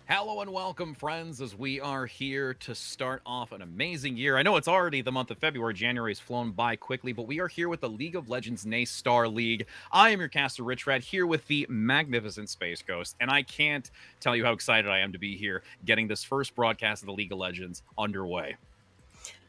Hello and welcome, friends, as we are here to start off an amazing year. I know it's already the month of February. January has flown by quickly, but we are here with the League of Legends NACE Starleague. I am your caster, Rich Red, here with the magnificent Space Ghost, and I can't tell you how excited I am to be here getting this first broadcast of the League of Legends underway.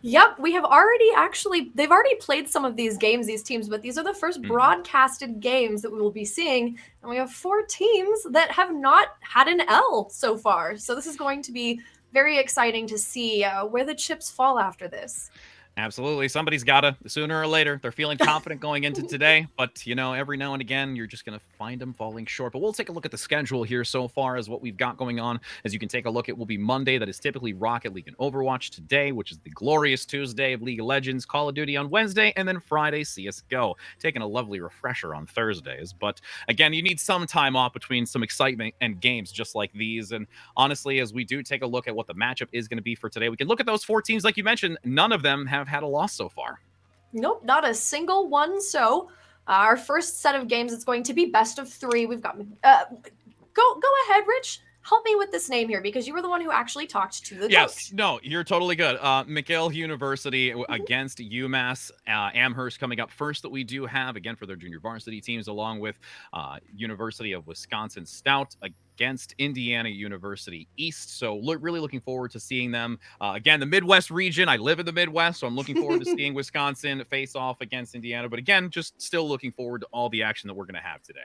Yep, they've already played some of these games, these teams, but these are the first broadcasted games that we will be seeing. And we have 4 teams that have not had an L so far. So this is going to be very exciting to see where the chips fall after this. Absolutely. Somebody's got to, sooner or later. They're feeling confident going into today. But, you know, every now and again, you're just going to find them falling short. But we'll take a look at the schedule here so far as what we've got going on. As you can take a look, it will be Monday. That is typically Rocket League and Overwatch. Today, which is the glorious Tuesday of League of Legends, Call of Duty on Wednesday. And then Friday, CSGO. Taking a lovely refresher on Thursdays. But again, you need some time off between some excitement and games just like these. And honestly, as we do take a look at what the matchup is going to be for today, we can look at those 4 teams like you mentioned. None of them have had a loss so far. Nope, not a single one. So our first set of games, it's going to be best of 3. We've got go ahead, Rich. Help me with this name here because you were the one who actually talked to the coach. No, you're totally good. McGill University against UMass. Amherst coming up first that we do have, again, for their junior varsity teams, along with University of Wisconsin-Stout against Indiana University East. So really looking forward to seeing them. Again, the Midwest region. I live in the Midwest, so I'm looking forward to seeing Wisconsin face off against Indiana. But again, just still looking forward to all the action that we're going to have today.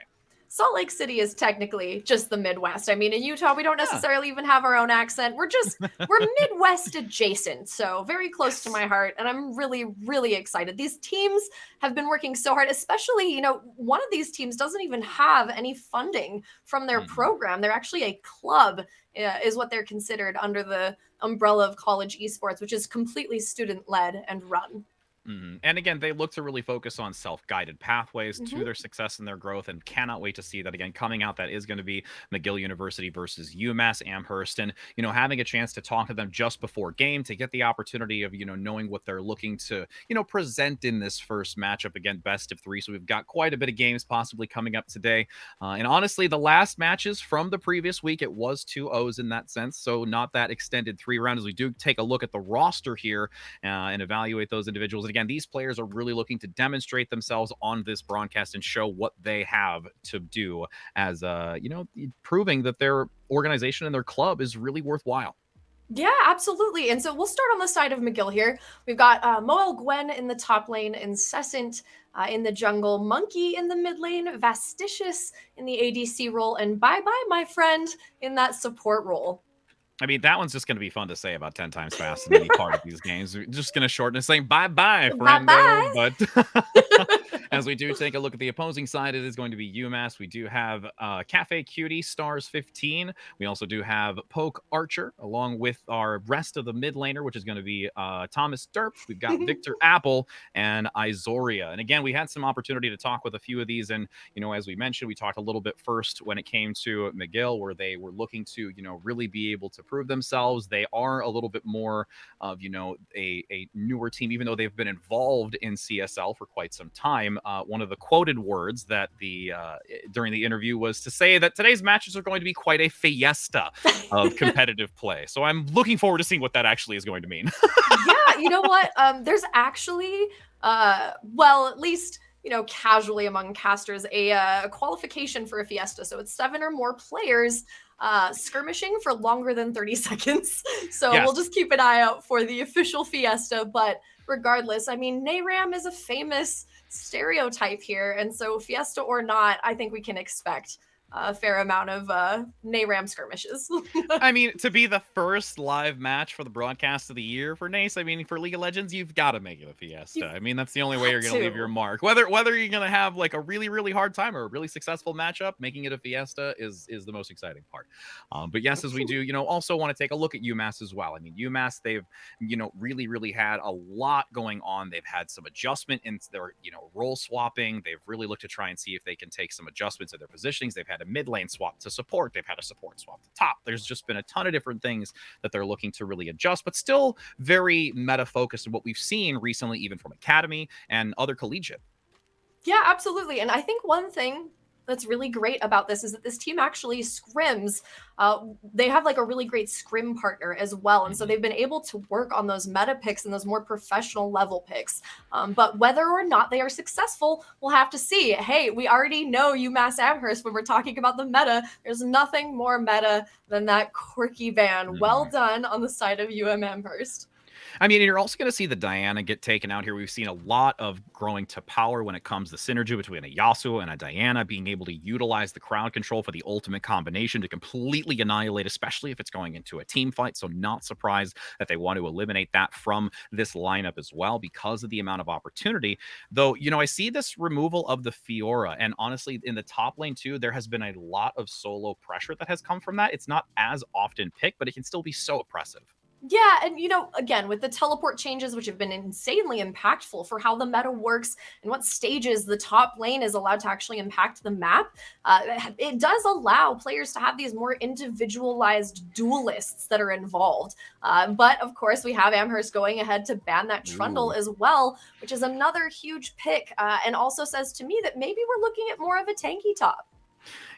Salt Lake City is technically just the Midwest. I mean, in Utah, we don't necessarily even have our own accent. We're Midwest adjacent, so very close to my heart. And I'm really, really excited. These teams have been working so hard, especially, one of these teams doesn't even have any funding from their program. They're actually a club, is what they're considered under the umbrella of college esports, which is completely student-led and run. And again, they look to really focus on self-guided pathways to their success and their growth, and cannot wait to see that again coming out. That is going to be McGill University versus UMass Amherst, and having a chance to talk to them just before game to get the opportunity of knowing what they're looking to present in this first matchup. Again, best of 3, so we've got quite a bit of games possibly coming up today. And honestly, the last matches from the previous week, it was 2-0s in that sense, so not that extended 3 rounds. As we do take a look at the roster here and evaluate those individuals. Again, these players are really looking to demonstrate themselves on this broadcast and show what they have to do as, proving that their organization and their club is really worthwhile. Yeah, absolutely. And so we'll start on the side of McGill here. We've got Moel Gwen in the top lane, Incessant in the jungle, Monkey in the mid lane, Vasticious in the ADC role, and Bye-Bye, my friend, in that support role. I mean, that one's just going to be fun to say about 10 times fast in any part of these games. We're just going to shorten it, saying bye-bye, friendo. But as we do take a look at the opposing side, it is going to be UMass. We do have Cafe Cutie, Stars 15. We also do have Poke Archer, along with our rest of the mid laner, which is going to be Thomas Derp. We've got Victor Apple and Izoria. And again, we had some opportunity to talk with a few of these. And, as we mentioned, we talked a little bit first when it came to McGill, where they were looking to, really be able to prove themselves. They are a little bit more of, a newer team, even though they've been involved in CSL for quite some time. One of the quoted words that during the interview was to say that today's matches are going to be quite a fiesta of competitive play. So I'm looking forward to seeing what that actually is going to mean. Yeah, you know what? There's actually, at least casually among casters, a qualification for a fiesta. So it's 7 or more players skirmishing for longer than 30 seconds. So We'll just keep an eye out for the official fiesta. But regardless, I mean, NARAM is a famous stereotype here. And so fiesta or not, I think we can expect a fair amount of NARAM skirmishes. I mean, to be the first live match for the broadcast of the year for NACE, I mean, for League of Legends, you've got to make it a Fiesta. I mean, that's the only way you're going to leave your mark. Whether you're going to have like a really, really hard time or a really successful matchup, making it a Fiesta is the most exciting part. But yes, as we do, also want to take a look at UMass as well. I mean, UMass, they've, really, really had a lot going on. They've had some adjustment in their, role swapping. They've really looked to try and see if they can take some adjustments in their positionings. They've had a mid lane swap to support. They've had a support swap to top. There's just been a ton of different things that they're looking to really adjust, but still very meta focused in what we've seen recently, even from Academy and other collegiate. Yeah, absolutely. And I think one thing that's really great about this is that this team actually scrims. They have like a really great scrim partner as well. And so they've been able to work on those meta picks and those more professional level picks. But whether or not they are successful, we'll have to see. Hey, we already know UMass Amherst when we're talking about the meta. There's nothing more meta than that quirky ban. Well done on the side of Amherst. I mean, you're also going to see the Diana get taken out here. We've seen a lot of growing to power when it comes to synergy between a Yasuo and a Diana, being able to utilize the crowd control for the ultimate combination to completely annihilate, especially if it's going into a team fight. So not surprised that they want to eliminate that from this lineup as well because of the amount of opportunity. Though, I see this removal of the Fiora, and honestly, in the top lane too, there has been a lot of solo pressure that has come from that. It's not as often picked, but it can still be so oppressive. Yeah, and again, with the teleport changes, which have been insanely impactful for how the meta works and what stages the top lane is allowed to actually impact the map, it does allow players to have these more individualized duelists that are involved. But of course, we have Amherst going ahead to ban that Trundle as well, which is another huge pick, and also says to me that maybe we're looking at more of a tanky top.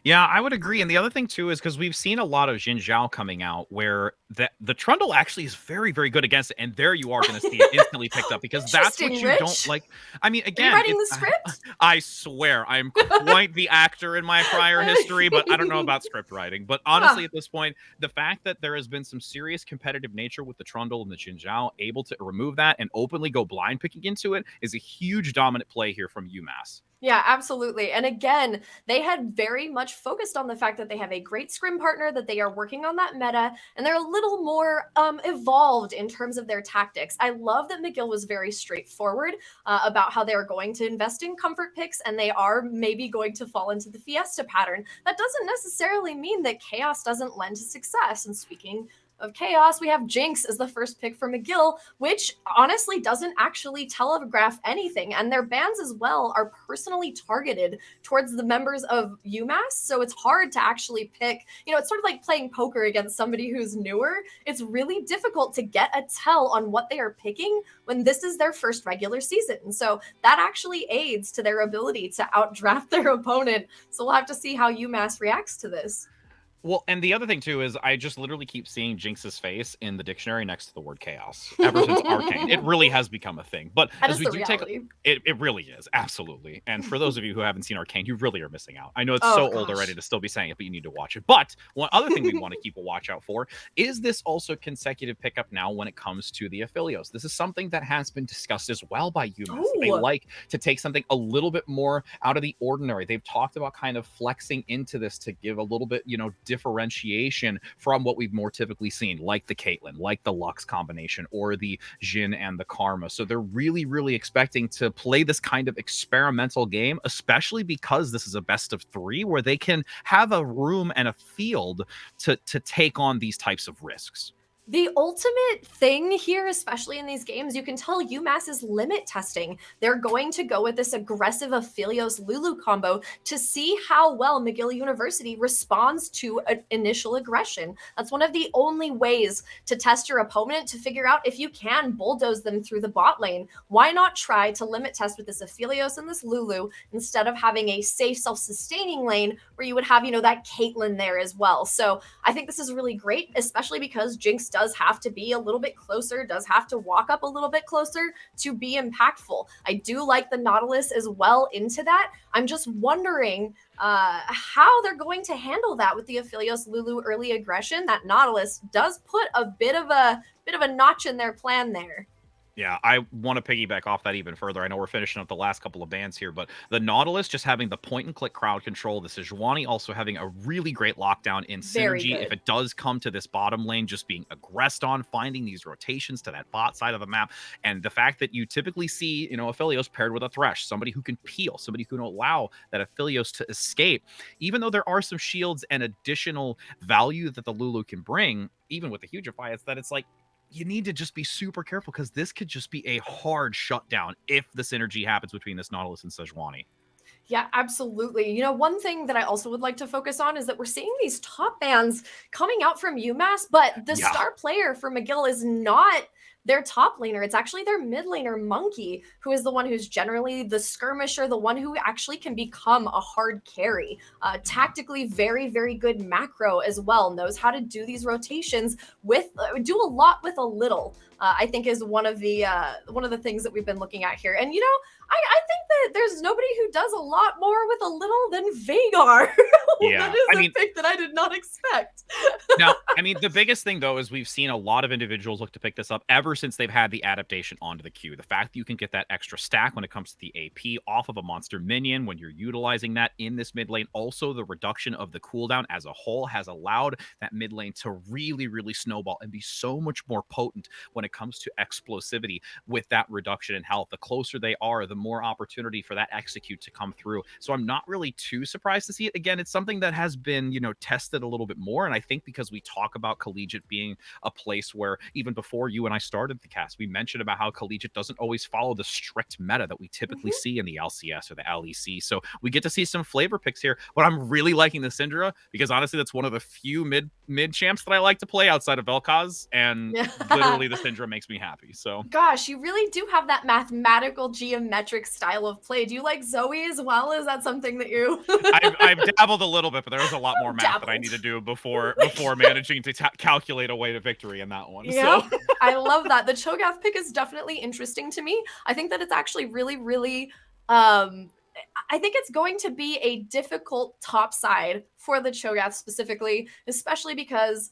Yeah, I would agree. And the other thing too is because we've seen a lot of Xin Zhao coming out where the Trundle actually is very, very good against it. And there you are going to see it instantly picked up because that's what you don't like. I mean, again, are you writing the script? I swear I'm quite the actor in my prior history, but I don't know about script writing. But honestly, at this point, the fact that there has been some serious competitive nature with the Trundle and the Xin Zhao able to remove that and openly go blind picking into it is a huge dominant play here from UMass. Yeah, absolutely. And again, they had very much focused on the fact that they have a great scrim partner, that they are working on that meta, and they're a little more evolved in terms of their tactics. I love that McGill was very straightforward about how they are going to invest in comfort picks, and they are maybe going to fall into the Fiesta pattern. That doesn't necessarily mean that chaos doesn't lend to success. And speaking of chaos, we have Jinx as the first pick for McGill, which honestly doesn't actually telegraph anything. And their bans as well are personally targeted towards the members of UMass. So it's hard to actually pick, it's sort of like playing poker against somebody who's newer. It's really difficult to get a tell on what they are picking when this is their first regular season. And so that actually aids to their ability to outdraft their opponent. So we'll have to see how UMass reacts to this. Well, and the other thing too is I just literally keep seeing Jinx's face in the dictionary next to the word chaos ever since Arcane. It really has become a thing. But that as we do reality. it really is, absolutely. And for those of you who haven't seen Arcane, you really are missing out. I know it's old already to still be saying it, but you need to watch it. But one other thing we want to keep a watch out for is this also consecutive pickup now when it comes to the Affilios. This is something that has been discussed as well by UMass. They like to take something a little bit more out of the ordinary. They've talked about kind of flexing into this to give a little bit, differentiation from what we've more typically seen, like the Caitlyn, like the Lux combination, or the Jhin and the Karma. So they're really, really expecting to play this kind of experimental game, especially because this is a best of 3 where they can have a room and a field to take on these types of risks. The ultimate thing here, especially in these games, you can tell UMass is limit testing. They're going to go with this aggressive Aphelios Lulu combo to see how well McGill University responds to an initial aggression. That's one of the only ways to test your opponent, to figure out if you can bulldoze them through the bot lane. Why not try to limit test with this Aphelios and this Lulu instead of having a safe, self-sustaining lane where you would have, that Caitlyn there as well. So I think this is really great, especially because Jinx does have to be a little bit closer, does have to walk up a little bit closer to be impactful. I do like the Nautilus as well into that. I'm just wondering how they're going to handle that with the Aphelios Lulu early aggression. That Nautilus does put a bit of a notch in their plan there. Yeah, I want to piggyback off that even further. I know we're finishing up the last couple of bands here, but the Nautilus just having the point and click crowd control, the Sejuani also having a really great lockdown in Very synergy. good. If it does come to this bottom lane, just being aggressed on, finding these rotations to that bot side of the map, and the fact that you typically see, Aphelios paired with a Thresh, somebody who can peel, somebody who can allow that Aphelios to escape, even though there are some shields and additional value that the Lulu can bring, even with the Hugify, it's that it's like, you need to just be super careful because this could just be a hard shutdown if the synergy happens between this Nautilus and Sejuani. Yeah, absolutely. You know, one thing that I also would like to focus on is that we're seeing these top bands coming out from UMass, but the Yeah. star player for McGill is not their top laner. It's actually their mid laner, Monkey, who is the one who's generally the skirmisher, the one who actually can become a hard carry. Tactically, very, very good macro as well. Knows how to do these rotations with do a lot with a little. I think is one of the things that we've been looking at here. And I think that there's nobody who does a lot more with a little than Veigar. Yeah, That is a pick that I did not expect. Now, the biggest thing, though, is we've seen a lot of individuals look to pick this up ever since they've had the adaptation onto the Q. The fact that you can get that extra stack when it comes to the AP off of a monster minion when you're utilizing that in this mid lane. Also, the reduction of the cooldown as a whole has allowed that mid lane to really, really snowball and be so much more potent when it comes to explosivity with that reduction in health. The closer they are, the more opportunity for that execute to come through. So I'm not really too surprised to see it. Again, it's something that has been, tested a little bit more. And I think because we talk about collegiate being a place where even before you and I started the cast, we mentioned about how collegiate doesn't always follow the strict meta that we typically see in the LCS or the LEC. So we get to see some flavor picks here. But I'm really liking the Syndra because honestly, that's one of the few mid champs that I like to play outside of Vel'Koz, and literally the Syndra makes me happy. So gosh, you really do have that mathematical geometric style of play. Do you like Zoe as well? Is that something that you I've dabbled a little bit, but there was a lot more math that I need to do before managing to calculate a way to victory in that one. Yeah, So I love that. The Cho'Gath pick is definitely interesting to me. I think that it's actually really, really I think it's going to be a difficult top side for the Cho'Gath specifically, especially because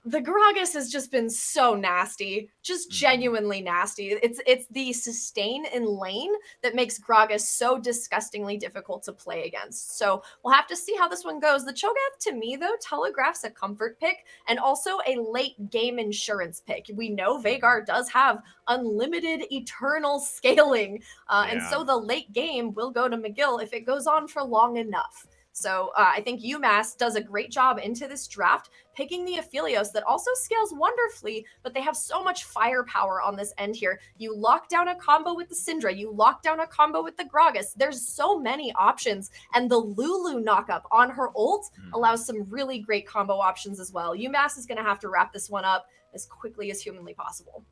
the Gragas has just been so nasty, just genuinely nasty. It's the sustain in lane that makes Gragas so disgustingly difficult to play against. So we'll have to see how this one goes. The Cho'Gath, to me, though, telegraphs a comfort pick and also a late game insurance pick. We know Veigar does have unlimited eternal scaling, and so the late game will go to McGill if it goes on for long enough. So I think UMass does a great job into this draft, picking the Aphelios that also scales wonderfully, but they have so much firepower on this end here. You lock down a combo with the Syndra, you lock down a combo with the Gragas. There's so many options, and the Lulu knockup on her ult allows some really great combo options as well. UMass is going to have to wrap this one up as quickly as humanly possible.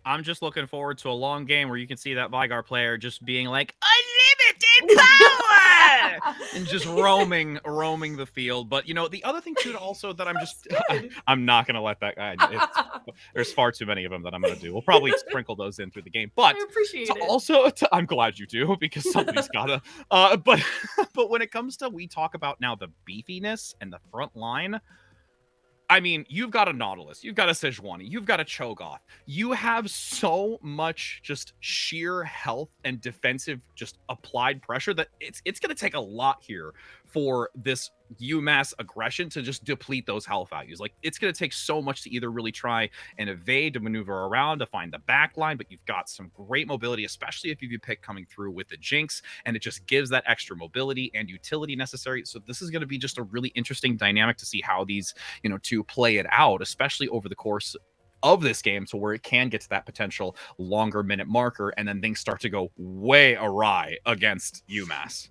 I'm just looking forward to a long game where you can see that Veigar player just being like, unlimited power! And just roaming the field. But, the other thing, too, also that I'm not going to let that guy. There's far too many of them that I'm going to do. We'll probably sprinkle those in through the game. But I appreciate it. I'm glad you do, because somebody's got to. But when it comes to, we talk about now the beefiness and the front line, I mean, you've got a Nautilus, you've got a Sejuani, you've got a Cho'Gath. You have so much just sheer health and defensive just applied pressure that it's going to take a lot here for this UMass aggression to just deplete those health values. Like, it's going to take so much to either really try and evade, to maneuver around, to find the back line, but you've got some great mobility, especially if you pick coming through with the Jinx, and it just gives that extra mobility and utility necessary. So this is going to be just a really interesting dynamic to see how these, two play it out, especially over the course of this game, so where it can get to that potential longer minute marker, and then things start to go way awry against UMass.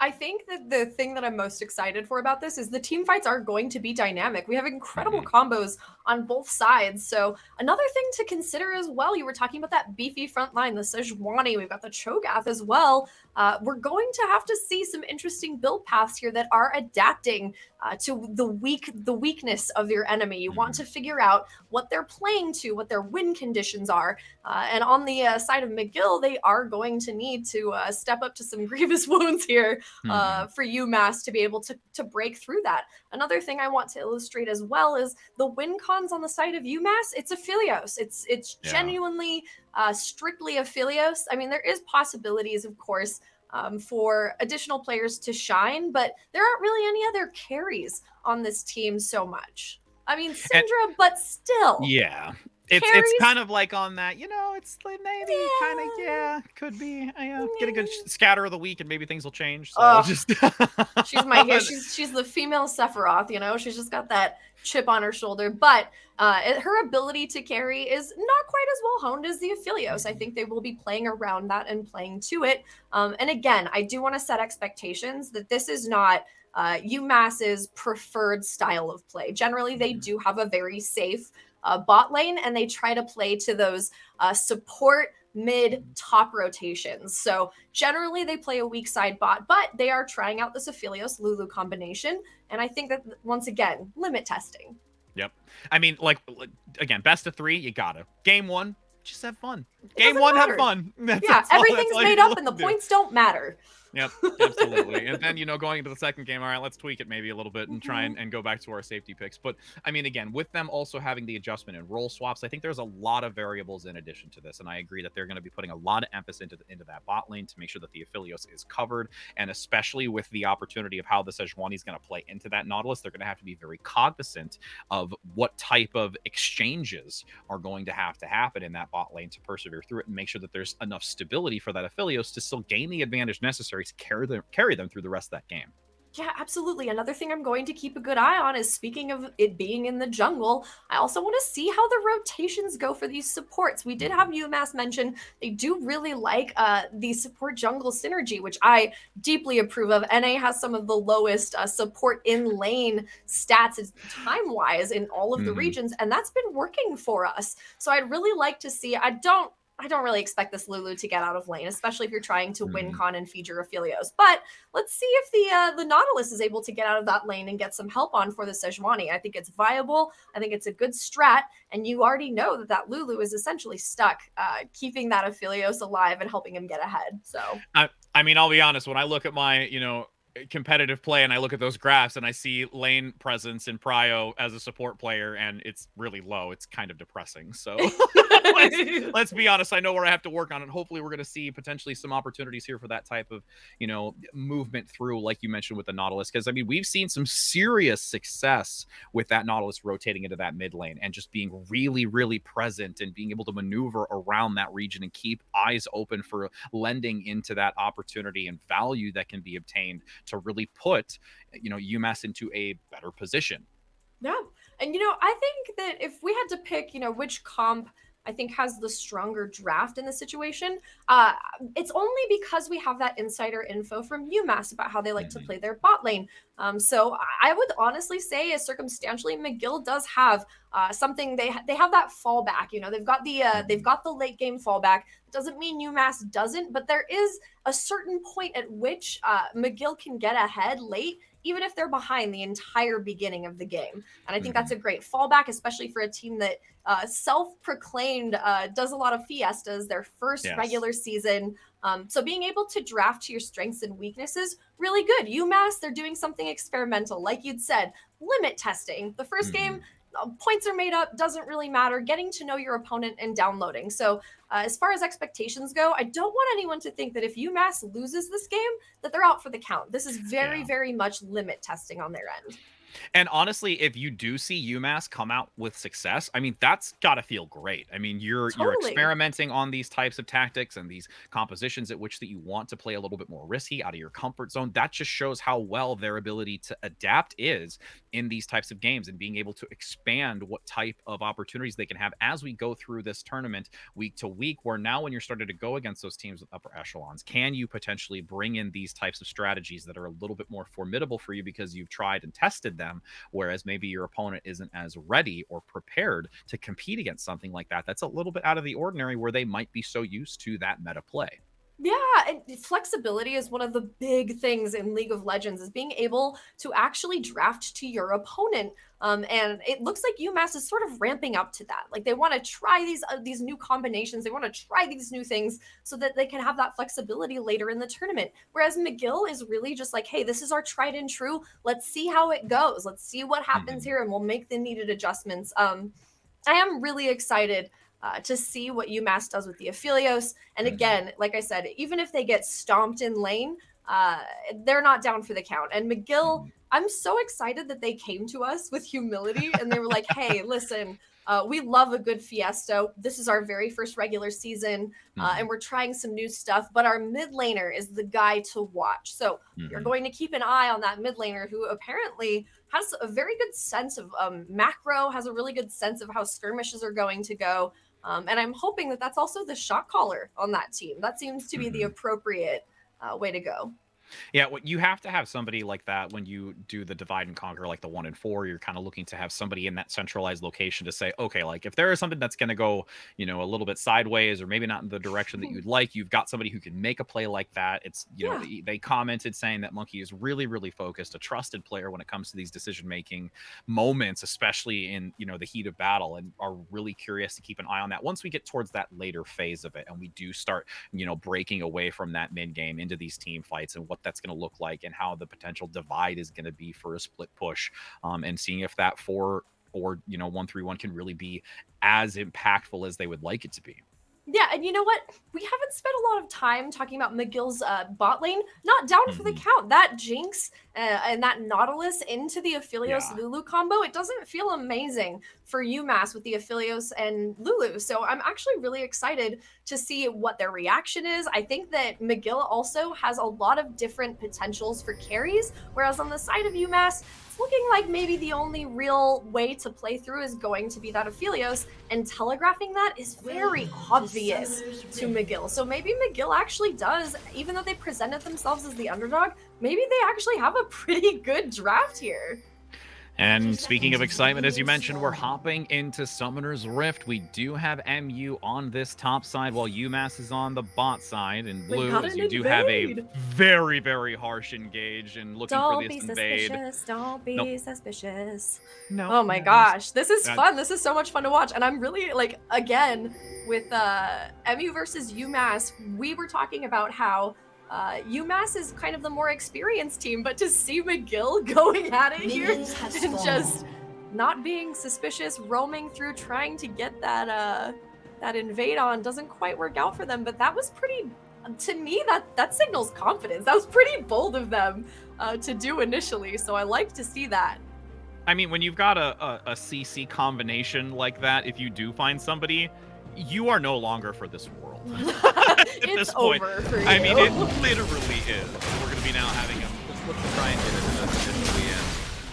I think that the thing that I'm most excited for about this is the team fights are going to be dynamic. We have incredible combos on both sides. So another thing to consider as well, you were talking about that beefy front line, the Sejuani, we've got the Cho'Gath as well. we're going to have to see some interesting build paths here that are adapting to the weakness of your enemy. You want to figure out what they're playing to, what their win conditions are. And on the side of McGill, they are going to need to step up to some grievous wounds here for UMass to be able to break through that. Another thing I want to illustrate as well is the win cons on the side of UMass. It's Aphelios. It's genuinely strictly Aphelios. I mean, there is possibilities, of course, for additional players to shine, but there aren't really any other carries on this team so much. I mean, Syndra, but still. Yeah. It's kind of like on that, it's like maybe kind of, could be. Get a good scatter of the week and maybe things will change. So just she's the female Sephiroth, she's just got that chip on her shoulder. But her ability to carry is not quite as well honed as the Aphelios. I think they will be playing around that and playing to it. And again, I do want to set expectations that this is not UMass's preferred style of play. Generally, they do have a very safe bot lane, and they try to play to those support mid top rotations. So generally they play a weak side bot, but they are trying out this Aphelios Lulu combination. And I think that, once again, limit testing. Yep. I mean, like, again, best of 3, you gotta. Game 1, just have fun. Game 1, have fun. Everything's made up and the points don't matter. Yep, absolutely. And then, going into the second game, all right, let's tweak it maybe a little bit and try and go back to our safety picks. But, I mean, again, with them also having the adjustment and role swaps, I think there's a lot of variables in addition to this. And I agree that they're going to be putting a lot of emphasis into that bot lane to make sure that the Aphelios is covered. And especially with the opportunity of how the Sejuani is going to play into that Nautilus, they're going to have to be very cognizant of what type of exchanges are going to happen in that bot lane to persevere through it and make sure that there's enough stability for that Aphelios to still gain the advantage necessary to carry them through the rest of that game. Yeah, absolutely. Another thing I'm going to keep a good eye on is, speaking of it being in the jungle, I also want to see how the rotations go for these supports. We did have UMass mention they do really like the support jungle synergy, which I deeply approve of. NA has some of the lowest support in lane stats time-wise in all of the regions, and that's been working for us. So I'd really like to see, I don't really expect this Lulu to get out of lane, especially if you're trying to win con and feed your Aphelios. But let's see if the Nautilus is able to get out of that lane and get some help on for the Sejuani. I think it's viable. I think it's a good strat. And you already know that Lulu is essentially stuck, keeping that Aphelios alive and helping him get ahead. So I mean, I'll be honest, when I look at my, competitive play and I look at those graphs and I see lane presence in Prio as a support player and it's really low, it's kind of depressing. So let's be honest, I know where I have to work on it. Hopefully we're going to see potentially some opportunities here for that type of, movement through, like you mentioned with the Nautilus, because I mean, we've seen some serious success with that Nautilus rotating into that mid lane and just being really, really present and being able to maneuver around that region and keep eyes open for lending into that opportunity and value that can be obtained to really put, UMass into a better position. Yeah. And, I think that if we had to pick, which comp I think has the stronger draft in the situation, it's only because we have that insider info from UMass about how they like to play their bot lane. So I would honestly say, circumstantially, McGill does have something. They have that fallback. They've got the late game fallback. It doesn't mean UMass doesn't, but there is a certain point at which McGill can get ahead late, even if they're behind the entire beginning of the game. And I think that's a great fallback, especially for a team that self-proclaimed does a lot of fiestas their first regular season. So being able to draft to your strengths and weaknesses, really good. UMass, they're doing something experimental. Like you'd said, limit testing. The first game, points are made up, doesn't really matter. Getting to know your opponent and downloading. So as far as expectations go, I don't want anyone to think that if UMass loses this game, that they're out for the count. This is very, very much limit testing on their end. And honestly, if you do see UMass come out with success, I mean, that's got to feel great. I mean, you're experimenting on these types of tactics and these compositions at which that you want to play a little bit more risky, out of your comfort zone. That just shows how well their ability to adapt is in these types of games and being able to expand what type of opportunities they can have as we go through this tournament week to week, where now when you're starting to go against those teams with upper echelons, can you potentially bring in these types of strategies that are a little bit more formidable for you because you've tried and tested them, whereas maybe your opponent isn't as ready or prepared to compete against something like that. That's a little bit out of the ordinary, where they might be so used to that meta play. Yeah, and flexibility is one of the big things in League of Legends is being able to actually draft to your opponent. And it looks like UMass is sort of ramping up to that. Like they want to try these new combinations. They want to try these new things so that they can have that flexibility later in the tournament. Whereas McGill is really just like, hey, this is our tried and true. Let's see how it goes. Let's see what happens here, and we'll make the needed adjustments. I am really excited to see what UMass does with the Aphelios. And again, like I said, even if they get stomped in lane, uh, they're not down for the count. And McGill, I'm so excited that they came to us with humility and they were like, hey, listen, we love a good fiesta. This is our very first regular season, and we're trying some new stuff, but our mid laner is the guy to watch. So you're going to keep an eye on that mid laner who apparently has a very good sense of macro, has a really good sense of how skirmishes are going to go. And I'm hoping that that's also the shot caller on that team. That seems to be the appropriate way to go. Yeah, what you have to have somebody like that when you do the divide and conquer, like the 1 and 4. You're kind of looking to have somebody in that centralized location to say, okay, like if there is something that's going to go, a little bit sideways or maybe not in the direction that you'd like, you've got somebody who can make a play like that. It's they commented saying that Monkey is really, really focused, a trusted player when it comes to these decision making moments, especially in the heat of battle, and are really curious to keep an eye on that once we get towards that later phase of it and we do start breaking away from that mid game into these team fights and what that's going to look like and how the potential divide is going to be for a split push, and seeing if that 4 or 1-3-1 can really be as impactful as they would like it to be. Yeah, and you know what? We haven't spent a lot of time talking about McGill's bot lane. Not down for the count. That Jinx and that Nautilus into the Aphelios Lulu combo, it doesn't feel amazing for UMass with the Aphelios and Lulu. So I'm actually really excited to see what their reaction is. I think that McGill also has a lot of different potentials for carries, whereas on the side of UMass, it's looking like maybe the only real way to play through is going to be that Aphelios, and telegraphing that is very obvious to McGill. So maybe McGill actually does, even though they presented themselves as the underdog, maybe they actually have a pretty good draft here. And speaking of excitement, as you mentioned, we're hopping into Summoner's Rift. We do have MU on this top side while UMass is on the bot side in blue, as you do have a very, very harsh engage and looking for this invade. Don't be suspicious. No. Oh my gosh, this is fun. This is so much fun to watch. And I'm really, like, again, with MU versus UMass, we were talking about how UMass is kind of the more experienced team, but to see McGill going at it here and just not being suspicious, roaming through, trying to get that invade on doesn't quite work out for them. But that was pretty, to me, that signals confidence. That was pretty bold of them to do initially. So I like to see that. I mean, when you've got a CC combination like that, if you do find somebody, you are no longer for this world. At this point, over for you. I mean, it literally is. We're going to be now having let's try and get it officially in.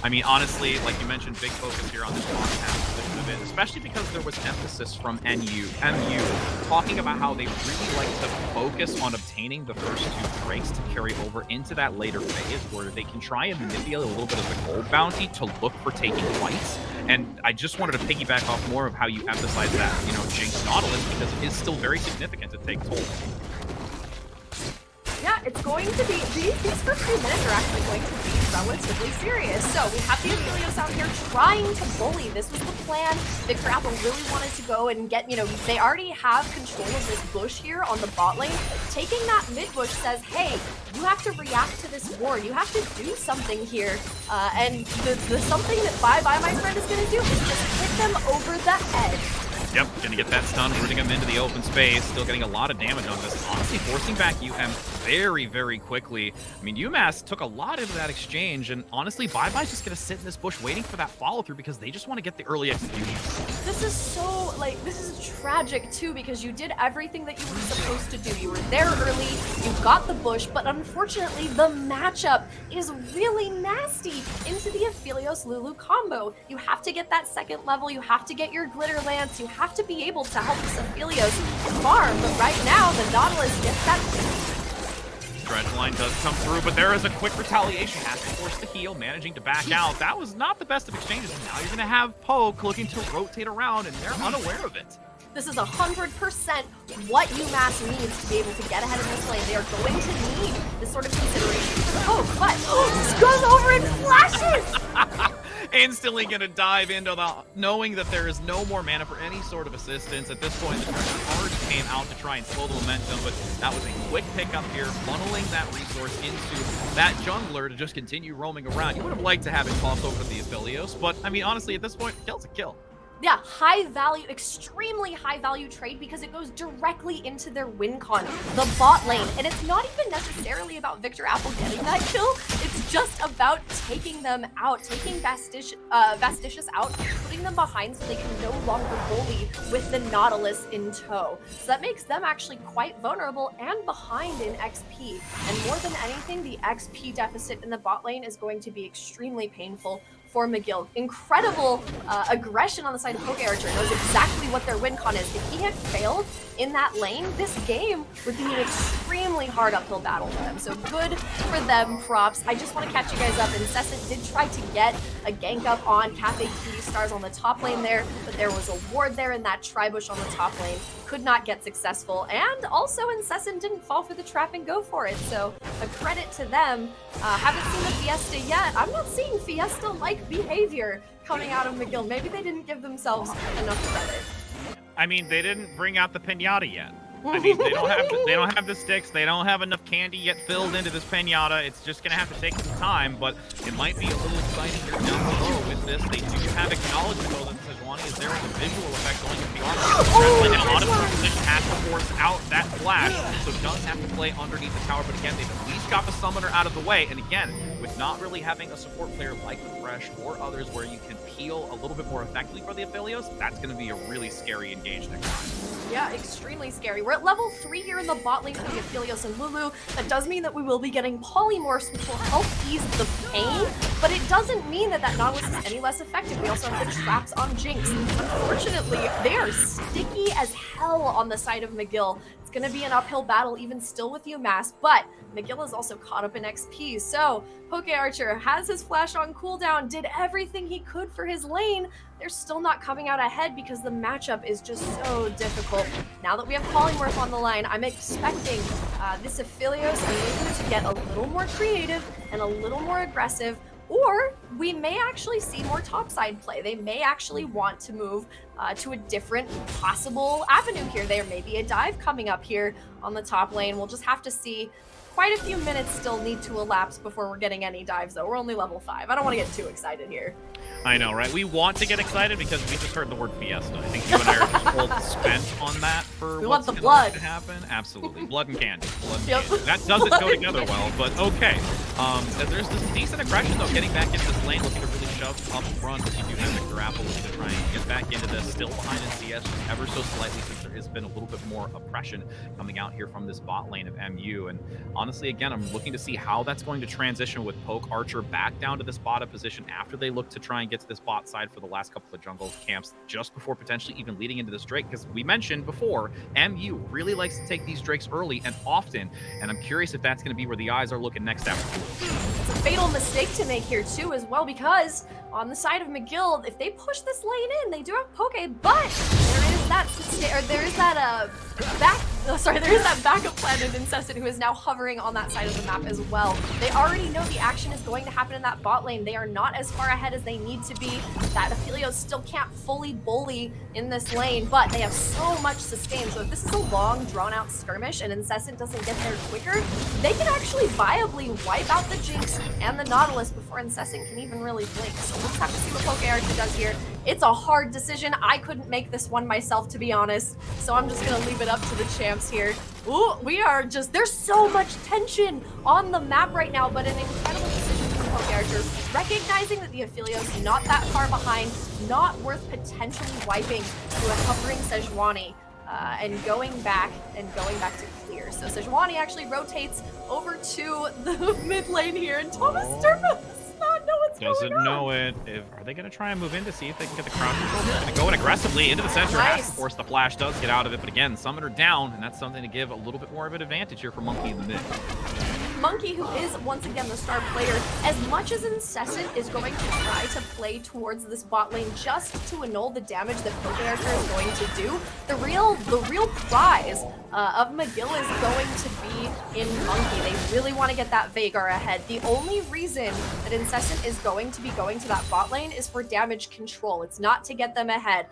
I mean, honestly, like you mentioned, big focus here on this podcast of it, especially because there was emphasis from MU talking about how they really like to focus on obtaining the first 2 breaks to carry over into that later phase where they can try and manipulate a little bit of the gold bounty to look for taking fights. And I just wanted to piggyback off more of how you emphasize that, Jinx Nautilus, because it is still very significant to take toll. Yeah, it's going to be, these first few minutes are actually going to be relatively serious. So we have the Aphelios out here trying to bully. This was the plan. Victor Apple really wanted to go and get, they already have control of this bush here on the bot lane. Taking that mid bush says, hey, you have to react to this war. You have to do something here. And the something that Bye Bye, my friend, is going to do is just hit them over the head. Yep, gonna get that stun, rooting him into the open space, still getting a lot of damage on this. Honestly, forcing back UM very, very quickly. I mean, UMass took a lot into that exchange, and honestly, Bye Bye's just gonna sit in this bush waiting for that follow-through because they just want to get the early execution. This is so, this is tragic, too, because you did everything that you were supposed to do. You were there early, you got the bush, but unfortunately, the matchup is really nasty into the Aphelios Lulu combo. You have to get that second level, you have to get your Glitter Lance, you have to be able to help this Aphelios farm, but right now, the Nautilus gets that. Dredge line does come through, but there is a quick retaliation. Has to force the heal, managing to back out. That was not the best of exchanges. Now you're going to have Poke looking to rotate around, and they're unaware of it. This is 100% what UMass needs to be able to get ahead in this lane. They are going to need this sort of consideration for the poke, but this goes over in flashes! Instantly gonna dive into the, knowing that there is no more mana for any sort of assistance. At this point, the pressure already came out to try and slow the momentum, but that was a quick pickup here, funneling that resource into that jungler to just continue roaming around. You would have liked to have it toss over to the Aphelios, but I mean, honestly, at this point, kill's a kill. Yeah, high value, extremely high value trade because it goes directly into their win con, the bot lane. And it's not even necessarily about Victor Apple getting that kill. It's just about taking them out, taking Vasticious out, putting them behind so they can no longer bully with the Nautilus in tow. So that makes them actually quite vulnerable and behind in XP. And more than anything, the XP deficit in the bot lane is going to be extremely painful for McGill. Incredible aggression on the side of PokeArcher. Knows exactly what their win con is. If he had failed in that lane, this game would be an extremely hard uphill battle for them. So good for them, props. I just want to catch you guys up. Incessant did try to get a gank up on Cafe Cutie Stars on the top lane there, but there was a ward there in that tri-bush on the top lane. Could not get successful, and also Incessant didn't fall for the trap and go for it, so a credit to them. Haven't seen the Fiesta yet. I'm not seeing Fiesta-like behavior coming out of McGill. Maybe they didn't give themselves enough credit. I mean, they didn't bring out the pinata yet. I mean, they don't have the sticks. They don't have enough candy yet filled into this pinata. It's just gonna have to take some time, but it might be a little exciting here down below with this. They do have acknowledgement though that Sejuani is there with a visual effect going into the armor. And a lot of position has to force out that flash, so does have to play underneath the tower. But again, they've at least got the summoner out of the way. And again, with not really having a support player like Fresh or others where you can peel a little bit more effectively for the Aphelios, that's going to be a really scary engage next time. Yeah, extremely scary. We're at level 3 here in the bot lane for the Aphelios and Lulu. That does mean that we will be getting polymorphs, which will help ease the pain, but it doesn't mean that that Nautilus is any less effective. We also have the traps on Jinx. Unfortunately, they are sticky as hell on the side of McGill. It's going to be an uphill battle even still with UMass, but McGill is also caught up in XP. So PokeArcher has his flash on cooldown, did everything he could for his lane. They're still not coming out ahead because the matchup is just so difficult. Now that we have Polymorph on the line, I'm expecting this Aphelios and Lulu to get a little more creative and a little more aggressive, or we may actually see more topside play. They may actually want to move to a different possible avenue here. There may be a dive coming up here on the top lane. We'll just have to see. Quite a few minutes still need to elapse before we're getting any dives, though. We're only level 5. I don't want to get too excited here. I know, right? We want to get excited because we just heard the word Fiesta. I think you and I are just both spent on that for what's going to happen. Absolutely. Blood and candy. Blood and candy. That doesn't go together well, but okay. There's this decent aggression, though, getting back into this lane, looking to really shove up front. You do have Victor Apple looking to try and get back into this, still behind in CS, just ever so slightly, since there has been a little bit more oppression coming out here from this bot lane of MU. And honestly, again, I'm looking to see how that's going to transition with PokeArcher back down to this bottom position after they look to try and get to this bot side for the last couple of jungle camps, just before potentially even leading into this Drake, because we mentioned before, MU really likes to take these Drakes early and often, and I'm curious if that's going to be where the eyes are looking next after. It's a fatal mistake to make here too as well, because on the side of McGill, if they push this lane in, they do have Poke, but there is that backup plan in Incessant, who is now hovering on that side of the map as well. They already know the action is going to happen in that bot lane. They are not as far ahead as they need to be. That Aphelios still can't fully bully in this lane, but they have so much sustain. So if this is a long, drawn-out skirmish and Incessant doesn't get there quicker, they can actually viably wipe out the Jinx and the Nautilus before Incessant can even really blink. So we'll just have to see what PokeArcher does here. It's a hard decision. I couldn't make this one myself, to be honest. So I'm just going to leave it up to the champs here. Ooh, there's so much tension on the map right now, but an incredible decision from PokeArcher, recognizing that the Aphelios not that far behind, not worth potentially wiping to a hovering Sejuani, and going back to clear. So Sejuani actually rotates over to the mid lane here, and Thomas Sturma doesn't know it. Are they going to try and move in to see if they can get the crowd control? They're going to go in aggressively into the center. Nice. Of course, the flash does get out of it, but again, Summoner down, and that's something to give a little bit more of an advantage here for Monkey in the mid. Monkey, who is once again the star player, as much as Incessant is going to try to play towards this bot lane just to annul the damage that PokeArcher is going to do, the real prize of McGill is going to be in Monkey. They really want to get that Veigar ahead. The only reason that Incessant is going to be going to that bot lane is for damage control. It's not to get them ahead.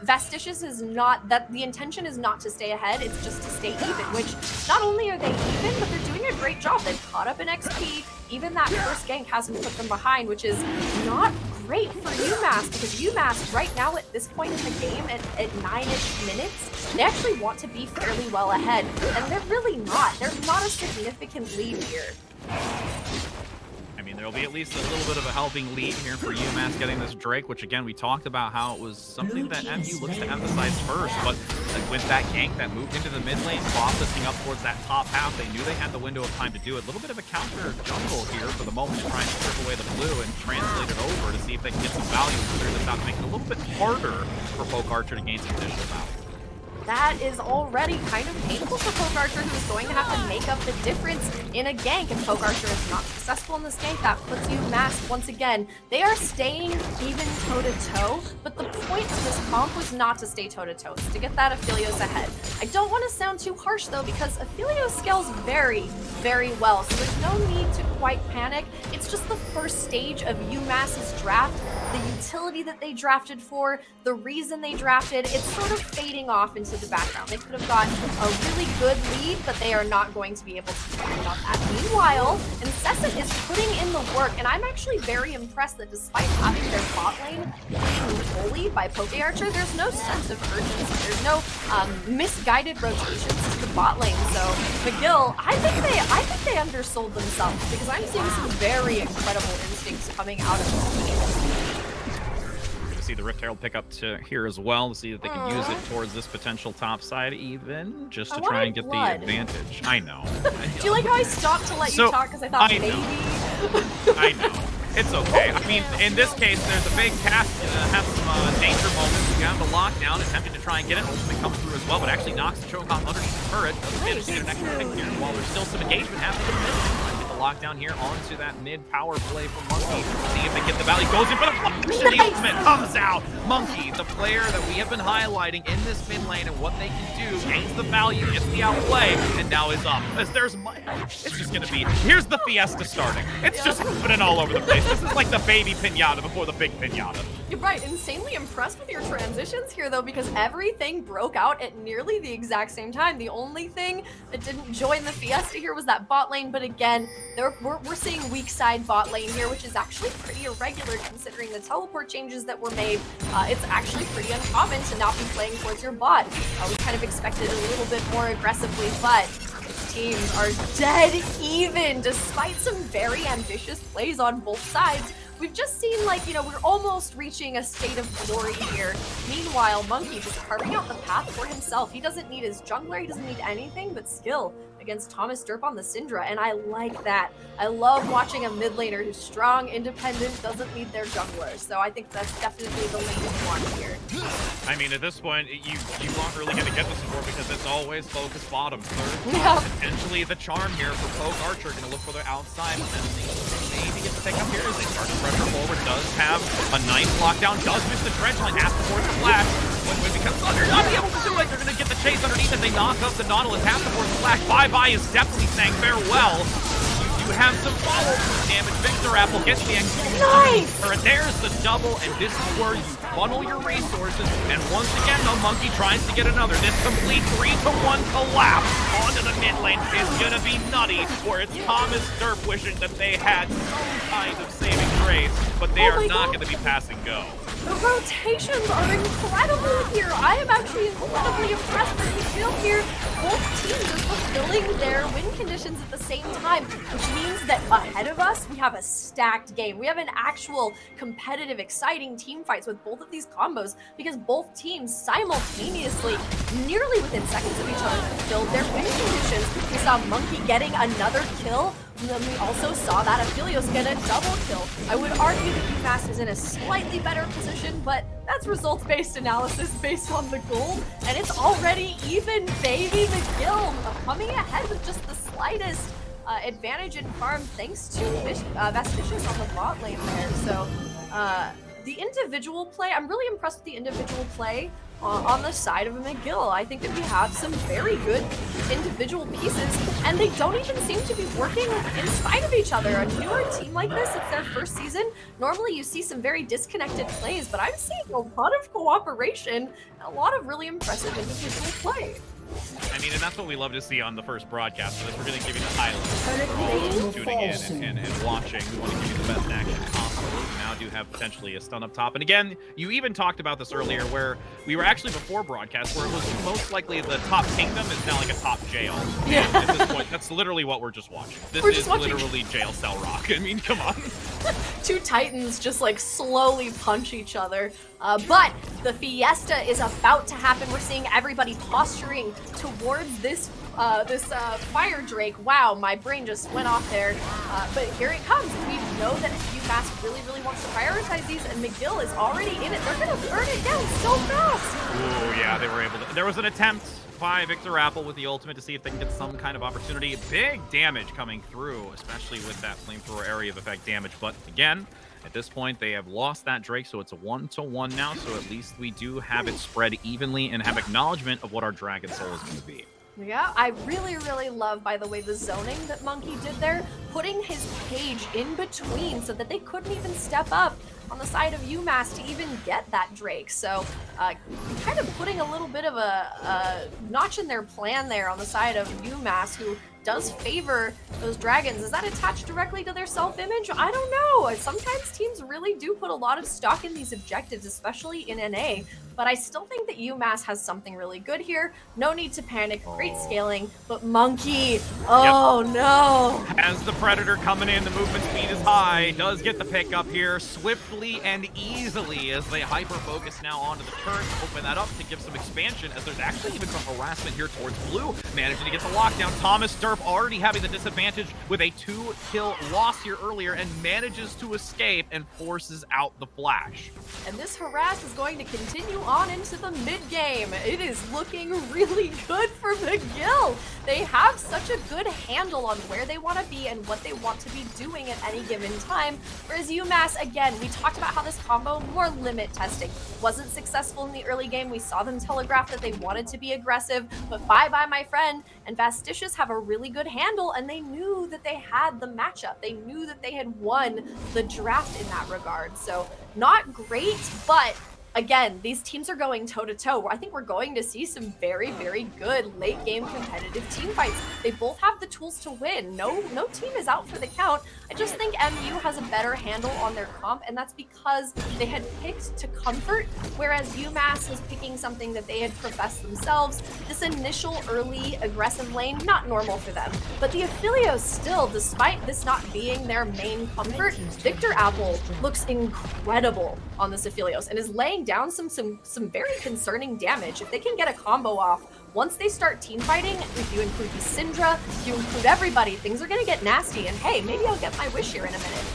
Vasticious is not, that the intention is not to stay ahead, it's just to stay even, which not only are they even, but they're doing a great job. They've caught up in XP. Even that first gank hasn't put them behind, which is not great for UMass, because UMass right now at this point in the game at 9-ish minutes, they actually want to be fairly well ahead, and they're really not. There's not a significant lead here. I mean, there'll be at least a little bit of a helping lead here for UMass getting this Drake, which again, we talked about how it was something that MU looks to emphasize first, but with that gank that moved into the mid lane, processing up towards that top half, they knew they had the window of time to do it. A little bit of a counter jungle here for the moment to try and strip away the blue and translate it over to see if they can get some value and clear this out to make it a little bit harder for PokeArcher to gain some additional value. That is already kind of painful for PokeArcher, who is going to have to make up the difference in a gank. If PokeArcher is not successful in this gank, that puts UMass once again. They are staying even toe-to-toe, but the point of this comp was not to stay toe-to-toe, it's to get that Aphelios ahead. I don't want to sound too harsh, though, because Aphelios scales very, very well, so there's no need to quite panic. It's just the first stage of UMass's draft, the utility that they drafted for, the reason they drafted, it's sort of fading off into the background. They could have gotten a really good lead, but they are not going to be able to depend on that. Meanwhile, Incessant is putting in the work, and I'm actually very impressed that despite having their bot lane being bullied by PokeArcher, there's no sense of urgency. There's no misguided rotations to the bot lane. So McGill, I think they undersold themselves, because I'm seeing some very incredible instincts coming out of this team. See the Rift Herald pick up to here as well to see that they can use it towards this potential top side even, just to try and get the advantage. I know. Do you like how I stopped to let you talk because I thought maybe? I know. It's okay. I mean, in this case, there's a big cast, have some danger moments. You have the lockdown, attempting to try and get it, ultimately comes through as well, but actually knocks the choke off underneath the turret. Doesn't manage to get an extra pick here while there's still some engagement happening in the middle. Lockdown here onto that mid power play from Monkey. See if they get the value. Goes in for the flash, and the ultimate comes out. Monkey, the player that we have been highlighting in this mid lane and what they can do, gains the value, gets the outplay, and now is up. As there's it's just gonna be, here's the fiesta starting. It's just happening all over the place. This is like the baby pinata before the big pinata. You're right, insanely impressed with your transitions here though, because everything broke out at nearly the exact same time. The only thing that didn't join the fiesta here was that bot lane, but again, we're seeing weak side bot lane here, which is actually pretty irregular considering the teleport changes that were made. It's actually pretty uncommon to not be playing towards your bot. We kind of expected a little bit more aggressively, but teams are dead even despite some very ambitious plays on both sides. We've just seen, like, you know, we're almost reaching a state of glory here. Meanwhile, Monkey just carving out the path for himself. He doesn't need his jungler, he doesn't need anything but skill against Thomas Derp on the Syndra, and I like that. I love watching a mid laner who's strong, independent, doesn't need their jungler, so I think that's definitely the lane you want here. I mean, at this point, you aren't really going to get the support because it's always focus bottom. Third, potentially the charm here for PokeArcher, going to look for the outside, and maybe get the pick up here as they start to pressure forward. Does have a nice lockdown, does miss the dredge line, has to force the flash. When it becomes under, not be able to do it. They're going to get the chase underneath it. They knock up the Nautilus, has to force the flash. Bye-bye is definitely saying farewell. You have some follow-through damage. Victor Apple gets the execution. Nice! There's the double, and this is where you funnel your resources. And once again, the Monkey tries to get another. This complete 3-to-1 collapse onto the mid lane is going to be nutty, where it's Thomas Derp wishing that they had some kind of saving grace, but they are not going to be passing go. The rotations are incredible here. I am actually incredibly impressed with the field here. Both teams are fulfilling their win conditions at the same time, which means that ahead of us, we have a stacked game. We have an actual competitive, exciting team fights with both of these combos because both teams simultaneously, nearly within seconds of each other, fulfilled their win conditions. We saw Monkey getting another kill. And then we also saw that Aphelios get a double kill. I would argue that UMass is in a slightly better position, but that's results-based analysis based on the gold, and it's already even, baby. McGill coming ahead with just the slightest advantage in farm thanks to Vasticious on the bot lane there. So the individual play, I'm really impressed with the individual play on the side of McGill. I think that we have some very good individual pieces, and they don't even seem to be working in spite of each other. A newer team like this, it's their first season. Normally you see some very disconnected plays, but I'm seeing a lot of cooperation, a lot of really impressive individual play. I mean, and that's what we love to see on the first broadcast, because we're going to give you the highlights for all those tuning in and watching. We want to give you the best action possible. We now do have potentially a stun up top. And again, you even talked about this earlier, where we were actually before broadcast, where it was most likely the top kingdom is now like a top jail. Yeah. And at this point, that's literally what we're just watching. This is literally jail cell rock. I mean, come on. Two titans just like slowly punch each other. But the fiesta is about to happen. We're seeing everybody posturing towards this fire drake. Wow, my brain just went off there. But here it comes. We know that UMass really wants to prioritize these, and McGill is already in it. They're gonna burn it down so fast. Ooh, yeah, they were able to. There was an attempt by Victor Apple with the ultimate to see if they can get some kind of opportunity. Big damage coming through, especially with that flamethrower area of effect damage. But again, at this point, they have lost that Drake, so it's a 1-to-1 now. So at least we do have it spread evenly and have acknowledgement of what our Dragon Soul is going to be. Yeah, I really love, by the way, the zoning that Monkey did there, putting his page in between so that they couldn't even step up on the side of UMass to even get that Drake. So kind of putting a little bit of a notch in their plan there on the side of UMass, who does favor those dragons. Is that attached directly to their self-image? I don't know. Sometimes teams really do put a lot of stock in these objectives, especially in NA, but I still think that UMass has something really good here. No need to panic, great scaling, but Monkey, oh no. As the Predator coming in, the movement speed is high, does get the pick up here swiftly and easily as they hyper-focus now onto the turret, open that up to give some expansion, as there's actually even some harassment here towards blue, managing to get the lockdown. Thomas Durf already having the disadvantage with a 2-kill loss here earlier, and manages to escape and forces out the flash. And this harass is going to continue on into the mid-game. It is looking really good for McGill. They have such a good handle on where they want to be and what they want to be doing at any given time. Whereas UMass, again, we talked about how this combo, more limit testing, wasn't successful in the early game. We saw them telegraph that they wanted to be aggressive, but bye-bye, my friend. And Vasticious have a really good handle, and they knew that they had the matchup. They knew that they had won the draft in that regard. So not great, but again, these teams are going toe-to-toe. I think we're going to see some very good late-game competitive team fights. They both have the tools to win. No team is out for the count. I just think MU has a better handle on their comp, and that's because they had picked to comfort, whereas UMass was picking something that they had professed themselves. This initial early aggressive lane, not normal for them. But the Aphelios still, despite this not being their main comfort, Victor Apple looks incredible on this Aphelios and is laying down some very concerning damage. If they can get a combo off, once they start team fighting, if you include the Syndra, if you include everybody, things are gonna get nasty, and hey, maybe I'll get my wish here in a minute.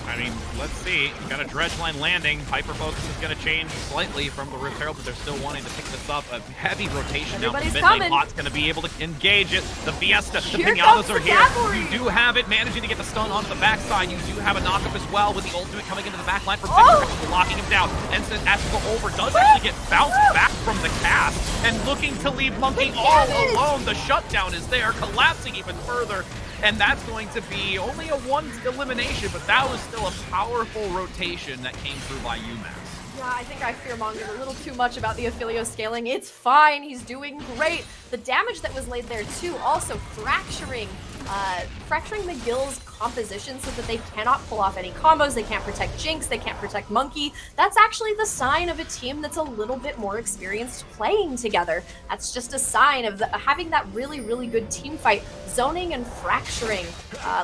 I mean, let's see. Got a dredge line landing. Hyper focus is going to change slightly from the Rift Herald, but they're still wanting to pick this up. A heavy rotation now. The mid lane bot's going to be able to engage it. The Fiesta, the Pinatas are here. You do have it, managing to get the stun onto the backside. You do have a knockup as well with the ultimate coming into the backline from Victor, locking him down. And since as to go over, does actually get bounced back from the cast and looking to leave Monkey all alone. The shutdown is there, collapsing even further. And that's going to be only a one elimination, but that was still a powerful rotation that came through by UMass. Yeah, I think I fear-mongered a little too much about the Aphelios scaling. It's fine, he's doing great. The damage that was laid there too, also fracturing McGill's composition so that they cannot pull off any combos, they can't protect Jinx, they can't protect Monkey. That's actually the sign of a team that's a little bit more experienced playing together. That's just a sign of having that really good team fight, zoning and fracturing.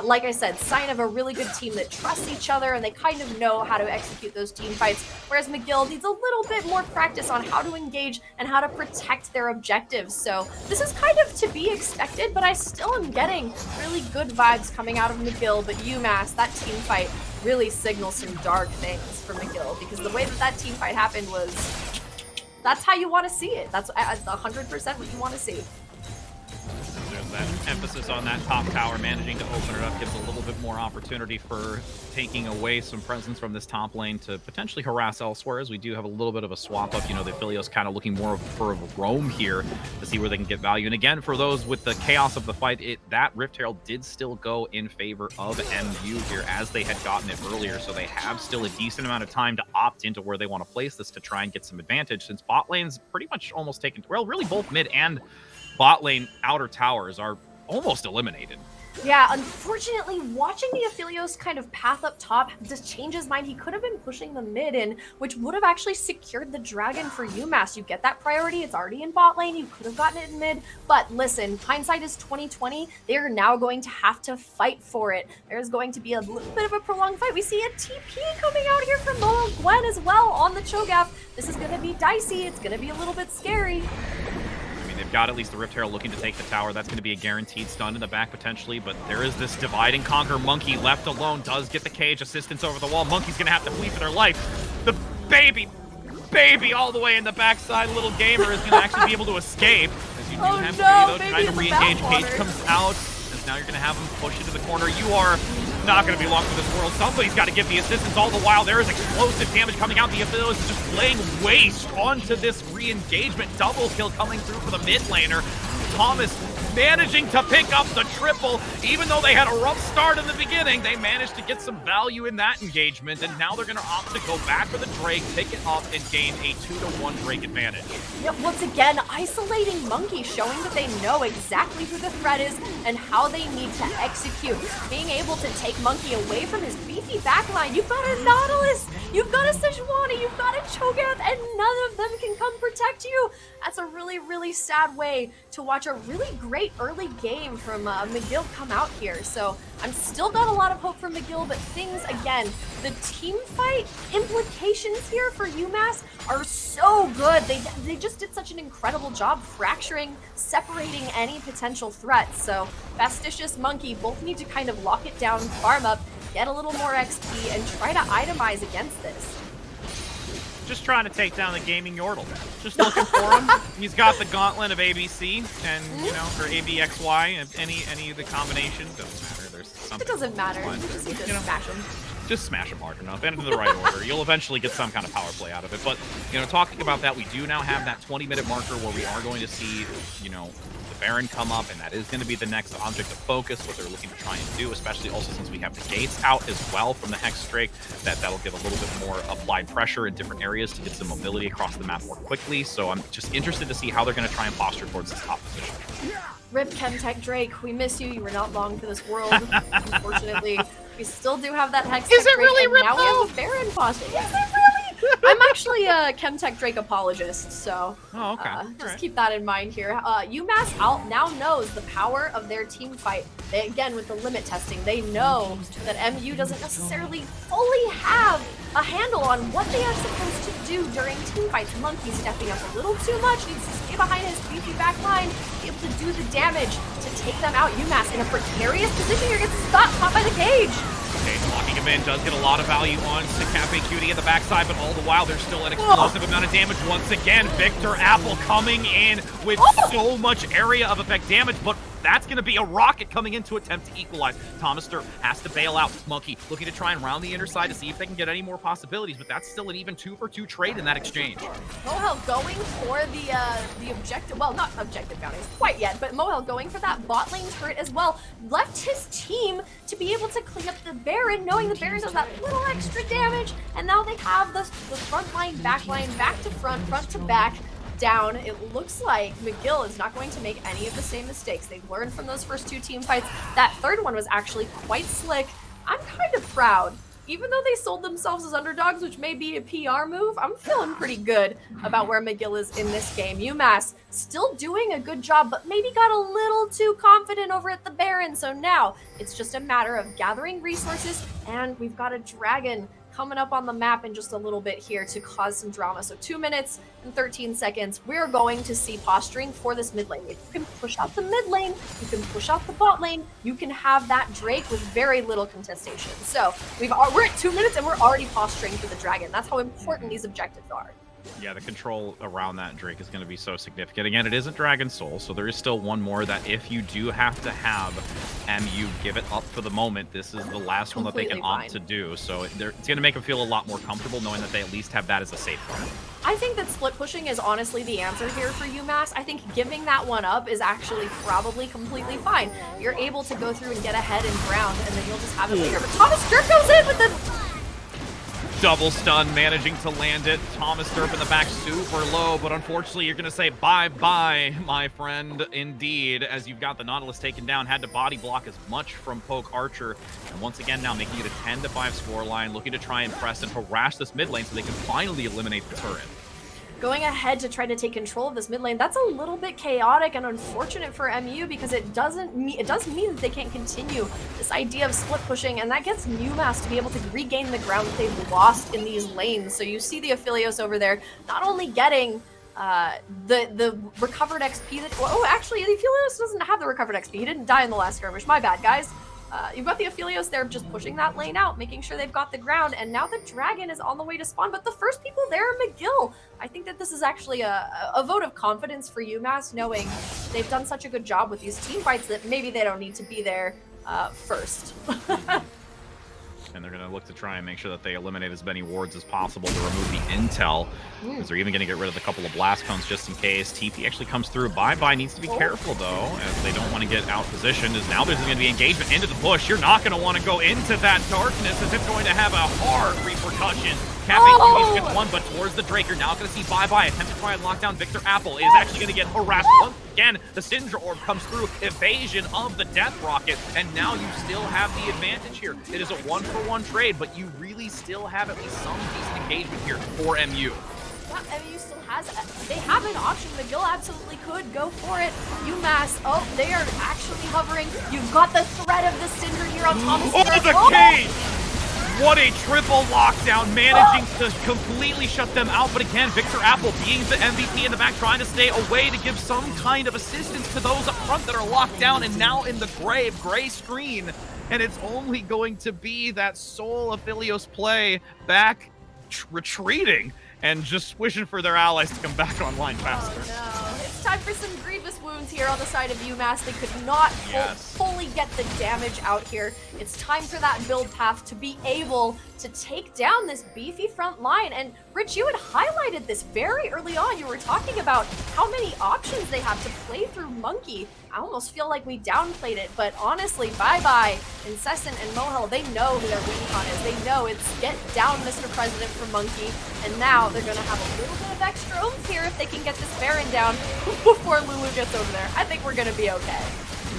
Like I said, sign of a really good team that trusts each other and they kind of know how to execute those team fights, whereas McGill needs a little bit more practice on how to engage and how to protect their objectives. So this is kind of to be expected, but I still am getting really good vibes coming out of McGill. But UMass, that team fight really signals some dark things for McGill, because the way that team fight happened was, that's how you want to see it. That's 100% what you want to see. There's that emphasis on that top tower, managing to open it up gives a little bit more opportunity for taking away some presence from this top lane to potentially harass elsewhere, as we do have a little bit of a swap up. You know, the Aphelios kind of looking more for a roam here to see where they can get value. And again, for those with the chaos of the fight, that Rift Herald did still go in favor of MU here, as they had gotten it earlier. So they have still a decent amount of time to opt into where they want to place this to try and get some advantage, since bot lane's pretty much almost taken, well, really both mid and bot lane outer towers are almost eliminated. Yeah, unfortunately, watching the Aphelios kind of path up top just changes his mind. He could have been pushing the mid in, which would have actually secured the dragon for UMass. You get that priority. It's already in bot lane. You could have gotten it in mid. But listen, hindsight is 2020. They are now going to have to fight for it. There's going to be a little bit of a prolonged fight. We see a TP coming out here from Moel Gwen as well on the Cho'Gath. This is going to be dicey. It's going to be a little bit scary. They've got at least the Rift Herald looking to take the tower. That's going to be a guaranteed stun in the back potentially, but there is this divide and conquer. Monkey left alone does get the cage assistance over the wall. Monkey's going to have to flee for their life. The baby all the way in the backside. Little gamer is going to actually be able to escape. As you do have to though, trying to re-engage. Cage comes out, as now you're going to have him push into the corner. You are not going to be long for this world. Somebody's got to give the assistance. All the while, there is explosive damage coming out. The Aphelios is just laying waste onto this re-engagement. Double kill coming through for the mid laner. Thomas managing to pick up the triple. Even though they had a rough start in the beginning, they managed to get some value in that engagement, and now they're going to opt to go back for the Drake, pick it up, and gain a 2-to-1 Drake advantage. Yep, once again, isolating Monkey, showing that they know exactly who the threat is and how they need to execute. Being able to take Monkey away from his beefy backline. You've got a Nautilus, you've got a Sejuani, you've got a Cho'Gath, and none of them can come protect you. That's a really, really sad way to watch a really great early game from McGill come out here. So I'm still got a lot of hope for McGill, but things, again, the team fight implications here for UMass are so good. They just did such an incredible job fracturing, separating any potential threats. So Fasticious, Monkey both need to kind of lock it down, farm up, get a little more XP, and try to itemize against this. Just trying to take down the gaming Yordle. Just looking for him. He's got the gauntlet of ABC and, you know, or ABXY, any of the combinations. Doesn't matter. There's something. It doesn't matter. You just need to smash him. Just smash him hard enough and in the right order. You'll eventually get some kind of power play out of it. But, you know, talking about that, we do now have that 20-minute marker where we are going to see, you know, the Baron come up, and that is going to be the next object of focus, what they're looking to try and do, especially also since we have the gates out as well from the Hex Drake. That'll give a little bit more applied pressure in different areas to get some mobility across the map more quickly. So I'm just interested to see how they're going to try and posture towards this top position. Rip Chemtech Drake, we miss you. You were not long for this world, unfortunately. We still do have that Hex Tech Drake, really and now we have a Baron posture. Is it really? I'm actually a Chemtech Drake apologist, so just keep that in mind here. UMass now knows the power of their team fight. They, again, with the limit testing, they know that MU doesn't necessarily fully have a handle on what they are supposed to do during team fights. Monkey stepping up a little too much, needs to stay behind his beefy back line, be able to do the damage to take them out. UMass in a precarious position here, gets caught by the cage. Okay, locking him in does get a lot of value on to Cafe Cutie in the backside, but all the while there's still an explosive amount of damage. Once again, Victor Apple coming in with so much area of effect damage, but that's going to be a rocket coming in to attempt to equalize. Thomas Sturp has to bail out. Monkey looking to try and round the inner side to see if they can get any more possibilities, but that's still an even 2-for-2 trade in that exchange. Mohel going for the objective, well, not objective bounties quite yet, but Mohel going for that bot lane turret as well. Left his team to be able to clean up the Baron, knowing the Baron does that little extra damage, and now they have the front line, back line, back to front, front to back, down. It looks like McGill is not going to make any of the same mistakes. They've learned from those first two team fights. That third one was actually quite slick. I'm kind of proud. Even though they sold themselves as underdogs, which may be a PR move, I'm feeling pretty good about where McGill is in this game. UMass still doing a good job, but maybe got a little too confident over at the Baron. So now it's just a matter of gathering resources, and we've got a dragon coming up on the map in just a little bit here to cause some drama. So 2 minutes and 13 seconds, we're going to see posturing for this mid lane. If you can push out the mid lane, you can push out the bot lane, you can have that Drake with very little contestation. So we're at 2 minutes and we're already posturing for the dragon. That's how important these objectives are. Yeah, the control around that Drake is going to be so significant. Again, it isn't Dragon Soul, so there is still one more that if you do have to have MU give it up for the moment, this is the last one that they can opt to do. So it's going to make them feel a lot more comfortable knowing that they at least have that as a safeguard. I think that split pushing is honestly the answer here for UMass. I think giving that one up is actually probably completely fine. You're able to go through and get ahead in ground, and then you'll just have it later. But Thomas Dirk goes in with the double stun, managing to land it. Thomas Derp in the back, super low, but unfortunately, you're going to say bye-bye, my friend, indeed, as you've got the Nautilus taken down, had to body block as much from Poke Archer, and once again now making it a 10-5 scoreline, looking to try and press and harass this mid lane so they can finally eliminate the turret. Going ahead to try to take control of this mid lane, that's a little bit chaotic and unfortunate for MU because it does mean that they can't continue this idea of split pushing, and that gets UMass to be able to regain the ground that they've lost in these lanes. So you see the Aphelios over there not only getting the recovered XP that, oh, actually the Aphelios doesn't have the recovered XP. He didn't die in the last skirmish. My bad, guys. You've got the Aphelios there just pushing that lane out, making sure they've got the ground, and now the dragon is on the way to spawn, but the first people there are McGill. I think that this is actually a vote of confidence for UMass, knowing they've done such a good job with these team fights that maybe they don't need to be there first. And they're going to look to try and make sure that they eliminate as many wards as possible to remove the intel. Because they're even going to get rid of a couple of blast cones just in case. TP actually comes through. Bye-bye needs to be careful, though, as they don't want to get out-positioned. As now there's going to be engagement into the bush. You're not going to want to go into that darkness, as it's going to have a hard repercussion. Capping Cuties gets one, but towards the Drake, you're now going to see bye-bye. Attempt to try and lock down Victor Apple is actually going to get harassed once again. The Syndra Orb comes through, evasion of the Death Rocket, and now you still have the advantage here. It is a one-for-one trade, but you really still have at least some decent engagement here for MU. Yeah, MU still has, they have an option. McGill absolutely could go for it. UMass, oh, they are actually hovering. You've got the threat of the Syndra here on Thomas. Oh, the cage! What a triple lockdown, managing to completely shut them out. But again, Victor Apple being the MVP in the back, trying to stay away to give some kind of assistance to those up front that are locked down and now in the gray screen. And it's only going to be that sole Aphelios play back retreating and just wishing for their allies to come back online faster. Oh no, it's time for some grievous wounds here on the side of UMass. They could not fully get the damage out here. It's time for that build path to be able to take down this beefy front line. And Rich, you had highlighted this very early on. You were talking about how many options they have to play through Monkey. I almost feel like we downplayed it, but honestly, bye-bye, Incessant and Mohel, they know who their win con is. They know it's get down Mr. President for Monkey, and now they're going to have a little bit of extra oomph here if they can get this Baron down before Lulu gets over there. I think we're going to be okay.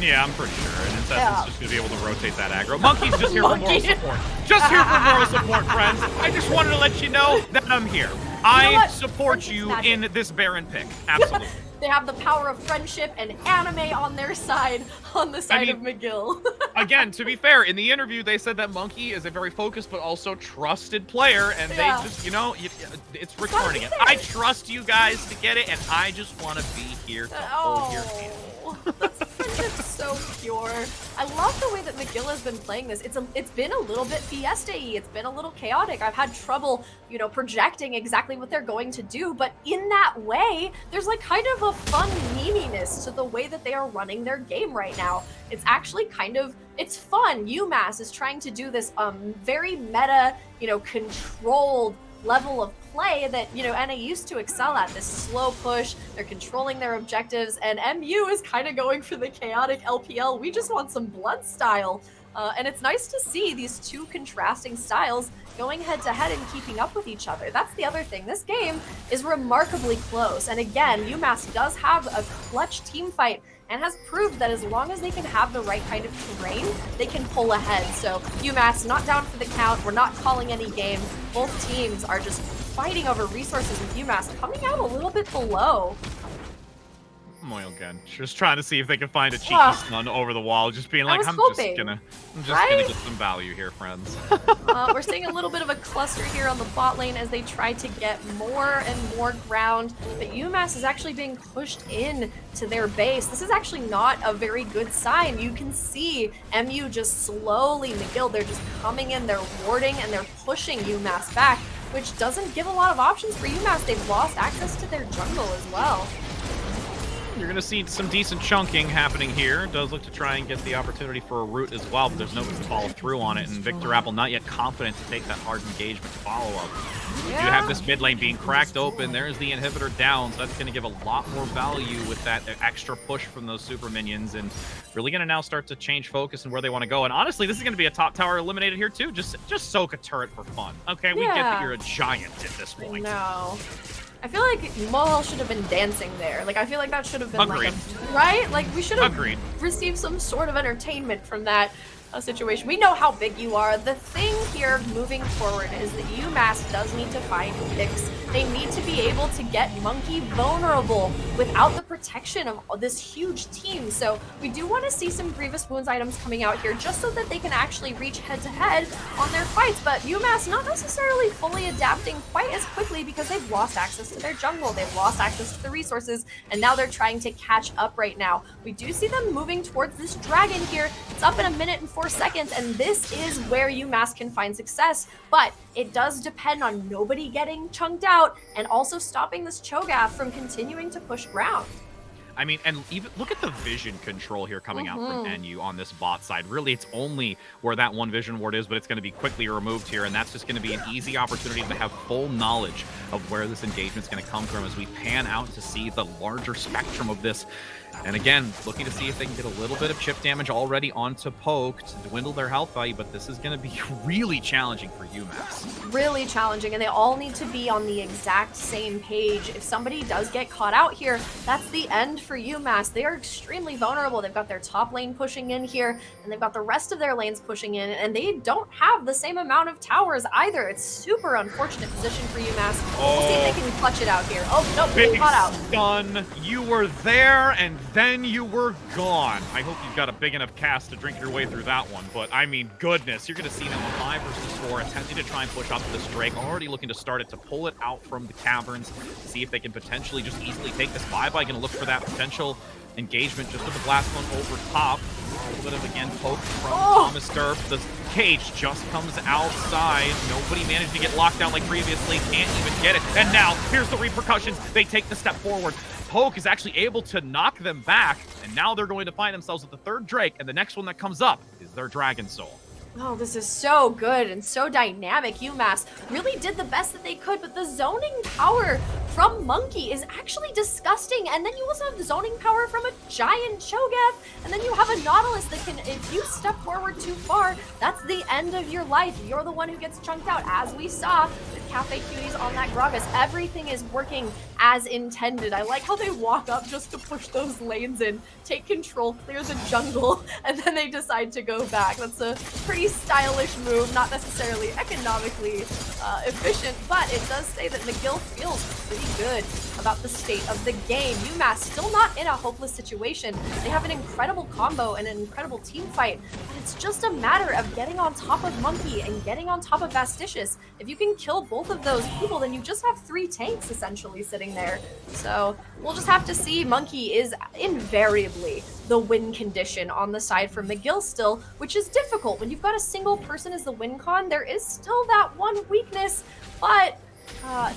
Yeah, I'm pretty sure. And Incessant's just going to be able to rotate that aggro. Monkey's just here for moral support. Just here for moral support, friends. I just wanted to let you know that I'm here. I support you in this Baron pick. Absolutely. They have the power of friendship and anime on their side, on the side of McGill. Again, to be fair, in the interview, they said that Monkey is a very focused but also trusted player, and they just, you know, it's returning it. I trust you guys to get it, and I just want to be here to hold your hand. That's friendship's so pure. I love the way that McGill has been playing this. It's been a little bit Fiesta-y. It's been a little chaotic. I've had trouble, you know, projecting exactly what they're going to do, but in that way, there's like kind of a fun meminess to the way that they are running their game right now. It's actually kind of, it's fun. UMass is trying to do this very meta, you know, controlled level of play that, you know, NA used to excel at, this slow push. They're controlling their objectives, and MU is kind of going for the chaotic LPL. We just want some blood style. And it's nice to see these two contrasting styles going head to head and keeping up with each other. That's the other thing. This game is remarkably close. And again, UMass does have a clutch team fight and has proved that as long as they can have the right kind of terrain, they can pull ahead. So UMass not down for the count. We're not calling any game. Both teams are just fighting over resources with UMass coming out a little bit below. Again, just trying to see if they can find a cheeky stun over the wall, just being like, I'm just gonna get some value here, friends. We're seeing a little bit of a cluster here on the bot lane as they try to get more and more ground, but UMass is actually being pushed in to their base. This is actually not a very good sign. You can see MU just slowly, McGill, they're just coming in, they're warding, and they're pushing UMass back, which doesn't give a lot of options for UMass. They've lost access to their jungle as well. You're going to see some decent chunking happening here. Does look to try and get the opportunity for a root as well, but there's no one to follow through on it, and Victor Apple not yet confident to take that hard engagement to follow up. You have this mid lane being cracked open. There's the inhibitor down, so that's going to give a lot more value with that extra push from those super minions, and really going to now start to change focus and where they want to go. And honestly, this is going to be a top tower eliminated here too. Just soak a turret for fun. Okay, we get that you're a giant at this point. No. I feel like Mohel should have been dancing there. Like, I feel like that should have been Agreed. Right? Like, we should have received some sort of entertainment from that situation. We know how big you are. The thing here moving forward is that UMass does need to find picks. They need to be able to get Monkey vulnerable without the protection of this huge team. So we do want to see some Grievous Wounds items coming out here just so that they can actually reach head-to-head on their fights. But UMass not necessarily fully adapting quite as quickly because they've lost access to their jungle. They've lost access to the resources, and now they're trying to catch up right now. We do see them moving towards this dragon here. It's up in 1 minute and 4 seconds, and this is where UMass can find success, but it does depend on nobody getting chunked out and also stopping this Cho'Gath from continuing to push ground. I mean, and even look at the vision control here coming out from NU on this bot side. Really, it's only where that one vision ward is, but it's going to be quickly removed here, and that's just going to be an easy opportunity to have full knowledge of where this engagement's going to come from as we pan out to see the larger spectrum of this. And again, looking to see if they can get a little bit of chip damage already onto Poke to dwindle their health value, but this is going to be really challenging for UMass. Really challenging, and they all need to be on the exact same page. If somebody does get caught out here, that's the end for UMass. They are extremely vulnerable. They've got their top lane pushing in here, and they've got the rest of their lanes pushing in, and they don't have the same amount of towers either. It's super unfortunate position for UMass. We'll see if they can clutch it out here. Oh, nope, big caught out. stun. You were there, and then you were gone. I hope you've got a big enough cast to drink your way through that one, but I mean, goodness, you're going to see them on 5 versus 4, attempting to try and push up this Drake, already looking to start it to pull it out from the caverns, to see if they can potentially just easily take this bye-bye. Going to look for that potential engagement just with the blast one over top. A little bit of, again, poke from Thomas Durf. The cage just comes outside. Nobody managed to get locked down like previously. Can't even get it. And now, here's the repercussions. They take the step forward. Poke is actually able to knock them back, and now they're going to find themselves with the third Drake, and the next one that comes up is their Dragon Soul. Oh, this is so good and so dynamic. UMass really did the best that they could, but the zoning power from Monkey is actually disgusting. And then you also have the zoning power from a giant Cho'Gath, and then you have a Nautilus that can, if you step forward too far, that's the end of your life. You're the one who gets chunked out, as we saw with Cafe Cuties on that Gragas. Everything is working as intended. I like how they walk up just to push those lanes in, take control, clear the jungle, and then they decide to go back. That's a pretty stylish move, not necessarily economically efficient, but it does say that McGill feels pretty good about the state of the game. UMass still not in a hopeless situation. They have an incredible combo and an incredible team fight, but it's just a matter of getting on top of Monkey and getting on top of Vasticious. If you can kill both of those people, then you just have 3 tanks essentially sitting there. So we'll just have to see. Monkey is invariably the win condition on the side for McGill still, which is difficult. When you've got a single person as the win con, there is still that one weakness, but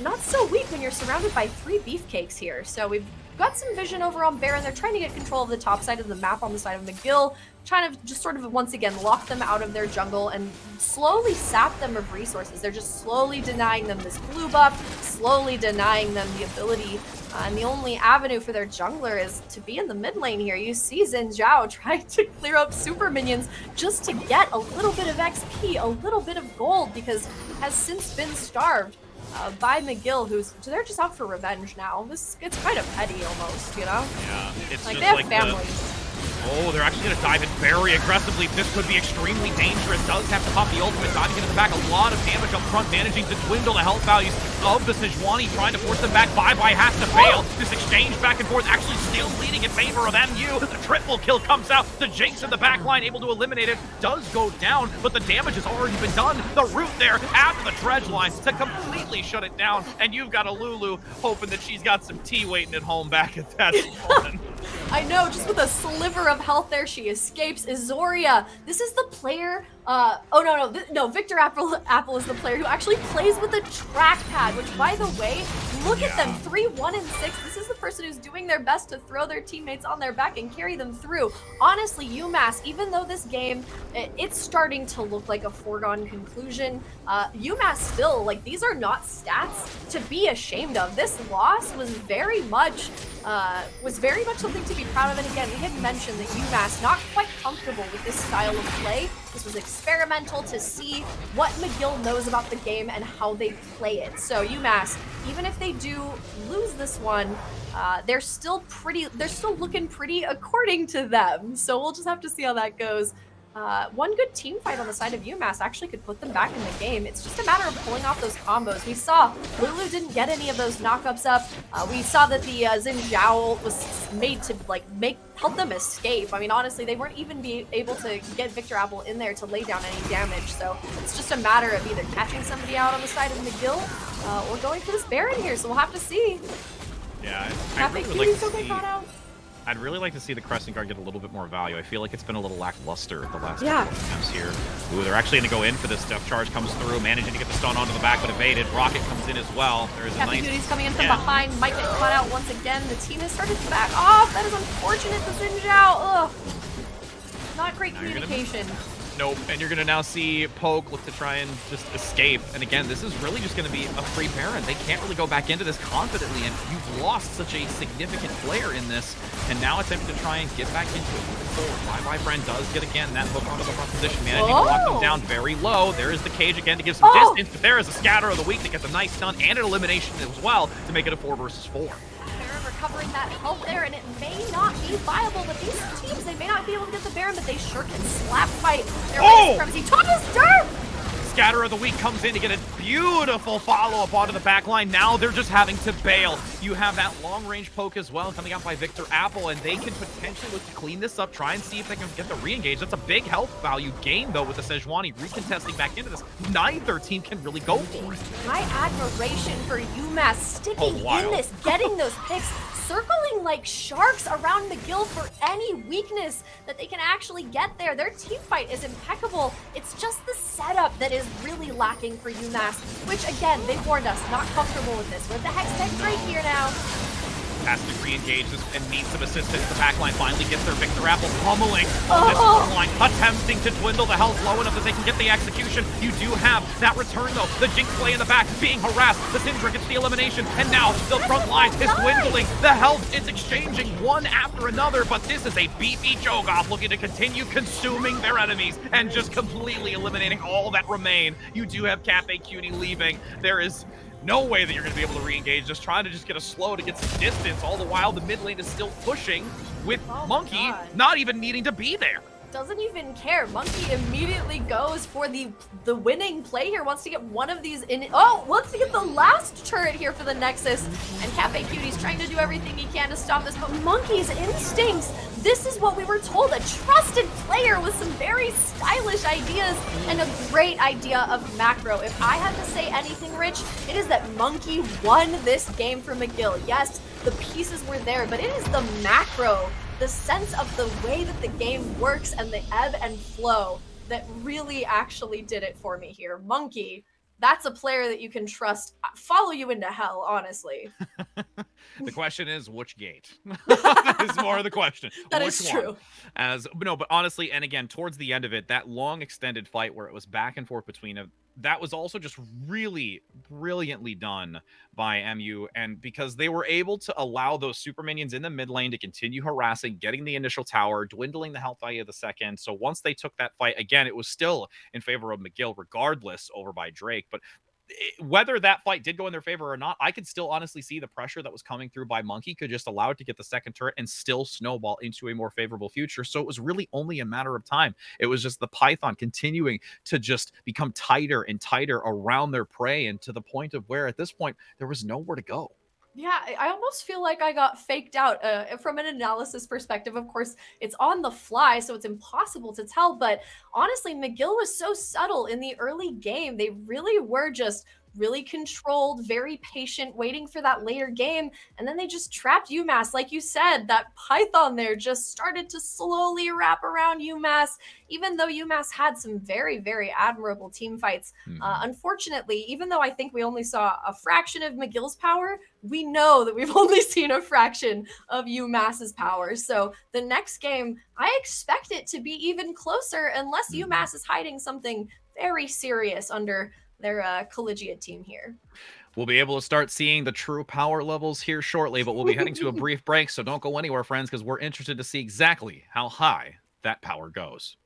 not so weak when you're surrounded by 3 beefcakes here. So we've got some vision over on Baron. They're trying to get control of the top side of the map on the side of McGill, trying to just sort of once again lock them out of their jungle and slowly sap them of resources. They're just slowly denying them this blue buff, slowly denying them the ability, and the only avenue for their jungler is to be in the mid lane here. You see Xin Zhao trying to clear up super minions just to get a little bit of XP, a little bit of gold, because has since been starved by McGill, they're just out for revenge now. It's kind of petty almost, you know? Yeah, it's like just they have like families. Oh, they're actually going to dive in very aggressively. This could be extremely dangerous. Does have to pop the ultimate, diving into the back. A lot of damage up front, managing to dwindle the health values of the Sejuani, trying to force them back. Bye-bye has to fail. This exchange back and forth actually still leading in favor of MU. The triple kill comes out. The Jinx in the back line able to eliminate it. Does go down, but the damage has already been done. The root there after the dredge line to completely shut it down. And you've got a Lulu hoping that she's got some tea waiting at home back at that one. I know, just with a sliver of health there, she escapes. Izoria, this is the player, no, Victor Apple is the player who actually plays with a trackpad, which, by the way, look at them, 3, 1, and 6. This is the person who's doing their best to throw their teammates on their back and carry them through. Honestly, UMass, even though this game, it's starting to look like a foregone conclusion, UMass still, like, these are not stats to be ashamed of. This loss was very much something to be proud of. And again, we had mentioned that UMass not quite comfortable with this style of play. This was experimental to see what McGill knows about the game and how they play it. So UMass, even if they do lose this one, they're still looking pretty according to them. So we'll just have to see how that goes. One good team fight on the side of UMass actually could put them back in the game. It's just a matter of pulling off those combos. We saw Lulu didn't get any of those knockups up. We saw that the Xin Zhao was made to help them escape. I mean, honestly, they weren't even able to get Victor Apple in there to lay down any damage. So it's just a matter of either catching somebody out on the side of McGill or going for this Baron here. So we'll have to see. Yeah, I'd really like to see the Crescent Guard get a little bit more value. I feel like it's been a little lackluster the last couple of attempts here. Ooh, they're actually going to go in for this. Depth charge comes through, managing to get the stun onto the back, but evaded. Rocket comes in as well. There is a nice... Cuties coming in from behind. Might get caught out once again. The team has started to back off. That is unfortunate. The Xin Zhao. Ugh. Not great communication. Nope, and you're going to now see Poke look to try and just escape. And again, this is really just going to be a free Baron. They can't really go back into this confidently, and you've lost such a significant player in this, and now attempting to try and get back into it moving forward. My friend does get, again, that hook onto the front position, managing to lock them down very low. There is the cage again to give some distance, but there is a Scatter of the Week that gets a nice stun and an elimination as well to make it a 4 versus 4. Recovering that health there, and it may not be viable, but these teams, they may not be able to get the Baron, but they sure can slap fight their way to supremacy. Thomas Durf! Scatter of the Week comes in to get a beautiful follow-up onto the back line. Now they're just having to bail. You have that long-range poke as well coming out by Victor Apple, and they can potentially look to clean this up, try and see if they can get the re-engage. That's a big health value gain, though, with the Sejuani recontesting back into this. Neither team can really go for it. My admiration for UMass sticking in this, getting those picks, circling like sharks around McGill for any weakness that they can actually get there. Their team fight is impeccable. It's just the setup that is really lacking for UMass, which again, they warned us, not comfortable with this. We're at the Hextech break here now. Has to re-engage this and need some assistance. The backline finally gets their Victor Apple pummeling on this front line, attempting to dwindle the health low enough that they can get the execution. You do have that return though. The Jinx play in the back being harassed. The Syndra gets the elimination, and now the front line is dwindling. The health is exchanging one after another, but this is a beefy Cho'Gath looking to continue consuming their enemies and just completely eliminating all that remain. You do have Cafe Cutie leaving. There is no way that you're going to be able to re-engage. Just trying to just get a slow to get some distance. All the while, the mid lane is still pushing with Monkey not even needing to be there. Doesn't even care. Monkey immediately goes for the winning play here. Wants to get one of these in. Oh, wants to get the last turret here for the Nexus. And Cafe Cutie's trying to do everything he can to stop this. But Monkey's instincts. This is what we were told. A trusted player with some very stylish ideas and a great idea of macro. If I had to say anything, Rich, it is that Monkey won this game for McGill. Yes, the pieces were there, but it is the macro, the sense of the way that the game works and the ebb and flow that really actually did it for me here. Monkey, that's a player that you can trust. Follow you into hell, honestly. The question is, which gate? Is more of the question. That is true. But honestly, and again, towards the end of it, that long extended fight where it was back and forth between that was also just really brilliantly done by MU, and because they were able to allow those super minions in the mid lane to continue harassing, getting the initial tower, dwindling the health value of the second. So once they took that fight, again, it was still in favor of McGill regardless over by Drake, but whether that fight did go in their favor or not, I could still honestly see the pressure that was coming through by Monkey could just allow it to get the second turret and still snowball into a more favorable future. So it was really only a matter of time. It was just the Python continuing to just become tighter and tighter around their prey, and to the point of where at this point there was nowhere to go. Yeah, I almost feel like I got faked out from an analysis perspective. Of course, it's on the fly, so it's impossible to tell. But honestly, McGill was so subtle in the early game. They really were just really controlled, very patient, waiting for that later game. And then they just trapped UMass. Like you said, that Python there just started to slowly wrap around UMass, even though UMass had some very, very admirable team fights. Unfortunately, even though I think we only saw a fraction of McGill's power, we know that we've only seen a fraction of UMass's power. So the next game, I expect it to be even closer unless UMass is hiding something very serious under their collegiate team here. We'll be able to start seeing the true power levels here shortly, but we'll be heading to a brief break, so don't go anywhere, friends, because we're interested to see exactly how high that power goes.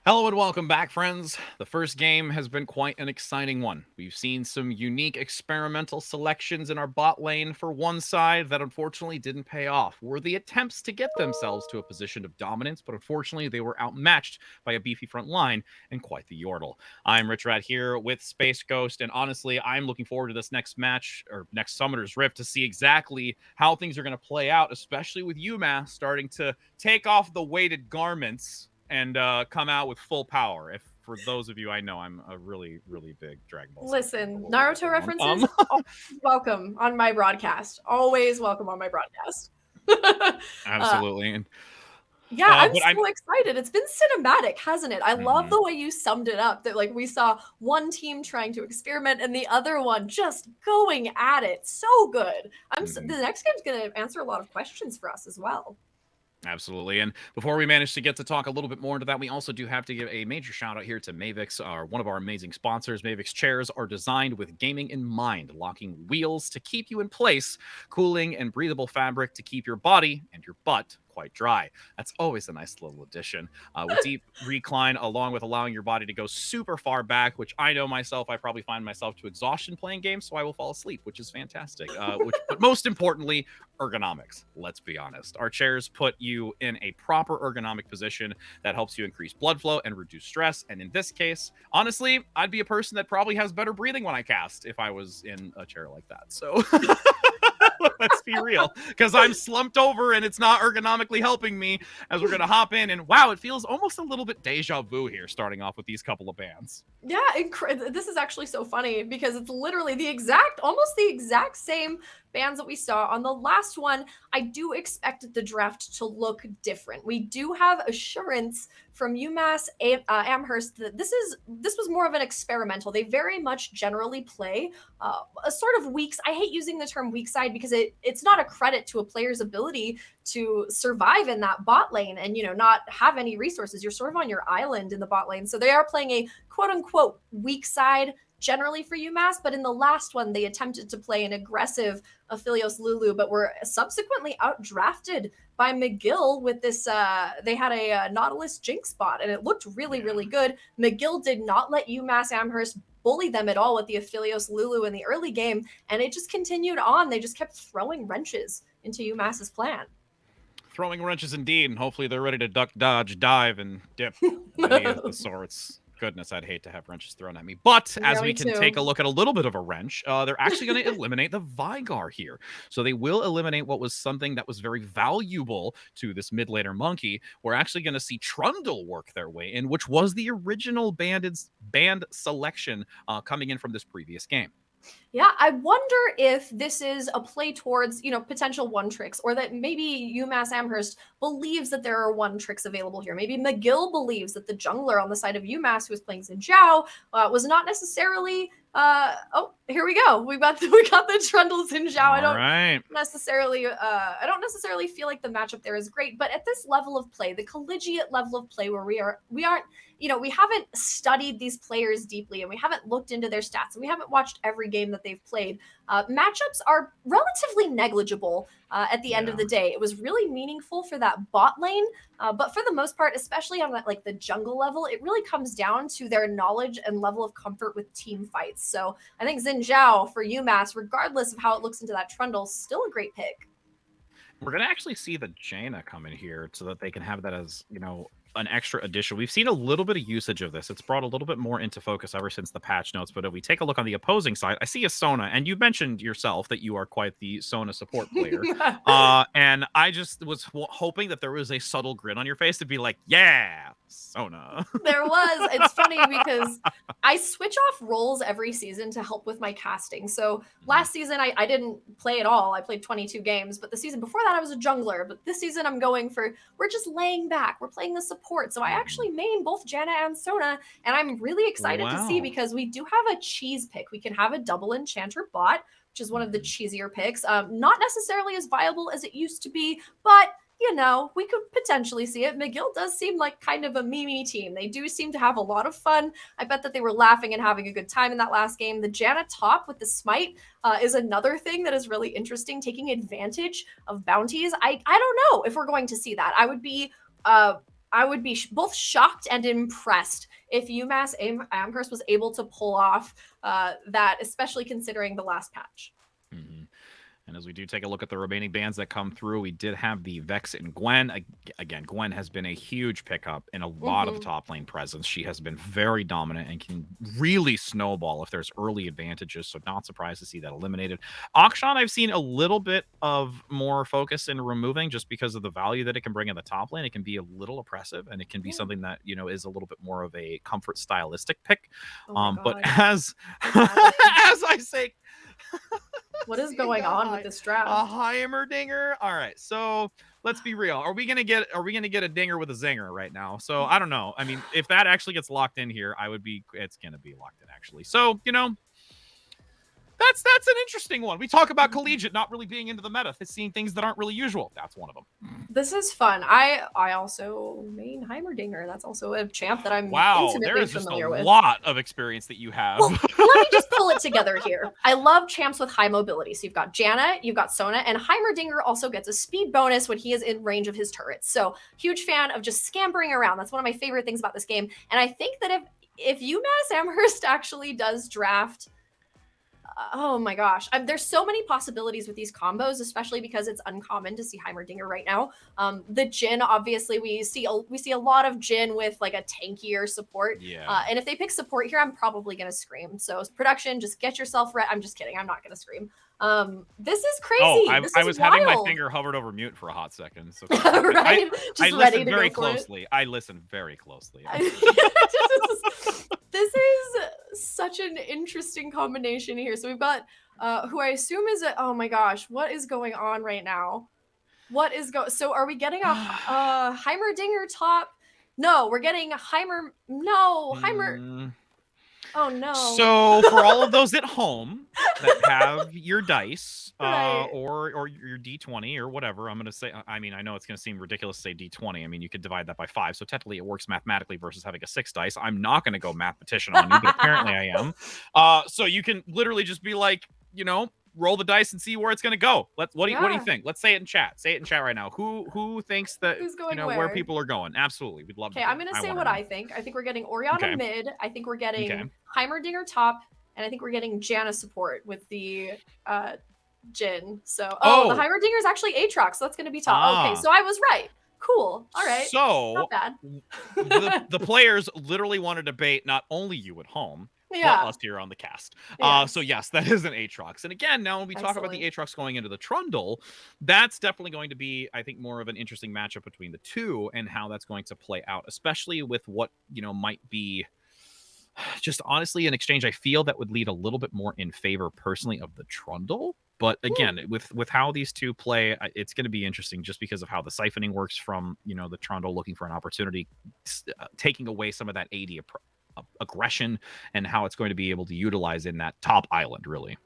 Hello and welcome back, friends. The first game has been quite an exciting one. We've seen some unique experimental selections in our bot lane for one side that unfortunately didn't pay off. Were the attempts to get themselves to a position of dominance, but unfortunately they were outmatched by a beefy front line and quite the yordle. I'm Rich Rat here with Space Ghost, and honestly, I'm looking forward to this next match, or next Summoner's Rift, to see exactly how things are going to play out, especially with UMass starting to take off the weighted garments and come out with full power. If for those of you I know, I'm a really, really big Dragon Ball. Listen, Naruto references always welcome on my broadcast. Always welcome on my broadcast. Absolutely. Yeah, I'm But so excited. It's been cinematic, hasn't it? I love Mhm. the way you summed it up, that like we saw one team trying to experiment and the other one just going at it. So good. The next game's going to answer a lot of questions for us as well. Absolutely. And before we manage to get to talk a little bit more into that, we also do have to give a major shout out here to Mavix, one of our amazing sponsors. Mavix chairs are designed with gaming in mind, locking wheels to keep you in place, cooling and breathable fabric to keep your body and your butt quite dry. That's always a nice little addition. With deep recline, along with allowing your body to go super far back, which I know myself, I probably find myself to exhaustion playing games, so I will fall asleep, which is fantastic. But most importantly, ergonomics. Let's be honest. Our chairs put you in a proper ergonomic position that helps you increase blood flow and reduce stress. And in this case, honestly, I'd be a person that probably has better breathing when I cast if I was in a chair like that. So let's be real, because I'm slumped over and it's not ergonomically helping me as we're going to hop in. And wow, it feels almost a little bit deja vu here, starting off with these couple of bands. Yeah, this is actually so funny because it's literally almost the exact same bands that we saw on the last one. I do expect the draft to look different. We do have assurance from UMass Amherst that this was more of an experimental. They very much generally play a sort of I hate using the term weak side because it's not a credit to a player's ability to survive in that bot lane and not have any resources. You're sort of on your island in the bot lane. So they are playing a quote unquote weak side generally for UMass, but in the last one they attempted to play an aggressive Aphelios Lulu, but were subsequently outdrafted by McGill with this they had a Nautilus Jinx bot and it looked really good. McGill did not let UMass Amherst bully them at all with the Aphelios Lulu in the early game, and it just continued on. They just kept throwing wrenches into UMass's plan. Throwing wrenches indeed, and hopefully they're ready to duck, dodge, dive, and dip of any of the sorts. Goodness, I'd hate to have wrenches thrown at me. But as we can take a look at a little bit of a wrench, they're actually going to eliminate the Vigar here. So they will eliminate what was something that was very valuable to this mid laner monkey. We're actually going to see Trundle work their way in, which was the original band selection coming in from this previous game. Yeah, I wonder if this is a play towards, potential one tricks, or that maybe UMass Amherst believes that there are one tricks available here. Maybe McGill believes that the jungler on the side of UMass who was playing Xin Zhao was not necessarily. Oh, here we go. We got the Trundle Xin Zhao. I don't necessarily feel like the matchup there is great, but at this level of play, the collegiate level of play where we aren't, we haven't studied these players deeply and we haven't looked into their stats and we haven't watched every game that they've played. Matchups are relatively negligible at the end of the day. It was really meaningful for that bot lane, but for the most part, especially on like the jungle level, it really comes down to their knowledge and level of comfort with team fights. So I think Xin Zhao for UMass, regardless of how it looks into that Trundle, still a great pick. We're going to actually see the Jaina come in here so that they can have that as, an extra addition. We've seen a little bit of usage of this. It's brought a little bit more into focus ever since the patch notes. But if we take a look on the opposing side, I see a Sona, and you mentioned yourself that you are quite the Sona support player. And I just was hoping that there was a subtle grin on your face to be like, yeah, Sona. There was. It's funny because I switch off roles every season to help with my casting. So last season, I didn't play at all. I played 22 games, but the season before that, I was a jungler. But this season, I'm going for, we're just laying back. We're playing the support. So I actually main both Janna and Sona, and I'm really excited to see because we do have a cheese pick. We can have a double enchanter bot, which is one of the cheesier picks. Not necessarily as viable as it used to be, but we could potentially see it. McGill does seem like kind of a meme team. They do seem to have a lot of fun. I bet that they were laughing and having a good time in that last game. The Janna top with the smite is another thing that is really interesting, taking advantage of bounties. I don't know if we're going to see that. I would be both shocked and impressed if UMass Amherst was able to pull off that, especially considering the last patch. And as we do take a look at the remaining bands that come through, we did have the Vex and Gwen. Again, Gwen has been a huge pickup in a lot of top lane presence. She has been very dominant and can really snowball if there's early advantages, so not surprised to see that eliminated. Akshan, I've seen a little bit of more focus in removing just because of the value that it can bring in the top lane. It can be a little oppressive, and it can be something that, is a little bit more of a comfort stylistic pick. But as I say... What is going on with this draft? A Heimerdinger. All right, so let's be real. Are we gonna get a dinger with a zinger right now? So I don't know. I mean, if that actually gets locked in here, it's gonna be locked in actually. So, that's an interesting one. We talk about collegiate not really being into the meta, seeing things that aren't really usual. That's one of them. This is fun. I also main Heimerdinger. That's also a champ that I'm Wow, there intimately is just a familiar with. lot of experience that you have. Well, let me just pull it together here. I love champs with high mobility. So you've got Janna, you've got Sona, and Heimerdinger also gets a speed bonus when he is in range of his turrets. So huge fan of just scampering around. That's one of my favorite things about this game. And I think that if UMass Amherst actually does draft, oh my gosh, there's so many possibilities with these combos, especially because it's uncommon to see Heimerdinger right now. The Jhin, obviously, we see a lot of Jhin with like a tankier support. Yeah. And if they pick support here, I'm probably gonna scream. So production, just get yourself ready. I'm just kidding. I'm not gonna scream. This is crazy. Oh, this I is was wild. having my finger hovered over mute for a hot second. So right? I listen very closely. I listen very closely. This is such an interesting combination here. So we've got who I assume is oh my gosh, what is going on right now? So are we getting a Heimerdinger top? No, we're getting Heimer. No, Heimer. Oh no. So for all of those at home that have your dice Right. or your D20 or whatever, I'm going to say, I mean, I know it's going to seem ridiculous to say D20. I mean, you could divide that by 5. So technically it works mathematically versus having a 6 dice. I'm not going to go mathematician on you, but apparently I am. So you can literally just be like, roll the dice and see where it's going to go. What do you think? Let's say it in chat. Say it in chat right now. Who thinks that who's going where people are going? Absolutely, we'd love. Okay, I'm gonna say what I think. I think we're getting Orianna mid. I think we're getting Heimerdinger top, and I think we're getting Janna support with the Jhin. So the Heimerdinger is actually Aatrox, so that's gonna be top. Okay, so I was right. Cool. All right. So not bad. the players literally want to debate not only you at home. But us here on the cast. So yes, that is an Aatrox. And again, now when we talk about the Aatrox going into the Trundle, that's definitely going to be, I think, more of an interesting matchup between the two and how that's going to play out, especially with what, might be just honestly an exchange I feel that would lead a little bit more in favor personally of the Trundle. But again, with how these two play, it's going to be interesting just because of how the siphoning works from, the Trundle looking for an opportunity, taking away some of that AD aggression and how it's going to be able to utilize in that top island, really.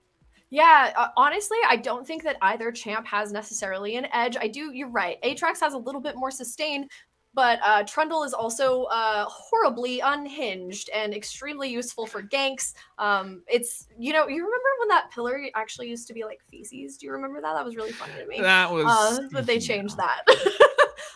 Yeah, honestly, I don't think that either champ has necessarily an edge. You're right. Aatrox has a little bit more sustain, but Trundle is also horribly unhinged and extremely useful for ganks. It's, you remember when that pillar actually used to be like feces? Do you remember that? That was really funny to me. That was... but they changed that.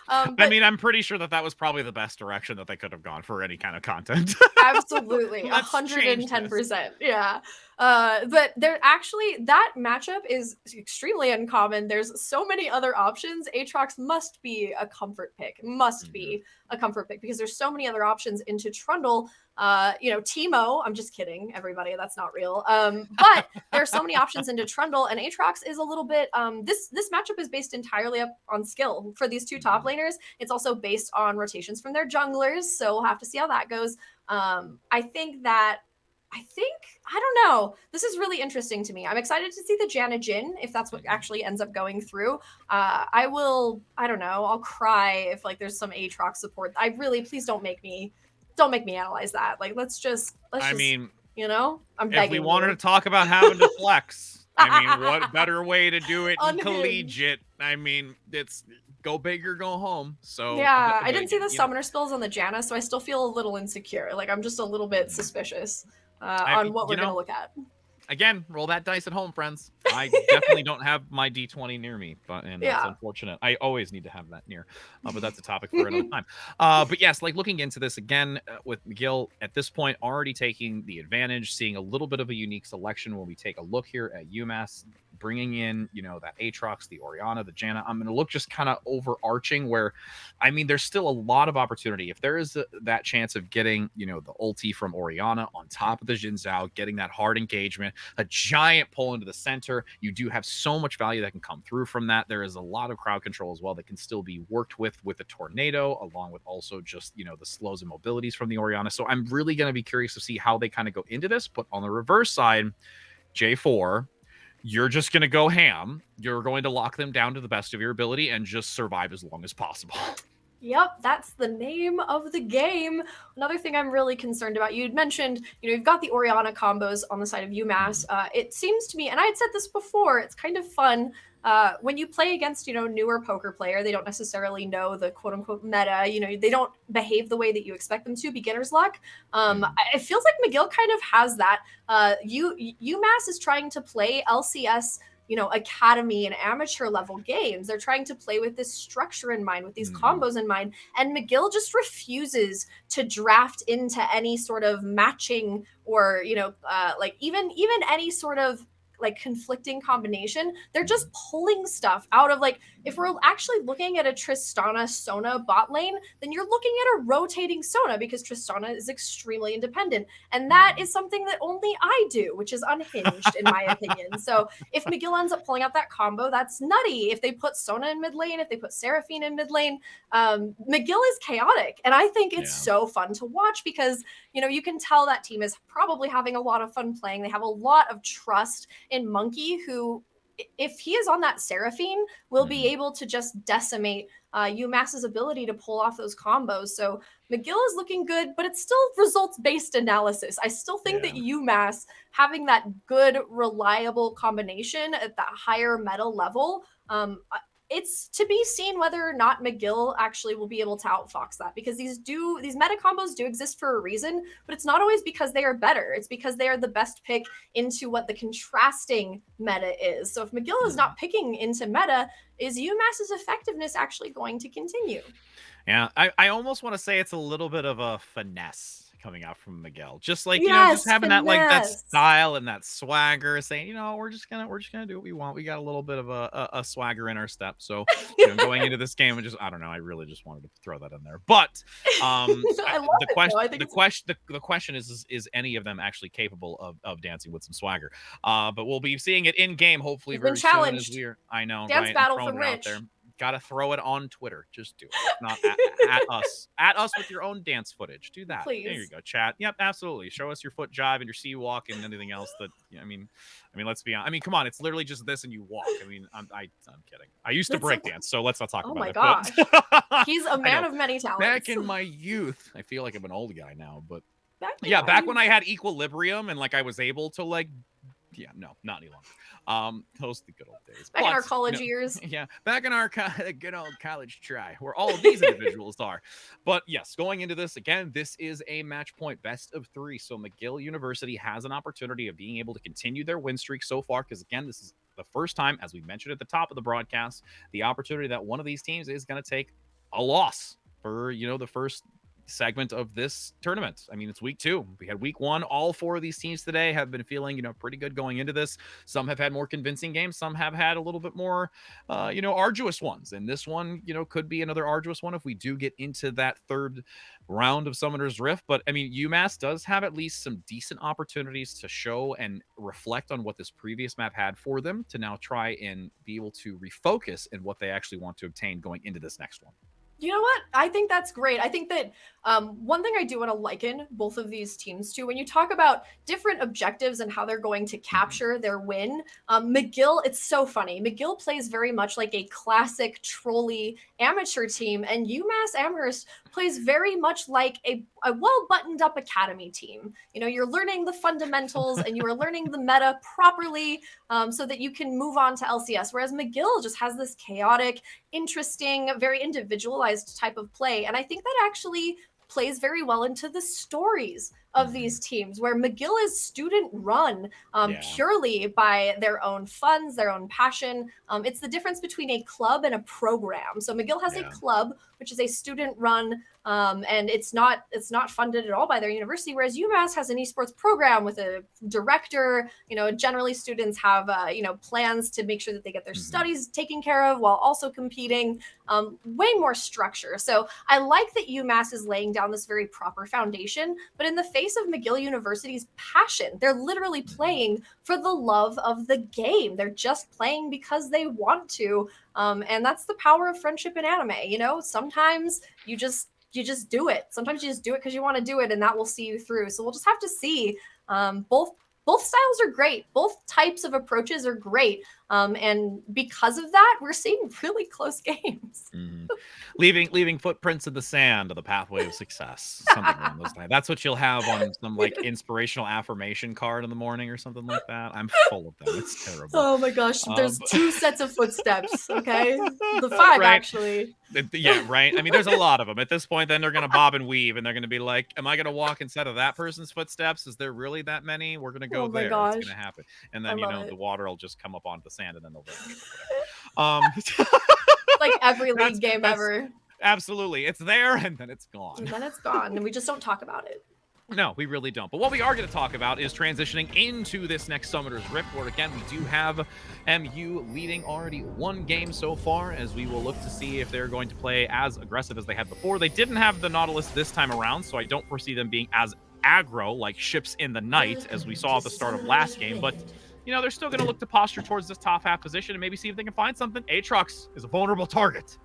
I mean, I'm pretty sure that was probably the best direction that they could have gone for any kind of content. Absolutely. 110%. Yeah. But that matchup is extremely uncommon. There's so many other options. Aatrox must be a comfort pick. Be a comfort pick because there's so many other options into Trundle. Teemo, I'm just kidding, everybody, that's not real. But there's so many options into Trundle, and Aatrox is a little bit, this matchup is based entirely up on skill. For these two top laners, it's also based on rotations from their junglers, so we'll have to see how that goes. I don't know. This is really interesting to me. I'm excited to see the Janna Jhin, if that's what actually ends up going through. I don't know, I'll cry if like there's some Aatrox support. Please don't make me analyze that. Like, let's just, I'm begging if we wanted to talk about having to flex, I mean, what better way to do it in collegiate? I mean, it's go big or go home. So yeah, I didn't see the summoner spells on the Janna, so I still feel a little insecure. Like, I'm just a little bit suspicious on what we're gonna look at. Again, roll that dice at home, friends. I definitely don't have my D20 near me, and that's unfortunate. I always need to have that near, but that's a topic for another time. But yes, like looking into this again with McGill at this point, already taking the advantage, seeing a little bit of a unique selection when we take a look here at UMass, bringing in, that Aatrox, the Orianna, the Janna. I'm going to look just kind of overarching where, I mean, there's still a lot of opportunity. If there is that chance of getting, the ulti from Orianna on top of the Jhin Zhao, getting that hard engagement, a giant pull into the center, you do have so much value that can come through from that. There is a lot of crowd control as well that can still be worked with a tornado, along with also just, the slows and mobilities from the Orianna. So I'm really going to be curious to see how they kind of go into this. But on the reverse side, J4, you're just going to go ham. You're going to lock them down to the best of your ability and just survive as long as possible. Yep, that's the name of the game. Another thing I'm really concerned about, you'd mentioned, you've got the Orianna combos on the side of UMass. It seems to me, and I had said this before, it's kind of fun when you play against, newer poker player, they don't necessarily know the quote unquote meta, they don't behave the way that you expect them to, beginner's luck. It feels like McGill kind of has that. UMass is trying to play LCS academy and amateur level games. They're trying to play with this structure in mind, with these combos in mind. And McGill just refuses to draft into any sort of matching or, like even any sort of like conflicting combination. They're just pulling stuff out of like, if we're actually looking at a Tristana Sona bot lane, then you're looking at a rotating Sona because Tristana is extremely independent. And that is something that only I do, which is unhinged in my opinion. So if McGill ends up pulling out that combo, that's nutty. If they put Sona in mid lane, if they put Seraphine in mid lane, McGill is chaotic. And I think it's so fun to watch because, you can tell that team is probably having a lot of fun playing. They have a lot of trust in Monkey, who, if he is on that Seraphine, will be able to just decimate UMass's ability to pull off those combos. So McGill is looking good, but it's still results-based analysis. I still think that UMass having that good, reliable combination at that higher meta level, it's to be seen whether or not McGill actually will be able to outfox that, because these meta combos do exist for a reason, but it's not always because they are better. It's because they are the best pick into what the contrasting meta is. So if McGill is not picking into meta, is UMass's effectiveness actually going to continue? Yeah, I almost want to say it's a little bit of a finesse coming out from McGill. Just like, just having that like that style and that swagger, saying, we're just gonna do what we want. We got a little bit of a swagger in our step. So going into this game, I don't know, I really just wanted to throw that in there. But the question is any of them actually capable of dancing with some swagger? But we'll be seeing it in game hopefully very soon as I know, dance right? Battle from Rich. Gotta throw it on Twitter. Just do it. Not at us. At us with your own dance footage. Do that. Please. There you go, chat. Yep, absolutely. Show us your foot jive and your sea walk and anything else that. I mean, let's be honest. I mean, come on. It's literally just this and you walk. I mean, I'm kidding. I used to break dance, so let's not talk about it. Oh my gosh. He's a man of many talents. Back in my youth, I feel like I'm an old guy now, but back when I had equilibrium and like I was able to like. Yeah, no, not any longer. Those are the good old days. Back in our college years. Yeah, back in our good old college try, where all of these individuals are. But yes, going into this, again, this is a match point, best of 3. So McGill University has an opportunity of being able to continue their win streak so far, because again, this is the first time, as we mentioned at the top of the broadcast, the opportunity that one of these teams is going to take a loss for, the first segment of this tournament. I mean, it's week 2. We had week 1. All 4 of these teams today have been feeling, pretty good going into this. Some have had more convincing games. Some have had a little bit more, arduous ones. And this one, could be another arduous one if we do get into that third round of Summoner's Rift. But I mean, UMass does have at least some decent opportunities to show and reflect on what this previous map had for them to now try and be able to refocus in what they actually want to obtain going into this next one. You know what? I think that's great. I think that one thing I do want to liken both of these teams to, when you talk about different objectives and how they're going to capture their win, McGill, it's so funny. McGill plays very much like a classic trolley amateur team, and UMass Amherst plays very much like a well-buttoned up academy team. You're learning the fundamentals and you are learning the meta properly so that you can move on to LCS, whereas McGill just has this chaotic, interesting, very individualized type of play. And I think that actually plays very well into the stories of these teams, where McGill is student run purely by their own funds, their own passion. It's the difference between a club and a program. So McGill has a club, which is a student run, and it's not funded at all by their university, whereas UMass has an esports program with a director. Generally students have plans to make sure that they get their studies taken care of while also competing. Way more structure. So I like that UMass is laying down this very proper foundation, but in the face of McGill University's passion, they're literally playing for the love of the game. They're just playing because they want to, and that's the power of friendship in anime. Sometimes you just do it. Sometimes you just do it because you want to do it, and that will see you through. So we'll just have to see. Both both styles are great. Both types of approaches are great. And because of that, we're seeing really close games. Leaving footprints in the sand of the pathway of success. Something along those lines. That's what you'll have on some like inspirational affirmation card in the morning or something like that. I'm full of them. It's terrible. Oh my gosh. There's 2 sets of footsteps. Okay. The 5 Right. actually. Yeah, right. I mean, there's a lot of them at this point. Then they're going to bob and weave and they're going to be like, am I going to walk instead of that person's footsteps? Is there really that many? We're going to go Oh my there. gosh. It's going to happen. And then, the water will just come up onto the sand and then they'll like every league game ever. Absolutely. It's there and then it's gone. And then it's gone. And we just don't talk about it. No, we really don't. But what we are going to talk about is transitioning into this next Summoner's Rift, where again, we do have MU leading already 1 game so far, as we will look to see if they're going to play as aggressive as they had before. They didn't have the Nautilus this time around, so I don't foresee them being as aggro like ships in the night as we saw at the start of last game. But, they're still going to look to posture towards this top half position and maybe see if they can find something. Aatrox is a vulnerable target.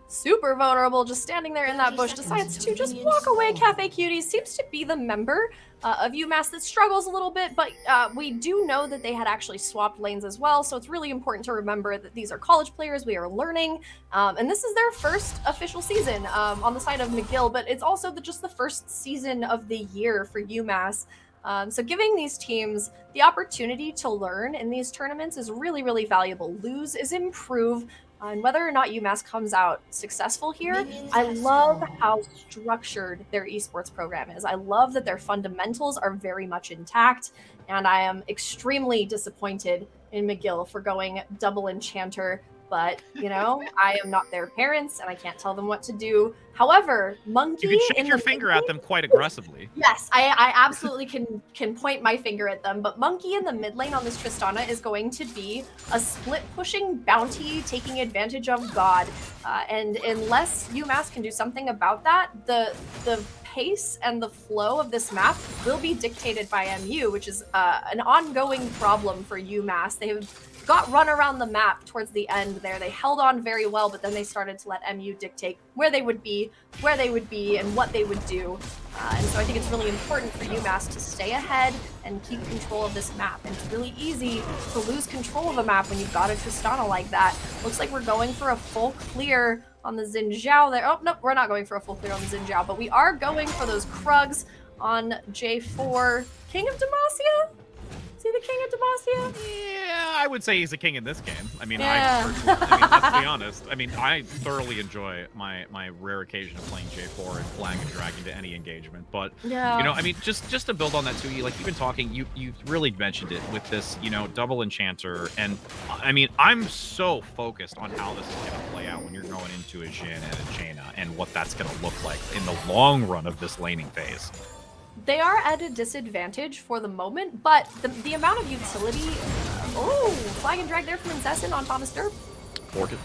Super vulnerable, just standing there in that bush, decides to just walk away. Cafe Cuties seems to be the member of UMass that struggles a little bit, but we do know that they had actually swapped lanes as well, so it's really important to remember that these are college players. We are learning, and this is their first official season on the side of McGill, but it's also just the first season of the year for UMass. So giving these teams the opportunity to learn in these tournaments is really, really valuable. Lose is improve. And whether or not UMass comes out successful here, I love how structured their esports program is. I love that their fundamentals are very much intact, and I am extremely disappointed in McGill for going double enchanter. But, I am not their parents, and I can't tell them what to do. However, Monkey... You can shake your finger at them quite aggressively. Yes, I absolutely can point my finger at them. But Monkey in the mid lane on this Tristana is going to be a split-pushing bounty, taking advantage of God. And unless UMass can do something about that, the pace and the flow of this map will be dictated by MU, which is an ongoing problem for UMass. They have got run around the map towards the end there. They held on very well, but then they started to let MU dictate where they would be, and what they would do. And so I think it's really important for UMass to stay ahead and keep control of this map. And it's really easy to lose control of a map when you've got a Tristana like that. Looks like we're going for a full clear on the Xin Zhao there. Oh, nope, we're not going for a full clear on the Xin Zhao, but we are going for those Krugs on J4. King of Demacia? Is he the king of Demacia? Yeah, I would say he's a king in this game. I mean, yeah. Let's be honest. I mean, I thoroughly enjoy my rare occasion of playing J4 and flying and dragging to any engagement. But, yeah. I mean, just to build on that too, you've been talking, you really mentioned it with this, double enchanter. And, I mean, I'm so focused on how this is going to play out when you're going into a Jhin and a Jaina and what that's going to look like in the long run of this laning phase. They are at a disadvantage for the moment, but the amount of utility... flag and drag there from Incessant on Thomas Derp.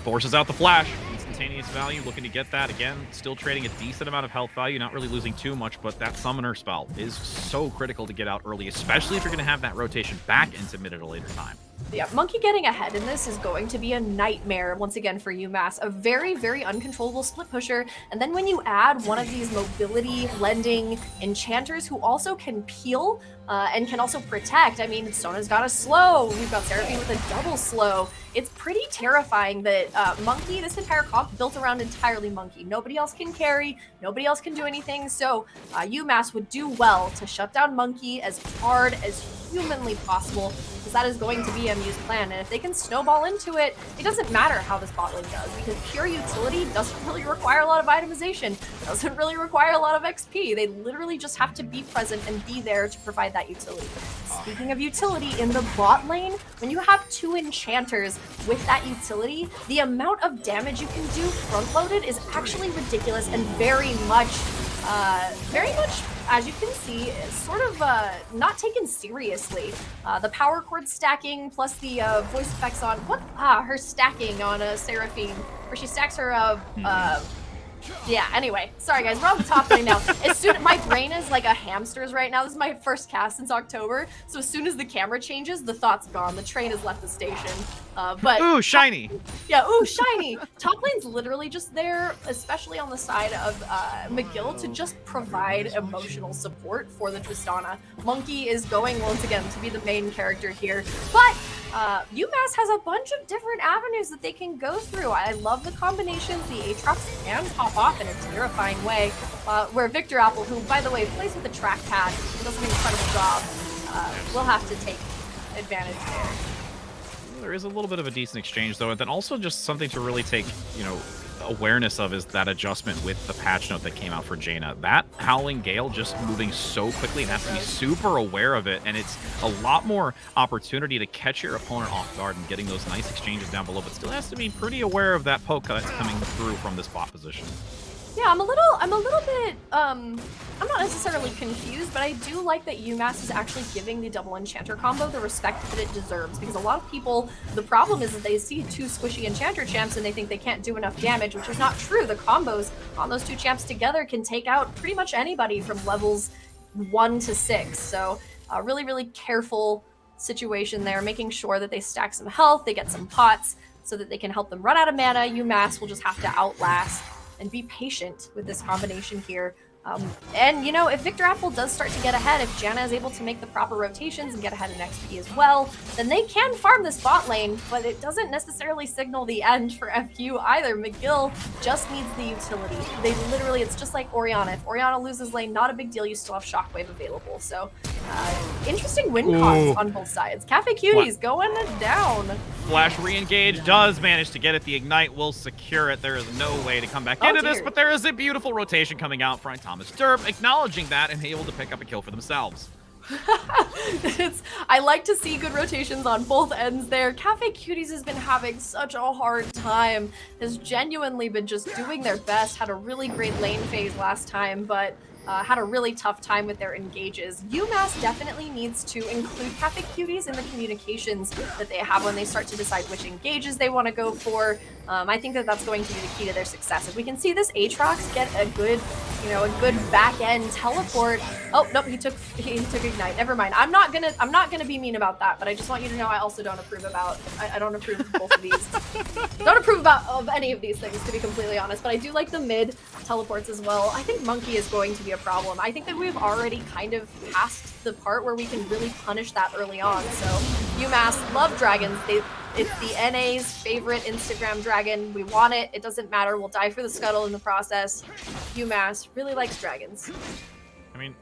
Forces out the flash. Instantaneous value, looking to get that again. Still trading a decent amount of health value, not really losing too much, but that summoner spell is so critical to get out early, especially if you're going to have that rotation back into mid at a later time. Yeah, Monkey getting ahead in this is going to be a nightmare, once again, for UMass. A very, very uncontrollable split pusher. And then when you add one of these mobility lending enchanters who also can peel and can also protect. I mean, Sona's got a slow. We've got Seraphine with a double slow. It's pretty terrifying that Monkey, this entire comp built around entirely Monkey. Nobody else can carry. Nobody else can do anything. So UMass would do well to shut down Monkey as hard as humanly possible, because that is going to be MU's plan. And if they can snowball into it, it doesn't matter how this bot lane does, because pure utility doesn't really require a lot of itemization, doesn't really require a lot of XP. They literally just have to be present and be there to provide that utility. Speaking of utility, in the bot lane, when you have 2 enchanters with that utility, the amount of damage you can do front-loaded is actually ridiculous and very much, as you can see, sort of not taken seriously. The power chord stacking plus the voice effects on her stacking on Seraphine, where she stacks her Yeah, anyway, sorry guys, we're on the top lane now. As soon my brain is like a hamster's right now. This is my first cast since October. So as soon as the camera changes, the thought's gone. The train has left the station. But ooh, shiny. Yeah, ooh, shiny. Top lane's literally just there, especially on the side of McGill, to just provide emotional support for the Tristana. Monkey is going once again to be the main character here, but UMass has a bunch of different avenues that they can go through. I love the combinations. The Aatrox can pop off in a terrifying way, where Victor Apple, who, by the way, plays with a trackpad, does an incredible job, will have to take advantage there. There is a little bit of a decent exchange, though, and then also just something to really take, you know, awareness of is that adjustment with the patch note that came out for Jaina. That Howling Gale just moving so quickly and has to be super aware of it, and it's a lot more opportunity to catch your opponent off guard and getting those nice exchanges down below, but still has to be pretty aware of that poke that's coming through from this bot position. Yeah, I'm a little bit, I'm not necessarily confused, but I do like that UMass is actually giving the double enchanter combo the respect that it deserves, because a lot of people, the problem is that they see two squishy enchanter champs and they think they can't do enough damage, which is not true. The combos on those two champs together can take out pretty much anybody from levels 1 to 6, so really, really careful situation there, making sure that they stack some health, they get some pots, so that they can help them run out of mana. UMass will just have to outlast and be patient with this combination here. And, you know, if Victor Apple does start to get ahead, if Janna is able to make the proper rotations and get ahead in XP as well, then they can farm this bot lane, but it doesn't necessarily signal the end for FU either. McGill just needs the utility. They literally, it's just like Orianna. If Orianna loses lane, not a big deal. You still have Shockwave available. So, interesting win cons on both sides. Cafe Cuties going down. Flash re-engage does manage to get it. The Ignite will secure it. There is no way to come back into this, but there is a beautiful rotation coming out from Thomas Derp, acknowledging that and able to pick up a kill for themselves. I like to see good rotations on both ends there. Cafe Cuties has been having such a hard time, has genuinely been just doing their best, had a really great lane phase last time, but had a really tough time with their engages. UMass definitely needs to include Cafe Cuties in the communications that they have when they start to decide which engages they want to go for. I think that that's going to be the key to their success. If we can see this Aatrox get a good, you know, a good back end teleport. Oh nope, he took Ignite. Never mind. I'm not gonna be mean about that, but I just want you to know I also don't approve about. I don't approve of both of these. Don't approve of any of these things, to be completely honest. But I do like the mid teleports as well. I think Monkey is going to be a problem. I think that we've already kind of passed the part where we can really punish that early on. So UMass love dragons. It's the NA's favorite Instagram dragon. We want it. It doesn't matter. We'll die for the scuttle in the process. UMass really likes dragons. I mean,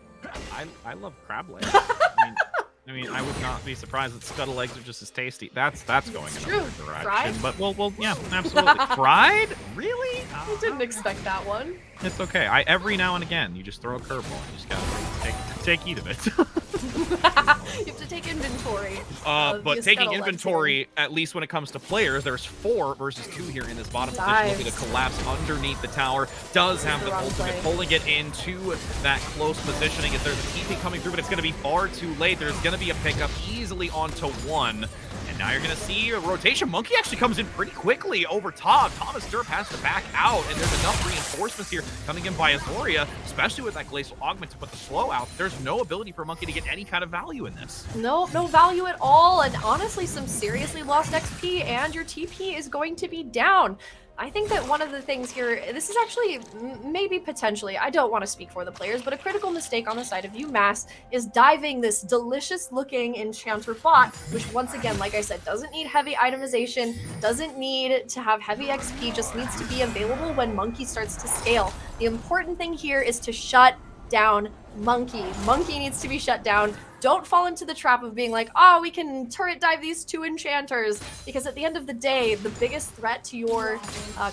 I love crab legs. I mean, I would not be surprised that scuttle legs are just as tasty. That's going in another direction. Fried? But well, yeah, absolutely. Fried? Really? I didn't expect that one. It's okay. Every now and again, you just throw a curveball. You just gotta take heed of it. You have to take inventory. But taking inventory, at least when it comes to players, there's 4 versus 2 here in this bottom position. Looking to collapse underneath the tower. Does have the ultimate, pulling it into that close positioning. If there's a TP coming through, but it's going to be far too late. There's going to be a pickup easily onto 1. And now you're going to see a rotation. Monkey actually comes in pretty quickly over top. Thomas Derp has to back out, and there's enough reinforcements here coming in by Azoria, especially with that Glacial Augment to put the slow out. There's no ability for Monkey to get any kind of value in this. No value at all, and honestly, some seriously lost XP, and your TP is going to be down. I think that one of the things here, this is actually maybe potentially, I don't want to speak for the players, but a critical mistake on the side of UMass is diving this delicious looking enchanter bot, which once again, like I said, doesn't need heavy itemization, doesn't need to have heavy XP, just needs to be available when Monkey starts to scale. The important thing here is to shut down Monkey. Monkey needs to be shut down. Don't fall into the trap of being like, oh, we can turret dive these 2 enchanters, because at the end of the day, the biggest threat to your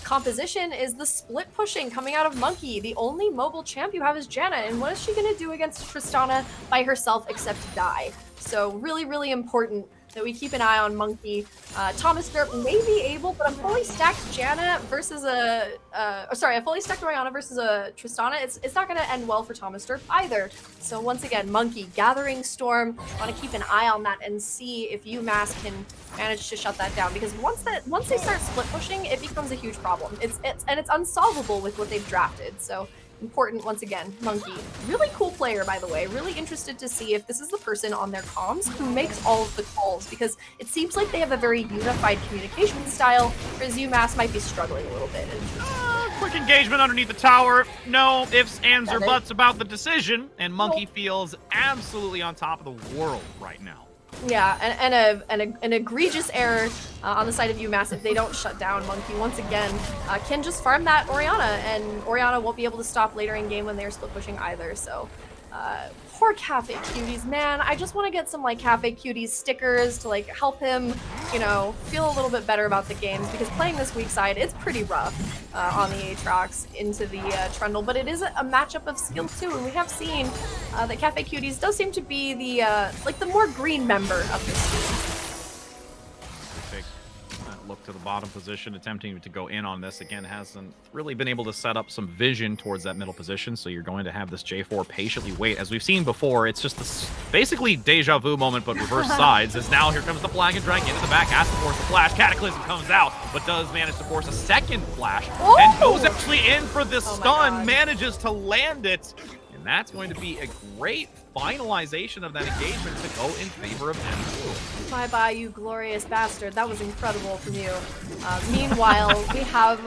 composition is the split pushing coming out of Monkey. The only mobile champ you have is Janna, and what is she going to do against Tristana by herself except die? So really, really important that we keep an eye on Monkey. Thomas Derp may be able, but a fully stacked Janna versus a fully stacked Orianna versus a Tristana, it's not going to end well for Thomas Derp either. So once again, Monkey gathering Storm. Want to keep an eye on that and see if UMass can manage to shut that down, because once they start split pushing, it becomes a huge problem. It's unsolvable with what they've drafted. So important once again, Monkey. Really cool player, by the way. Really interested to see if this is the person on their comms who makes all of the calls, because it seems like they have a very unified communication style, whereas UMass might be struggling a little bit. Quick engagement underneath the tower. No ifs, ands, or buts about the decision, and Monkey feels absolutely on top of the world right now. Yeah, and an egregious error on the side of UMass if they don't shut down Monkey once again. Can just farm that Orianna, and Orianna won't be able to stop later in game when they're split pushing either. So poor Cafe Cuties, man. I just want to get some like Cafe Cuties stickers to like help him, you know, feel a little bit better about the games, because playing this weak side, it's pretty rough on the Aatrox into the Trundle, but it is a matchup of skill too, and we have seen that Cafe Cuties does seem to be the like the more green member of this team. Look to the bottom position, attempting to go in on this. Again, hasn't really been able to set up some vision towards that middle position, so you're going to have this J4 patiently wait. As we've seen before, it's just this basically deja vu moment, but reverse sides, as now here comes the flag and drag into the back, has to force the flash. Cataclysm comes out, but does manage to force a second flash, and goes actually in for this stun, manages to land it. And that's going to be a great finalization of that engagement to go in favor of M2. Bye-bye, you glorious bastard. That was incredible from you. Meanwhile, we have,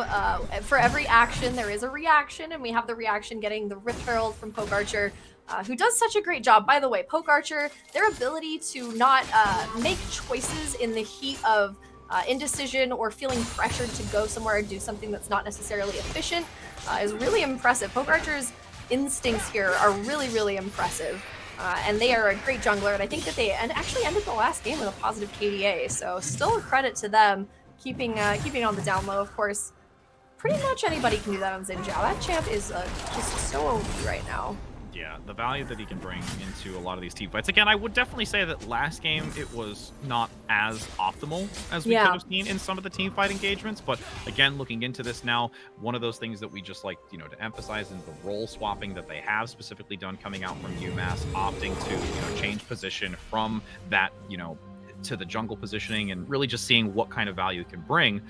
for every action, there is a reaction, and we have the reaction getting the Rift Herald from Poke Archer, who does such a great job. By the way, Poke Archer, their ability to not make choices in the heat of indecision or feeling pressured to go somewhere or do something that's not necessarily efficient is really impressive. Poke Archer's instincts here are really, really impressive. And they are a great jungler, and I think that they actually ended the last game with a positive KDA, so still a credit to them keeping on the down low. Of course, pretty much anybody can do that on Xin Zhao. That champ is just so OP right now. Yeah, the value that he can bring into a lot of these team fights. Again, I would definitely say that last game it was not as optimal as we could have seen in some of the team fight engagements. But again, looking into this now, one of those things that we just like, you know, to emphasize is the role swapping that they have specifically done coming out from UMass, opting to, you know, change position from that, you know, to the jungle positioning, and really just seeing what kind of value it can bring.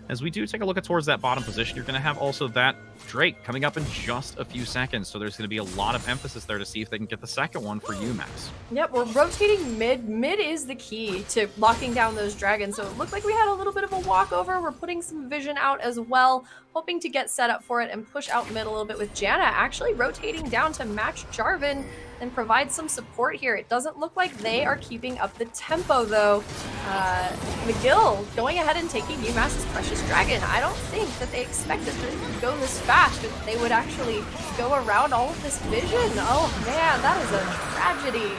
As we do take a look at towards that bottom position, you're going to have also that Drake coming up in just a few seconds. So there's going to be a lot of emphasis there to see if they can get the second one for UMass. Yep, we're rotating mid. Mid is the key to locking down those dragons. So it looked like we had a little bit of a walkover. We're putting some vision out as well, hoping to get set up for it and push out mid a little bit with Janna actually rotating down to match Jarvan and provide some support here. It doesn't look like they are keeping up the tempo though. McGill going ahead and taking UMass's precious dragon. I don't think that they expected to go this fast, that they would actually go around all of this vision. Oh man, that is a tragedy.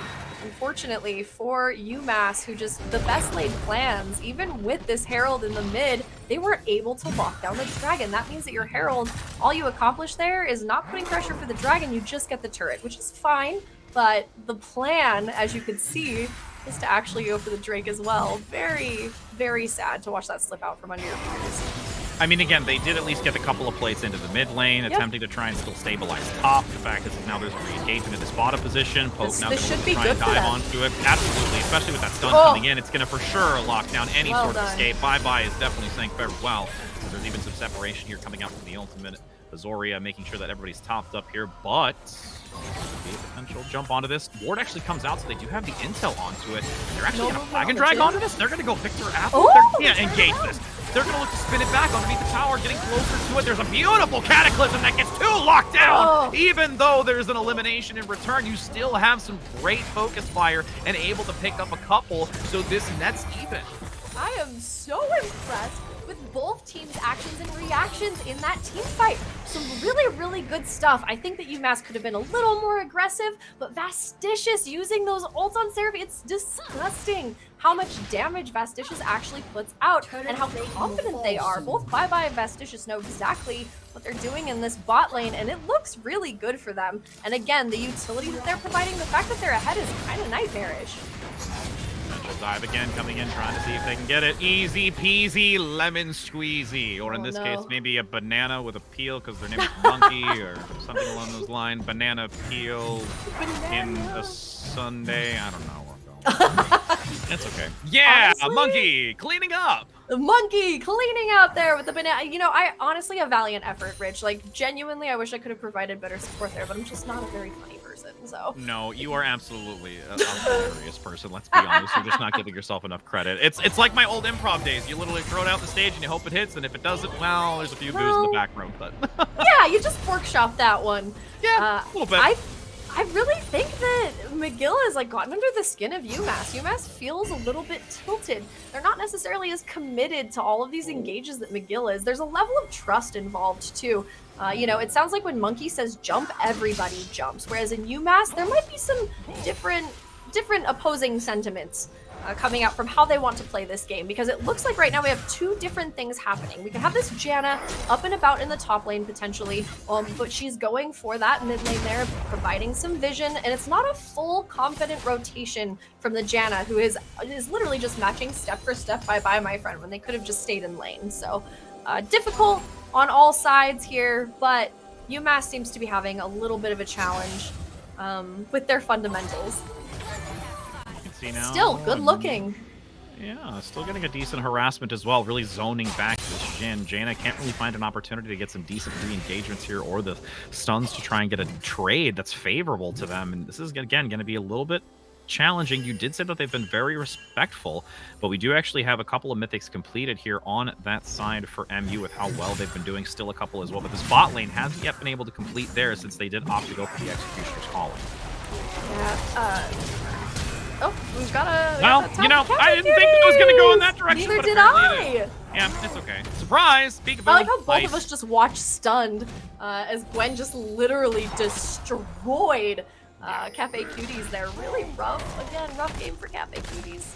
Unfortunately for UMass, who just the best laid plans, even with this Herald in the mid, they weren't able to lock down the dragon. That means that your Herald, all you accomplish there is not putting pressure for the dragon, you just get the turret, which is fine, but the plan, as you can see, is to actually go for the Drake as well. Very, very sad to watch that slip out from under your fingers. I mean, again, they did at least get a couple of plates into the mid lane, attempting to try and still stabilize top. The fact is now there's a re-engagement in this bottom position. Poke now this should be try good and for dive them. onto it. Absolutely, especially with that stun coming in. It's going to for sure lock down any sort of escape. Bye-bye is definitely saying farewell. So there's even some separation here coming out from the ultimate. Azoria making sure that everybody's topped up here, but be a potential jump onto this. Ward actually comes out, so they do have the intel onto it. They're actually going to flag and drag onto this. They're going to go Victor after. They can't engage this. They're going to look to spin it back underneath the tower, getting closer to it. There's a beautiful Cataclysm that gets two locked down. Even though there's an elimination in return, you still have some great focus fire and able to pick up a couple, so this net's even. I am so impressed with both teams' actions and reactions in that team fight. Some really, really good stuff. I think that UMass could have been a little more aggressive, but Vasticious using those ults on Seraph, it's disgusting how much damage Vasticious actually puts out and how confident they are. Both Bye-Bye and Vasticious know exactly what they're doing in this bot lane, and it looks really good for them. And again, the utility that they're providing, the fact that they're ahead is kind of nightmarish. They'll dive again, coming in, trying to see if they can get it. Easy peasy, lemon squeezy. Or in this case, maybe a banana with a peel because their name is Monkey or something along those lines. Banana peel in a Sunday. I don't know where I'm going. It's okay. Yeah, honestly, Monkey cleaning up. The Monkey cleaning out there with the banana. You know, I honestly a valiant effort, Rich. Like, genuinely, I wish I could have provided better support there, but I'm just not a very funny person, so. No, you are absolutely a hilarious person. Let's be honest. You're just not giving yourself enough credit. It's like my old improv days. You literally throw it out the stage and you hope it hits, and if it doesn't, well, there's a few boos in the back room, but. Yeah, you just workshop that one. Yeah, a little bit. I really think that McGill has like gotten under the skin of UMass. UMass feels a little bit tilted. They're not necessarily as committed to all of these engages that McGill is. There's a level of trust involved too. You know, it sounds like when Monkey says jump, everybody jumps. Whereas in UMass, there might be some different opposing sentiments coming out from how they want to play this game, because it looks like right now we have two different things happening. We can have this Janna up and about in the top lane potentially, but she's going for that mid lane there, providing some vision, and it's not a full confident rotation from the Janna, who is literally just matching step for step bye my friend, when they could have just stayed in lane. So difficult on all sides here, but UMass seems to be having a little bit of a challenge with their fundamentals. See now. Still good looking. Yeah, still getting a decent harassment as well, really zoning back to this Jhin. Jaina can't really find an opportunity to get some decent re-engagements here or the stuns to try and get a trade that's favorable to them. And this is, again, going to be a little bit challenging. You did say that they've been very respectful, but we do actually have a couple of mythics completed here on that side for MU with how well they've been doing. Still a couple as well, but this bot lane hasn't yet been able to complete theirs since they did opt to go for the Executioner's Calling. Yeah, oh, we've got a... Well, you know, I didn't think that I was going to go in that direction. Neither but did I. Yeah, it's okay. Surprise! Peekaboo. I like how both of us just watched stunned as Gwen just literally destroyed Cafe Cuties there. Really rough. Again, rough game for Cafe Cuties.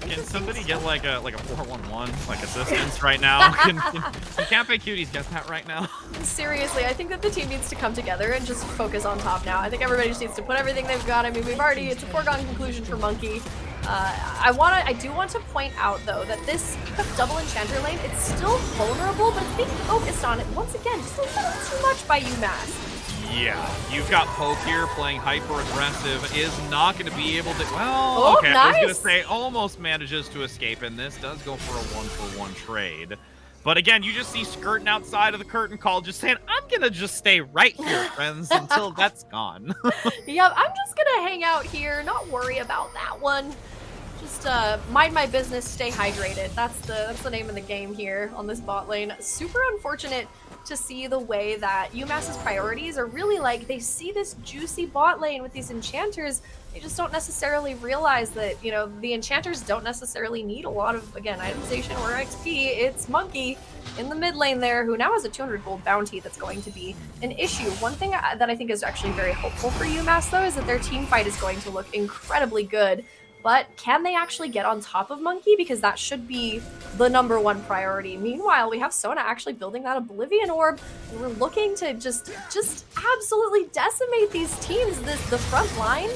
Can somebody get like a 411 like assistance right now? Can Cafe Cuties get that right now? Seriously, I think that the team needs to come together and just focus on top now. I think everybody just needs to put everything they've got. I mean, it's a foregone conclusion for Monkey. I do want to point out though that this double enchanter lane, it's still vulnerable, but it's being focused on it once again just a little too much by UMass. Yeah, you've got Poke here playing hyper-aggressive, is not going to be able to, well, okay, nice. I was going to say almost manages to escape, and this does go for a 1-for-1 trade. But again, you just see skirting outside of the curtain call, just saying, I'm going to just stay right here, friends, until that's gone. Yep, I'm just going to hang out here, not worry about that one. Just mind my business, stay hydrated. That's the name of the game here on this bot lane. Super unfortunate to see the way that UMass's priorities are really like, they see this juicy bot lane with these enchanters. They just don't necessarily realize that, you know, the enchanters don't necessarily need a lot of, again, itemization or XP. It's Monkey in the mid lane there, who now has a 200 gold bounty that's going to be an issue. One thing that I think is actually very hopeful for UMass, though, is that their team fight is going to look incredibly good. But can they actually get on top of Monkey? Because that should be the #1 priority. Meanwhile, we have Sona actually building that Oblivion Orb, and we're looking to just absolutely decimate these teams. The front line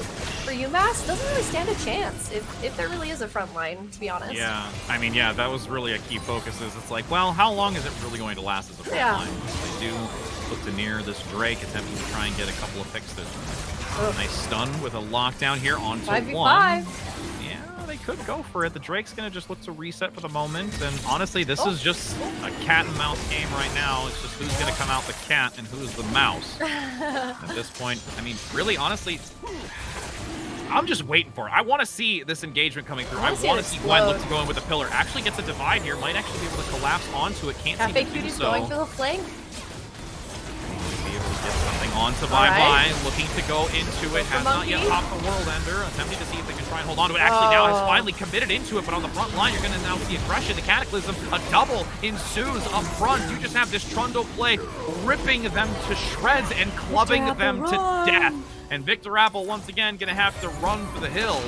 for UMass doesn't really stand a chance, if there really is a front line, to be honest. Yeah, I mean, yeah, that was really a key focus. Is it's like, well, how long is it really going to last as a front line? They do look to near this Drake, attempting to try and get a couple of picks. Nice stun with a lockdown here onto 5v5. one. Yeah, they could go for it. The Drake's going to just look to reset for the moment. And honestly, this is just a cat and mouse game right now. It's just who's going to come out the cat and who's the mouse. At this point, I mean, really, honestly, I'm just waiting for it. I want to see this engagement coming through. I want to see Gwen look to go in with a pillar. Actually gets a divide here. Might actually be able to collapse onto it. Can't Cafe seem to do Cutie's so. going for the flank. Be able to get something onto Bye-Bye, looking to go into it, has not yet popped the World Ender, attempting to see if they can try and hold on to it. Actually now has finally committed into it, but on the front line, you're going to now see aggression, the Cataclysm, a double ensues up front. You just have this Trundle play ripping them to shreds and clubbing them to death. And Victor Apple once again going to have to run for the hills.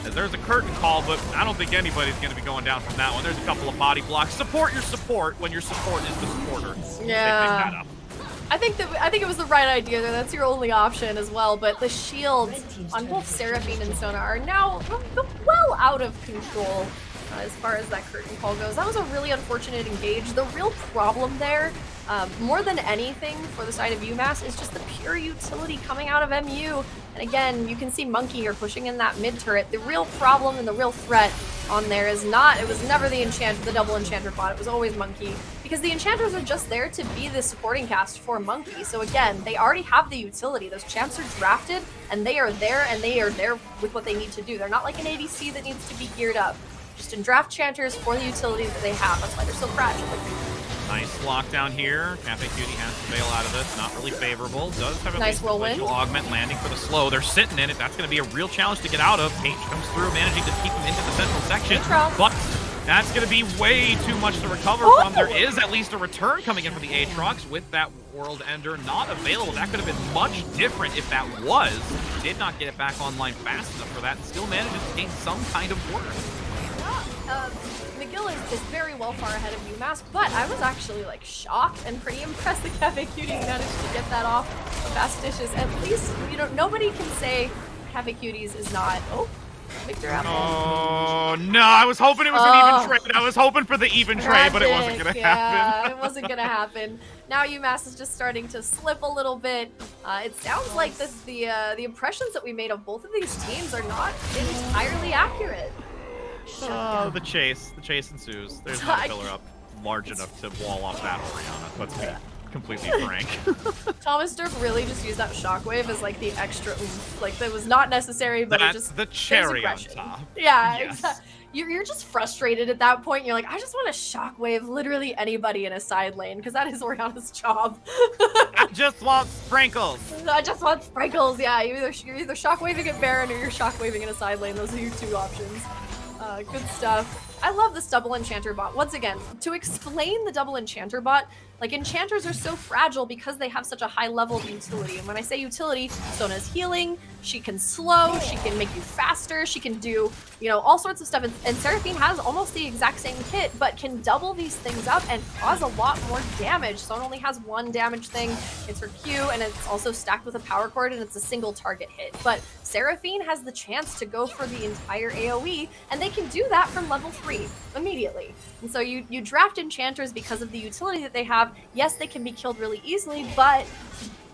As there's a curtain call, but I don't think anybody's going to be going down from that one. There's a couple of body blocks. Support your support when your support is the supporter. Yeah. They pick that up. I think it was the right idea there. That's your only option as well. But the shields on both Seraphine and Sona are now well out of control as far as that curtain call goes. That was a really unfortunate engage. The real problem there, more than anything for the side of UMass, is just the pure utility coming out of MU. And again, you can see Monkey here pushing in that mid turret. The real problem and the real threat on there is it was never the double enchanter bot. It was always Monkey, because the enchanters are just there to be the supporting cast for Monkey. So again, they already have the utility. Those champs are drafted and they are there with what they need to do. They're not like an ADC that needs to be geared up. Just in draft chanters for the utility that they have. That's why they're so fragile. Nice lockdown here. Cafe Cutie has to bail out of this. Not really favorable. Does have a nice whirlwind. Augment landing for the slow. They're sitting in it. That's going to be a real challenge to get out of. Paige comes through, managing to keep him into the central section. But that's going to be way too much to recover from. There is at least a return coming in from the Aatrox with that World Ender not available. That could have been much different if that was. Did not get it back online fast enough for that and still manages to gain some kind of work. McGill is very well far ahead of UMass, but I was actually like shocked and pretty impressed that Cafe Cutie managed to get that off of Fastidicious. At least, you know, nobody can say Cafe Cuties is not. Oh, Victor Apple. Oh no, I was hoping it was an even trade. I was hoping for the even trade, but it wasn't gonna happen. Yeah, it wasn't gonna happen. Now UMass is just starting to slip a little bit. It sounds like the impressions that we made of both of these teams are not entirely accurate. Oh, the chase ensues. There's not a pillar up large enough to wall off that Orianna. Let's be completely frank. Thomas Dirk really just used that shockwave as like the extra oomph. Like that was not necessary, but that's it just the cherry on top. Yeah, yes. Exactly. You're just frustrated at that point. You're like, I just want to shockwave literally anybody in a side lane because that is Orianna's job. I just want sprinkles. I just want sprinkles. Yeah, you're either shockwaving at Baron or you're shockwaving in a side lane. Those are your two options. Good stuff. I love this double enchanter bot. Once again, to explain the double enchanter bot, like enchanters are so fragile because they have such a high level of utility. And when I say utility, Sona's healing, she can slow, she can make you faster, she can do, you know, all sorts of stuff. And Seraphine has almost the exact same kit, but can double these things up and cause a lot more damage. Sona only has one damage thing. It's her Q, and it's also stacked with a power cord, and it's a single target hit. But Seraphine has the chance to go for the entire AoE, and they can do that from level 3 immediately. And so you draft enchanters because of the utility that they have. Yes, they can be killed really easily, but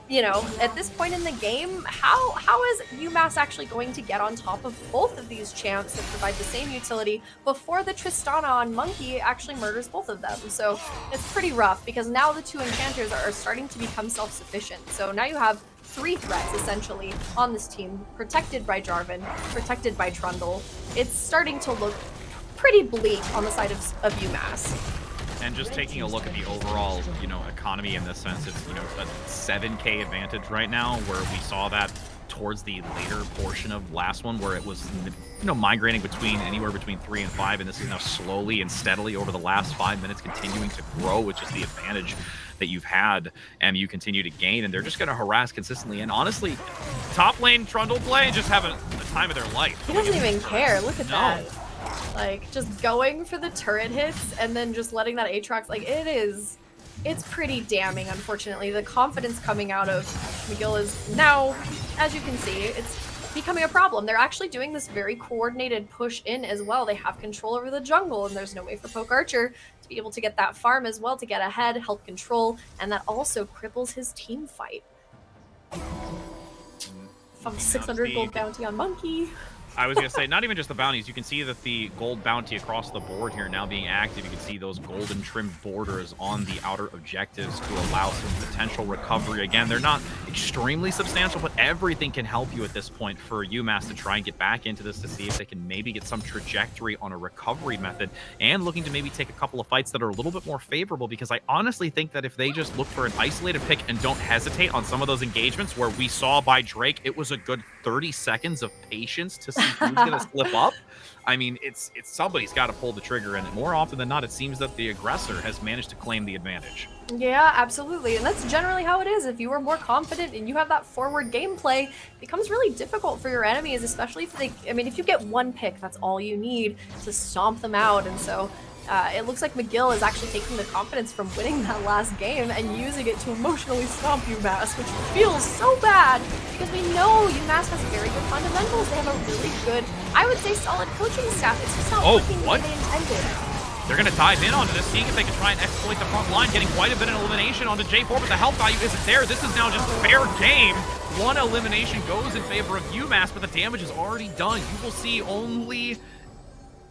you know, at this point in the game, how is UMass actually going to get on top of both of these champs that provide the same utility before the Tristana on Monkey actually murders both of them? So it's pretty rough because now the two enchanters are starting to become self-sufficient. So now you have 3 threats essentially on this team, protected by Jarvan, protected by Trundle. It's starting to look pretty bleak on the side of UMass. And just taking a look at the overall, you know, economy in this sense, it's, you know, a 7K advantage right now, where we saw that towards the later portion of last one, where it was, you know, migrating between anywhere between 3 and 5, and this is now slowly and steadily over the last 5 minutes continuing to grow, which is the advantage that you've had, and you continue to gain, and they're just going to harass consistently. And honestly, top lane Trundle play just having the time of their life. He doesn't even care. Look at that. Like, just going for the turret hits and then just letting that Aatrox, like, it's pretty damning, unfortunately. The confidence coming out of McGill is now, as you can see, it's becoming a problem. They're actually doing this very coordinated push in as well. They have control over the jungle, and there's no way for Poke Archer to be able to get that farm as well, to get ahead, help control, and that also cripples his team fight. From 600 gold bounty on Monkey. I was going to say, not even just the bounties. You can see that the gold bounty across the board here now being active. You can see those golden trimmed borders on the outer objectives to allow some potential recovery. Again, they're not extremely substantial, but everything can help you at this point for UMass to try and get back into this to see if they can maybe get some trajectory on a recovery method, and looking to maybe take a couple of fights that are a little bit more favorable, because I honestly think that if they just look for an isolated pick and don't hesitate on some of those engagements where we saw by Drake, it was a good 30 seconds of patience to see who's going to slip up. I mean, it's somebody's got to pull the trigger, and more often than not, it seems that the aggressor has managed to claim the advantage. Yeah, absolutely. And that's generally how it is. If you are more confident and you have that forward gameplay, it becomes really difficult for your enemies, especially if they, I mean, if you get one pick, that's all you need to stomp them out. And so it looks like McGill is actually taking the confidence from winning that last game and using it to emotionally stomp UMass, which feels so bad because we know UMass has very good fundamentals. They have a really good, I would say, solid coaching staff. It's just not working the way they intended. They're going to dive in onto this, seeing if they can try and exploit the front line, getting quite a bit of elimination onto J4, but the health value isn't there. This is now just fair game. One elimination goes in favor of UMass, but the damage is already done. You will see only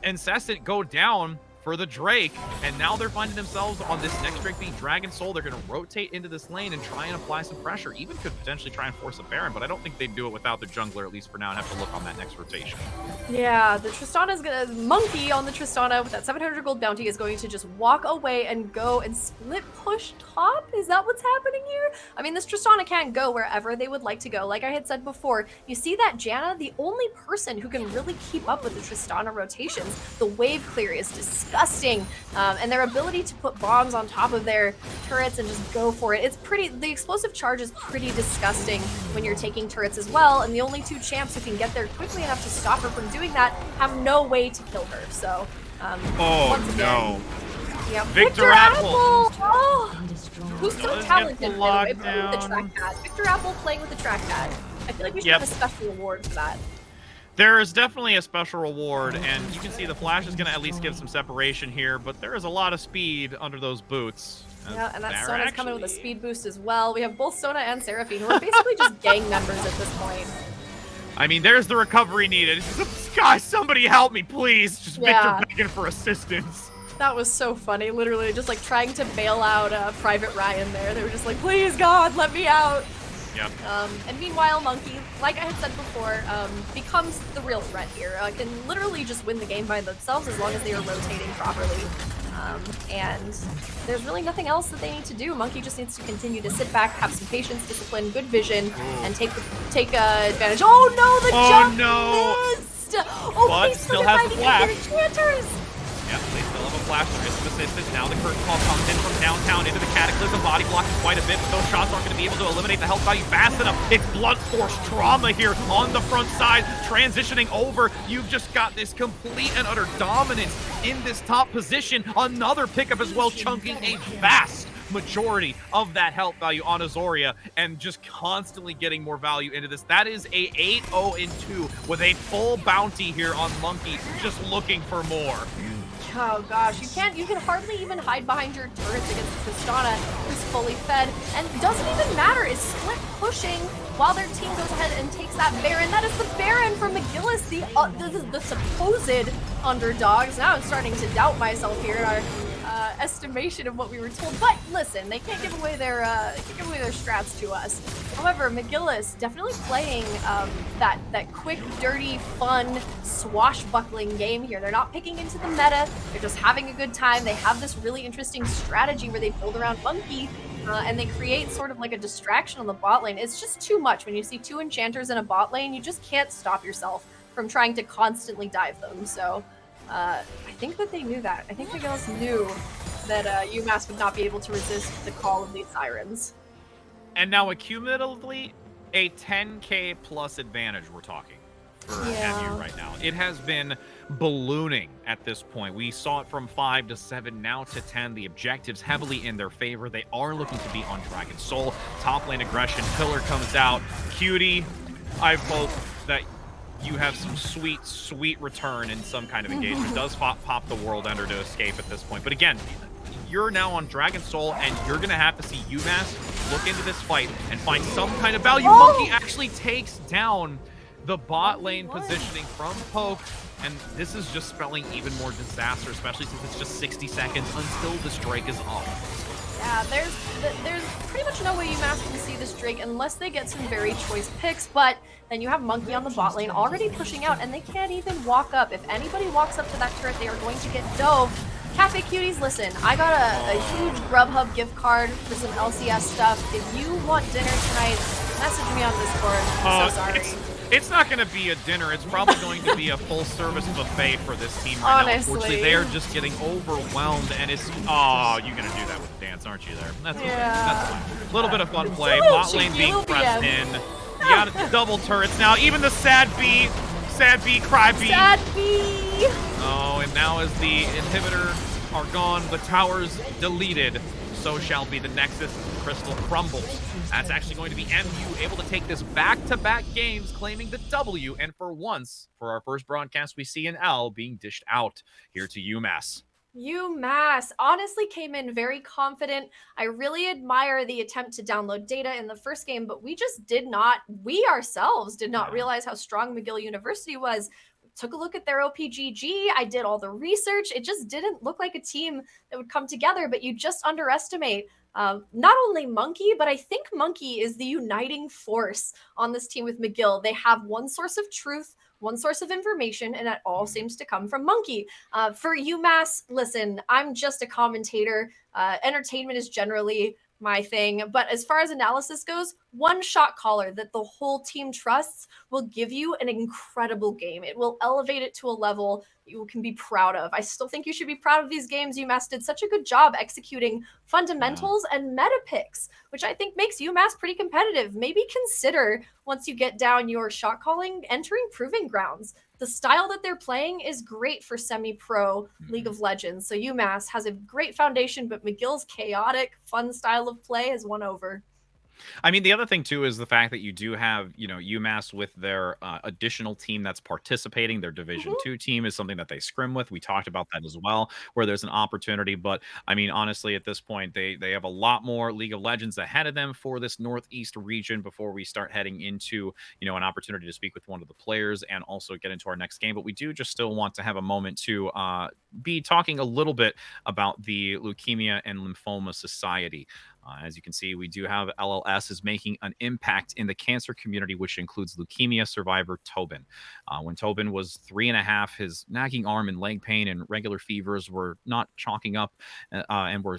Incessant go down for the Drake, and now they're finding themselves on this next Drake being Dragon Soul. They're going to rotate into this lane and try and apply some pressure. Even could potentially try and force a Baron, but I don't think they'd do it without the jungler, at least for now, and have to look on that next rotation. Yeah, the Tristana's gonna Monkey on the Tristana with that 700 gold bounty is going to just walk away and go and split push top. Is that what's happening here? I mean, this Tristana can't go wherever they would like to go. Like I had said before, you see that Janna, the only person who can really keep up with the Tristana rotations, the wave clear is disgusting, and their ability to put bombs on top of their turrets and just go for it. It's pretty. The explosive charge is pretty disgusting when you're taking turrets as well, and the only two champs who can get there quickly enough to stop her from doing that have no way to kill her. So, once again, no. Yeah, Victor Apple! Oh, who's so talented, by the way, playing with the lockdown. trackpad. Victor Apple playing with the trackpad. I feel like we should have a special award for that. There is definitely a special reward, and you can see the Flash is going to at least give some separation here, but there is a lot of speed under those boots. Yeah, and that Sona's coming with a speed boost as well. We have both Sona and Seraphine, who are basically just gang members at this point. I mean, there's the recovery needed. Guys, somebody help me, please. Just Victor begging for assistance. That was so funny, literally just like trying to bail out Private Ryan there. They were just like, please God, let me out. Yep. And meanwhile, Monkey, like I had said before, becomes the real threat here. Can literally just win the game by themselves as long as they are rotating properly. And there's really nothing else that they need to do. Monkey just needs to continue to sit back, have some patience, discipline, good vision, and take advantage. Oh no, the jump missed! Oh, but please still has the flash. Enchanters! Yep, they still have a flash. There is some assistance. Now the curtain call comes in from downtown into the Cataclysm, body blocking quite a bit, but those shots aren't going to be able to eliminate the health value fast enough. It's Blunt Force Trauma here on the front side, transitioning over. You've just got this complete and utter dominance in this top position. Another pickup as well, chunking a vast majority of that health value on Azoria and just constantly getting more value into this. That is a 8-0-2 with a full bounty here on Monkey, just looking for more. Oh gosh, you can hardly even hide behind your turrets against Tristana, who's fully fed, and doesn't even matter, is split pushing while their team goes ahead and takes that Baron. That is the Baron from McGill, the supposed underdogs. Now I'm starting to doubt myself here in our estimation of what we were told, but listen, they can't give away their strats to us. However, McGillis definitely playing that quick, dirty, fun, swashbuckling game here. They're not picking into the meta. They're just having a good time. They have this really interesting strategy where they build around Monkey, and they create sort of like a distraction on the bot lane. It's just too much. When you see two enchanters in a bot lane, you just can't stop yourself from trying to constantly dive them. So I think that they knew that. I think McGillis knew that UMass would not be able to resist the call of these sirens. And now accumulatively, a 10k plus advantage we're talking for MU right now. It has been ballooning at this point. We saw it from 5 to 7, now to 10. The objectives heavily in their favor. They are looking to be on Dragon Soul. Top lane aggression, Pillar comes out. Cutie, I hope that you have some sweet, sweet return in some kind of engagement. Does pop the World Ender to escape at this point. But again, you're now on Dragon Soul, and you're going to have to see UMass look into this fight and find some kind of value. Monkey actually takes down the bot lane positioning from Poke, and this is just spelling even more disaster, especially since it's just 60 seconds until this Drake is up. Yeah, there's pretty much no way UMass can see this Drake unless they get some very choice picks, but then you have Monkey on the bot lane already pushing out, and they can't even walk up. If anybody walks up to that turret, they are going to get dove. Cafe Cuties, listen, I got a huge Grubhub gift card for some LCS stuff. If you want dinner tonight, message me on Discord. I'm so sorry. It's not going to be a dinner. It's probably going to be a full-service buffet for this team right now. Unfortunately, they are just getting overwhelmed, and it's... Oh, you're going to do that with the dance, aren't you, there? That's okay. That's fine. A little bit of fun play. Bot lane being pressed in. You got double turrets now. Even the Sad B, Cry B. Sad B! Oh, and now as the inhibitor are gone, the towers deleted. So shall be the Nexus Crystal crumbles. That's actually going to be MU able to take this back-to-back games, claiming the W, and for once, for our first broadcast, we see an L being dished out here to UMass. UMass honestly came in very confident. I really admire the attempt to download data in the first game, but we ourselves did not realize how strong McGill University was. Took a look at their OPGG. I did all the research. It just didn't look like a team that would come together, but you just underestimate not only Monkey, but I think Monkey is the uniting force on this team with McGill. They have one source of truth, one source of information, and that all seems to come from Monkey. For UMass, listen, I'm just a commentator. Entertainment is generally my thing. But as far as analysis goes, one shot caller that the whole team trusts will give you an incredible game. It will elevate it to a level you can be proud of. I still think you should be proud of these games. UMass did such a good job executing fundamentals and meta picks, which I think makes UMass pretty competitive. Maybe consider, once you get down your shot calling, entering Proving Grounds. The style that they're playing is great for semi-pro League of Legends. So UMass has a great foundation, but McGill's chaotic, fun style of play has won over. I mean, the other thing too is the fact that you do have, UMass with their additional team that's participating. Their Division 2 team is something that they scrim with. We talked about that as well, where there's an opportunity. But I mean, honestly, at this point, they have a lot more League of Legends ahead of them for this Northeast region before we start heading into, an opportunity to speak with one of the players and also get into our next game. But we do just still want to have a moment to be talking a little bit about the Leukemia and Lymphoma Society. As you can see, we do have LLS is making an impact in the cancer community, which includes leukemia survivor Tobin. When Tobin was 3.5, his nagging arm and leg pain and regular fevers were not chalking up and were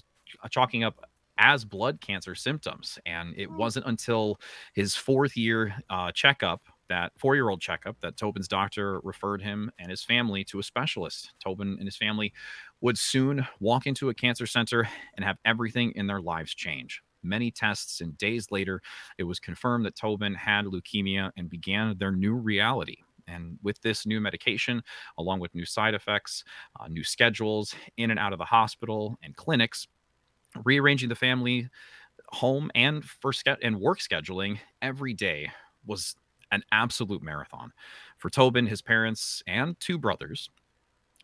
chalking up as blood cancer symptoms. And it wasn't until his 4th-year checkup, that 4-year-old checkup, that Tobin's doctor referred him and his family to a specialist. Tobin and his family would soon walk into a cancer center and have everything in their lives change. Many tests and days later, it was confirmed that Tobin had leukemia and began their new reality. And with this new medication, along with new side effects, new schedules in and out of the hospital and clinics, rearranging the family home and work scheduling every day was an absolute marathon. For Tobin, his parents, and 2 brothers,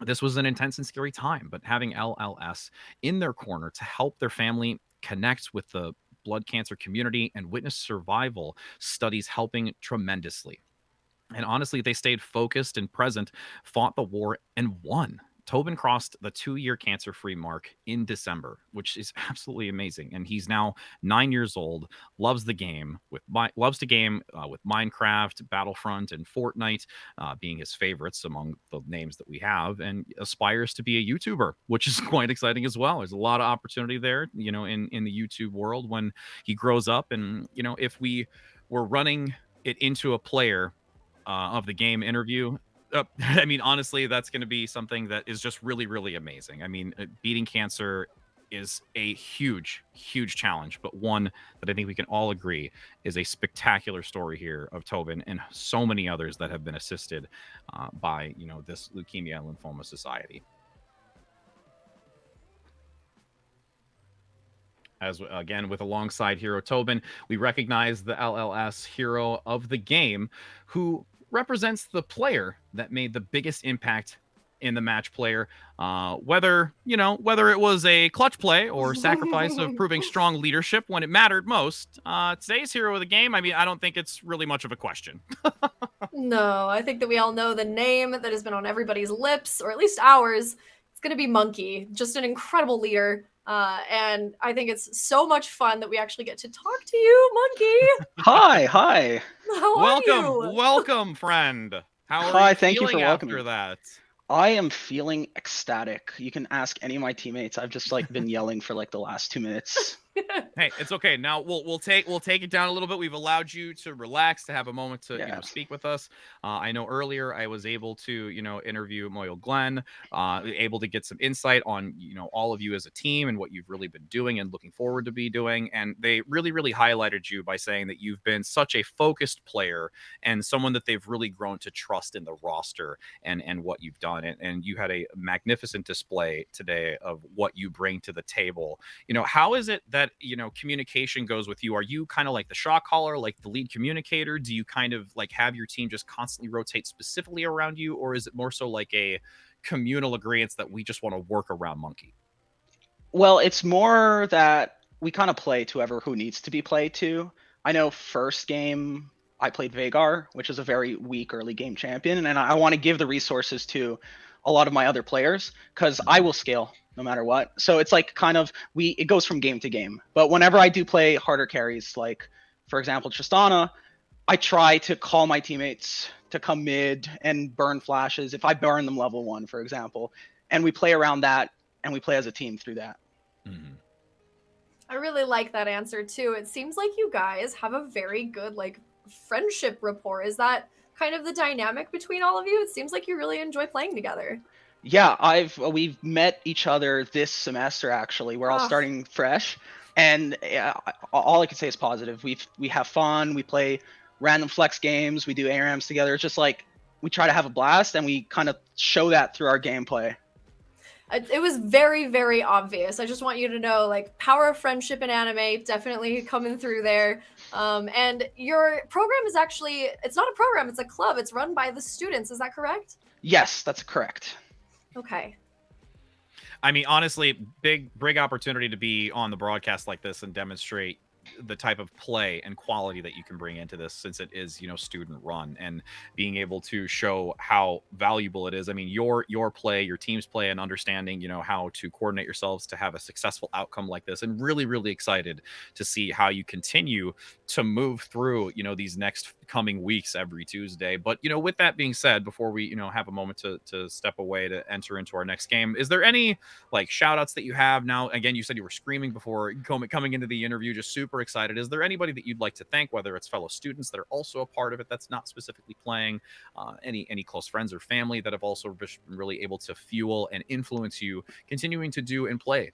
this was an intense and scary time, but having LLS in their corner to help their family connect with the blood cancer community and witness survival studies helping tremendously. And honestly, they stayed focused and present, fought the war, and won. Tobin crossed the 2-year cancer-free mark in December, which is absolutely amazing. And he's now 9 years old, loves to game with Minecraft, Battlefront, and Fortnite being his favorites among the names that we have, and aspires to be a YouTuber, which is quite exciting as well. There's a lot of opportunity there, in the YouTube world when he grows up. And, if we were running it into a player of the game interview, I mean, honestly, that's going to be something that is just really, really amazing. I mean, beating cancer is a huge, huge challenge, but one that I think we can all agree is a spectacular story here of Tobin and so many others that have been assisted by, this Leukemia and Lymphoma Society. As again, with alongside Hero Tobin, we recognize the LLS hero of the game, who represents the player that made the biggest impact in the match player, whether it was a clutch play or sacrifice of proving strong leadership when it mattered most. Today's hero of the game, I mean, I don't think it's really much of a question. No, I think that we all know the name that has been on everybody's lips, or at least ours. It's going to be Monkey, just an incredible leader. And I think it's so much fun that we actually get to talk to you, Monkey. Hi. How are you? Welcome, friend. How are you thank you for feeling welcoming after that? I am feeling ecstatic. You can ask any of my teammates. I've just been yelling for the last 2 minutes. Hey, it's okay. Now we'll take it down a little bit. We've allowed you to relax, to have a moment to Yeah. speak with us. I know earlier I was able to interview Moyle Glenn, able to get some insight on all of you as a team and what you've really been doing and looking forward to be doing. And they really highlighted you by saying that you've been such a focused player and someone that they've really grown to trust in the roster and what you've done. And you had a magnificent display today of what you bring to the table. How is it that communication goes with you? Are you kind of like the shot caller, like the lead communicator? Do you kind of like have your team just constantly rotate specifically around you, or is it more so like a communal agreement that we just want to work around Monkey? Well, it's more that we kind of play to who needs to be played to. I know first game I played Veigar, which is a very weak early game champion, and I want to give the resources to a lot of my other players because I will scale no matter what. So it's like it goes from game to game. But whenever I do play harder carries, like for example Tristana, I try to call my teammates to come mid and burn flashes if I burn them level 1, for example. And we play around that and we play as a team through that. Mm-hmm. I really like that answer too. It seems like you guys have a very good friendship rapport. Is that kind of the dynamic between all of you? It seems like you really enjoy playing together. Yeah, we've met each other this semester actually. We're all starting fresh, and all I can say is positive. We have fun. We play random flex games. We do ARAMs together. It's just like we try to have a blast, and we kind of show that through our gameplay. It was very, very obvious. I just want you to know, power of friendship in anime, definitely coming through there. And your program is actually, it's not a program, it's a club. It's run by the students. Is that correct? Yes, that's correct. Okay. I mean, honestly, big opportunity to be on the broadcast like this and demonstrate the type of play and quality that you can bring into this, since it is student run, and being able to show how valuable it is. I mean, your play, your team's play, and understanding how to coordinate yourselves to have a successful outcome like this, and really excited to see how you continue to move through these next coming weeks every Tuesday. But with that being said, before we have a moment to step away to enter into our next game, is there any shout outs that you have now? Again, you said you were screaming before coming into the interview, just super excited. Is there anybody that you'd like to thank, whether it's fellow students that are also a part of it that's not specifically playing, any close friends or family that have also been really able to fuel and influence you continuing to do and play?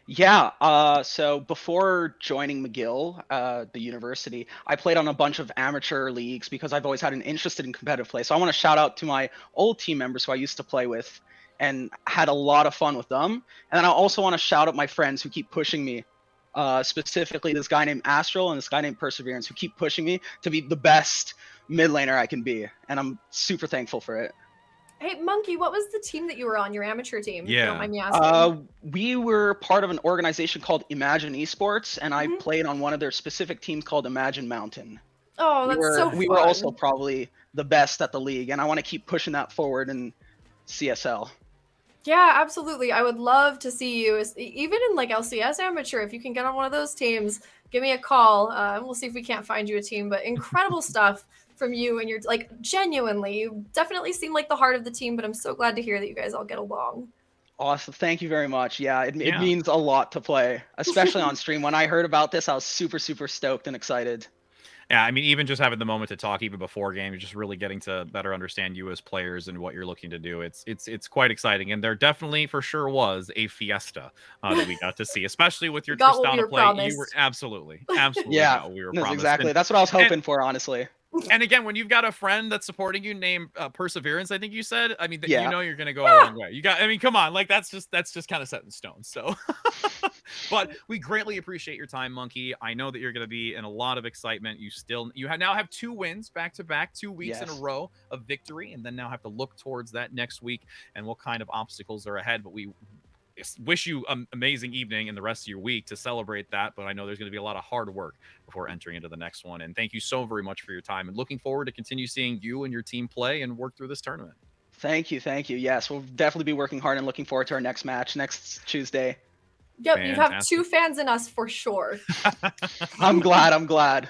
Yeah, so before joining McGill, the university, I played on a bunch of amateur leagues because I've always had an interest in competitive play. So I want to shout out to my old team members who I used to play with and had a lot of fun with them. And then I also want to shout out my friends who keep pushing me, specifically this guy named Astral and this guy named Perseverance, who keep pushing me to be the best mid laner I can be. And I'm super thankful for it. Hey, Monkey, what was the team that you were on, your amateur team? Yeah. If you don't mind me asking. We were part of an organization called Imagine Esports, and I played on one of their specific teams called Imagine Mountain. Oh, that's so fun. We were also probably the best at the league, and I want to keep pushing that forward in CSL. Yeah, absolutely. I would love to see you, even in LCS amateur. If you can get on one of those teams, give me a call. We'll see if we can't find you a team. But incredible stuff from you, and you're genuinely, you definitely seem like the heart of the team. But I'm so glad to hear that you guys all get along. Awesome. Thank you very much. Yeah, it means a lot to play, especially on stream. When I heard about this, I was super stoked and excited. Yeah, I mean, even just having the moment to talk even before game, you're just really getting to better understand you as players and what you're looking to do. It's quite exciting, and there definitely for sure was a fiesta that we got to see, especially with your Tristana play. Promised. You were absolutely yeah, what we were no, promised. Exactly. That's what I was hoping for, honestly. And again, when you've got a friend that's supporting you named Perseverance, I think you said, I mean, you're going to go a long way. I mean, come on, that's just kind of set in stone. So, but we greatly appreciate your time, Monkey. I know that you're going to be in a lot of excitement. You now have 2 wins back to back, 2 weeks in a row of victory, and then now have to look towards that next week and what kind of obstacles are ahead. But we wish you an amazing evening and the rest of your week to celebrate that. But I know there's going to be a lot of hard work before entering into the next one. And thank you so very much for your time, and looking forward to continue seeing you and your team play and work through this tournament. Thank you. Yes, we'll definitely be working hard and looking forward to our next match next Tuesday. Yep, fantastic. You have 2 fans in us for sure. I'm glad.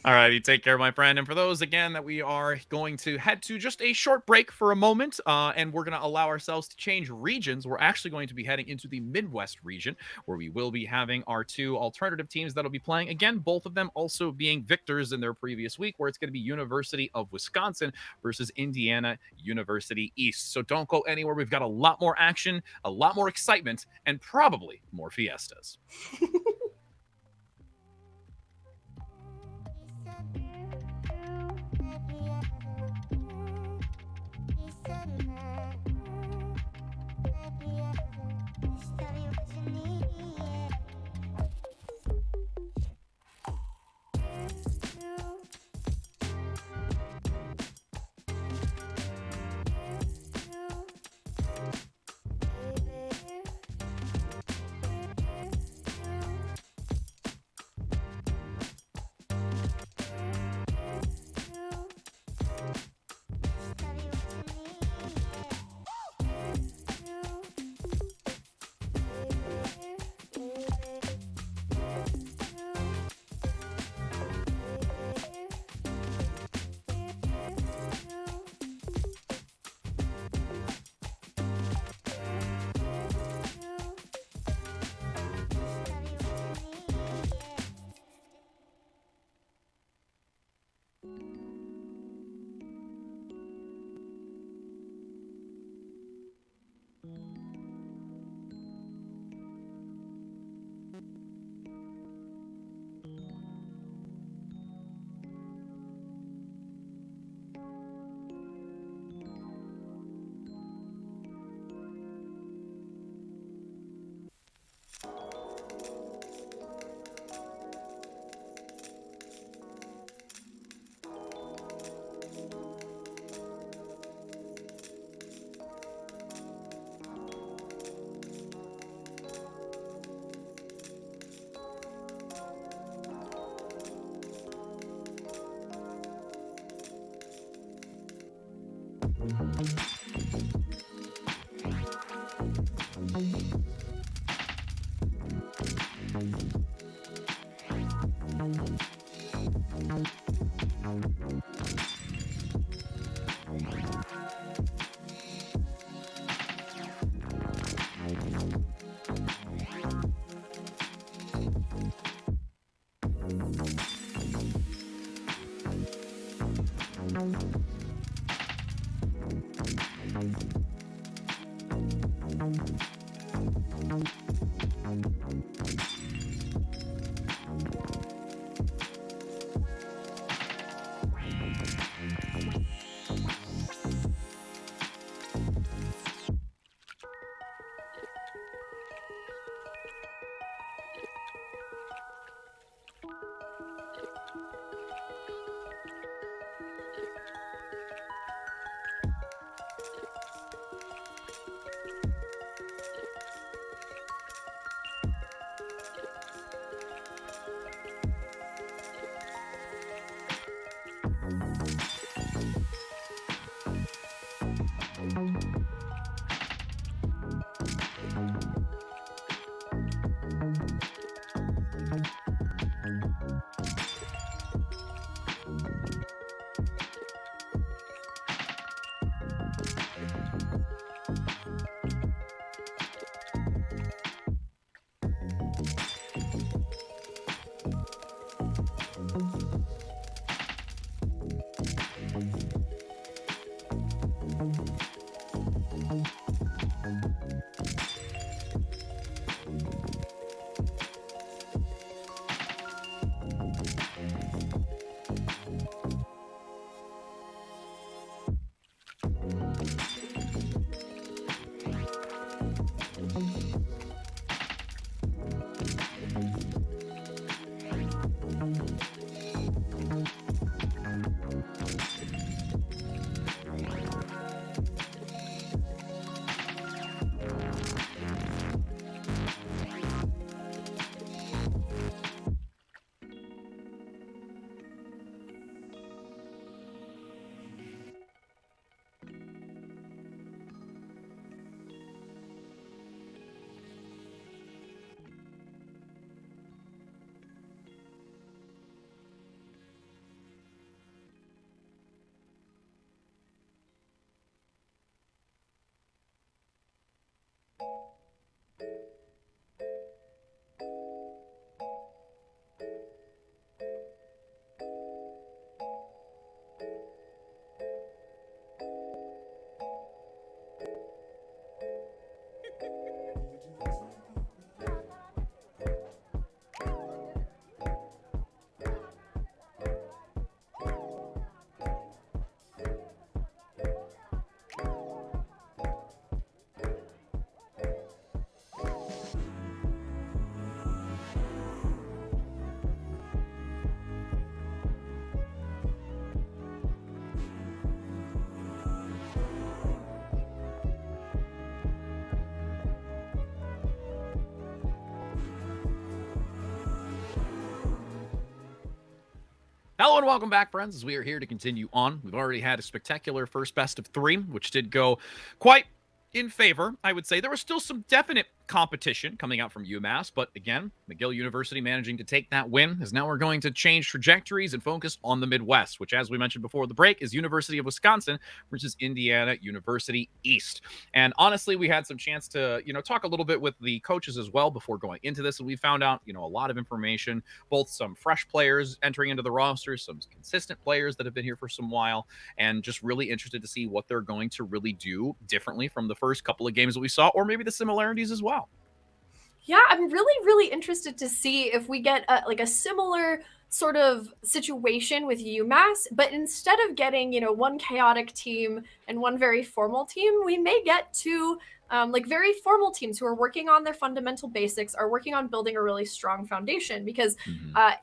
All righty, take care, my friend. And for those, again, that we are going to head to just a short break for a moment, and we're going to allow ourselves to change regions. We're actually going to be heading into the Midwest region, where we will be having our two alternative teams that'll be playing. Again, both of them also being victors in their previous week, where it's going to be University of Wisconsin versus Indiana University East. So don't go anywhere. We've got a lot more action, a lot more excitement, and probably more fiestas. Hello and welcome back, friends, as we are here to continue on. We've already had a spectacular first best of 3, which did go quite in favor, I would say. There was still some definite competition coming out from UMass, but again, McGill University managing to take that win, as now we're going to change trajectories and focus on the Midwest, which, as we mentioned before the break, is University of Wisconsin versus Indiana University East. And honestly, we had some chance to, talk a little bit with the coaches as well before going into this, and we found out, a lot of information, both some fresh players entering into the roster, some consistent players that have been here for some while, and just really interested to see what they're going to really do differently from the first couple of games that we saw, or maybe the similarities as well. Yeah, I'm really, really interested to see if we get a similar sort of situation with UMass, but instead of getting, one chaotic team and one very formal team, we may get two very formal teams who are working on their fundamental basics, are working on building a really strong foundation. Because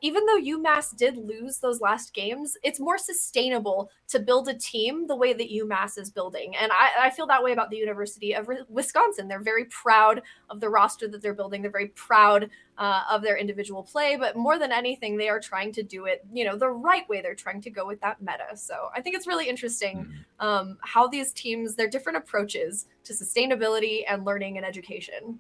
even though UMass did lose those last games, it's more sustainable to build a team the way that UMass is building. And I feel that way about the University of Wisconsin. They're very proud of the roster that they're building. They're very proud of their individual play, but more than anything, they are trying to do it, the right way. They're trying to go with that meta. So I think it's really interesting how these teams, their different approaches to sustainability and learning and education.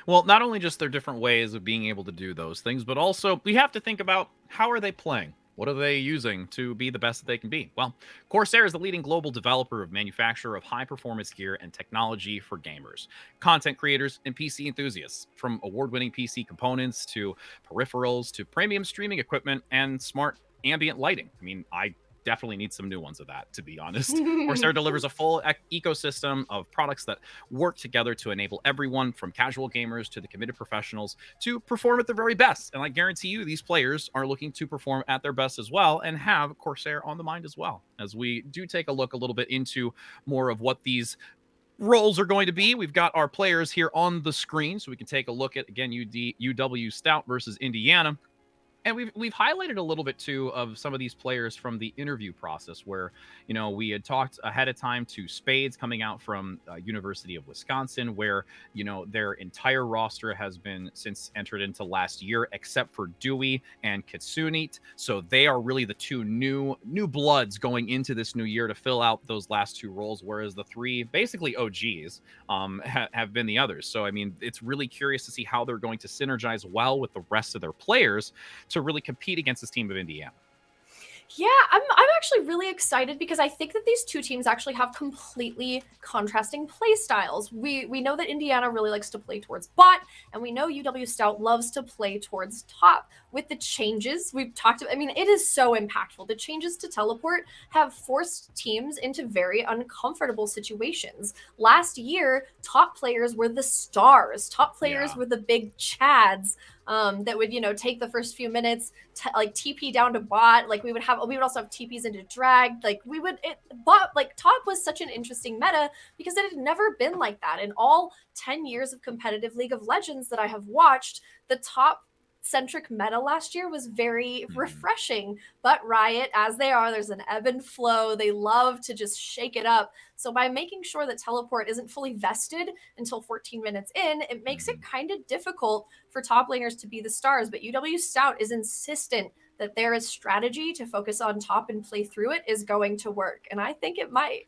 Well, not only just their different ways of being able to do those things, but also we have to think about how are they playing? What are they using to be the best that they can be? Well, Corsair is the leading global developer of manufacturer of high-performance gear and technology for gamers, content creators, and PC enthusiasts. From award-winning PC components to peripherals to premium streaming equipment and smart ambient lighting. I mean, I definitely need some new ones of that, to be honest. Corsair delivers a full ecosystem of products that work together to enable everyone from casual gamers to the committed professionals to perform at their very best. And I guarantee you these players are looking to perform at their best as well and have Corsair on the mind as well. As we do take a look a little bit into more of what these roles are going to be, we've got our players here on the screen so we can take a look at, again, UW-Stout versus Indiana. And we've highlighted a little bit, too, of some of these players from the interview process where, we had talked ahead of time to Spades coming out from University of Wisconsin, where, their entire roster has been since entered into last year, except for Dewey and Kitsunit. So they are really the two new bloods going into this new year to fill out those last two roles, whereas the three basically OGs have been the others. So, I mean, it's really curious to see how they're going to synergize well with the rest of their players to really compete against this team of Indiana. Yeah, I'm actually really excited because I think that these two teams actually have completely contrasting play styles. We know that Indiana really likes to play towards bot, and we know UW-Stout loves to play towards top. With the changes we've talked about, I mean, it is so impactful. The changes to teleport have forced teams into very uncomfortable situations. Last year, top players were the stars. Top players were the big chads. That would, take the first few minutes, TP down to bot. Like we would also have TPs into drag. Top was such an interesting meta because it had never been like that. In all 10 years of competitive League of Legends that I have watched, the top centric meta last year was very refreshing. But Riot, as they are, there's an ebb and flow. They love to just shake it up. So by making sure that teleport isn't fully vested until 14 minutes in, it makes it kind of difficult for top laners to be the stars. But UW-Stout is insistent that their strategy to focus on top and play through it is going to work. And I think it might.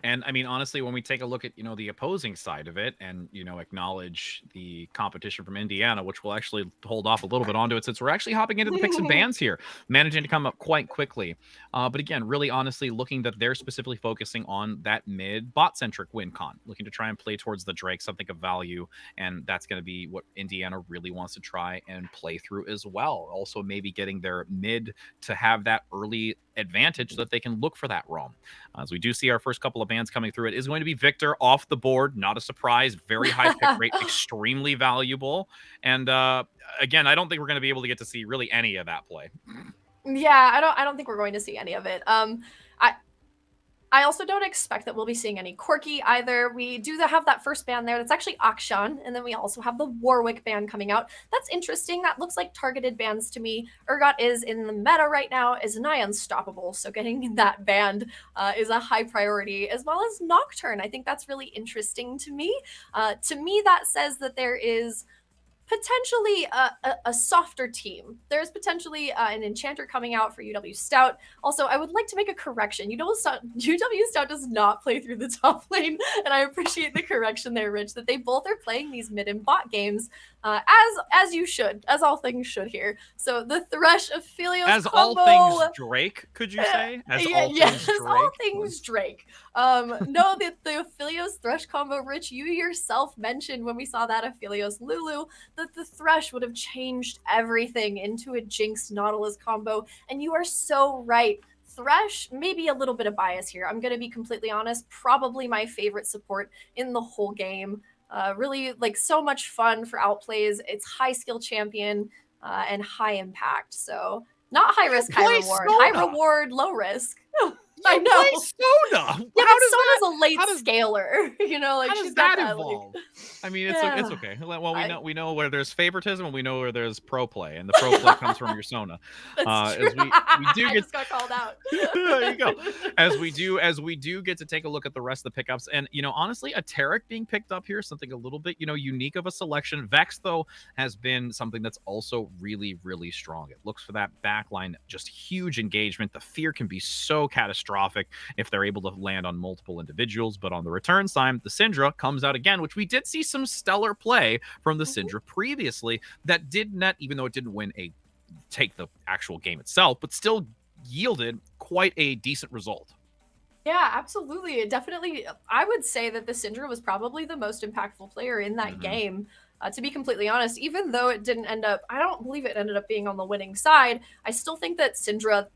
And I mean, honestly, when we take a look at, the opposing side of it and, acknowledge the competition from Indiana, which we'll actually hold off a little bit onto it since we're actually hopping into the picks and bans here, managing to come up quite quickly. But again, really honestly, looking that they're specifically focusing on that mid bot-centric win con, looking to try and play towards the Drake, something of value. And that's going to be what Indiana really wants to try and play through as well. Also, maybe getting their mid to have that early advantage so that they can look for that roam. As we do see our first couple of bans coming through, it is going to be Victor off the board. Not a surprise. Very high pick rate, extremely valuable. And again, I don't think we're going to be able to get to see really any of that play. Yeah, I don't think we're going to see any of it. I also don't expect that we'll be seeing any Corki either. We do have that first ban there. That's actually Akshan. And then we also have the Warwick ban coming out. That's interesting. That looks like targeted bans to me. Urgot is in the meta right now, is nigh unstoppable. So getting that banned is a high priority, as well as Nocturne. I think that's really interesting to me. To me, that says that there is potentially a softer team. There's potentially an enchanter coming out for UW-Stout. Also, I would like to make a correction. UW-Stout does not play through the top lane, and I appreciate the correction there, Rich, that they both are playing these mid and bot games as you should, as all things should here. So the Thresh of Philios as combo, all things Drake, could you say? As all things Drake. All things Drake. No, the Philios Thresh combo, Rich, you yourself mentioned when we saw that Aphelios Lulu that the Thresh would have changed everything into a Jinx Nautilus combo, and you are so right. Thresh, maybe a little bit of bias here. I'm going to be completely honest, probably my favorite support in the whole game. Really, like, so much fun for outplays. It's high skill champion and high impact. So not high risk, high reward. High reward, low risk. I know. Sona. Yeah, but Sona's a late scaler. You know, like, how she's does got that that evolve? I mean, it's okay. Well, we know where there's favoritism, and we know where there's pro play, and the pro play comes from your Sona. That's true. As we do I get just got called out. there you go. As we do get to take a look at the rest of the pickups, and honestly, a Taric being picked up here, something a little bit unique of a selection. Vex though has been something that's also really, really strong. It looks for that backline, just huge engagement. The fear can be so catastrophic if they're able to land on multiple individuals, but on the return side, the Syndra comes out again, which we did see some stellar play from the Syndra previously that did not, even though it didn't take the actual game itself, but still yielded quite a decent result. Yeah, absolutely. It definitely, I would say that the Syndra was probably the most impactful player in that game. To be completely honest, even though it didn't end up, I don't believe it ended up being on the winning side, I still think that Syndra,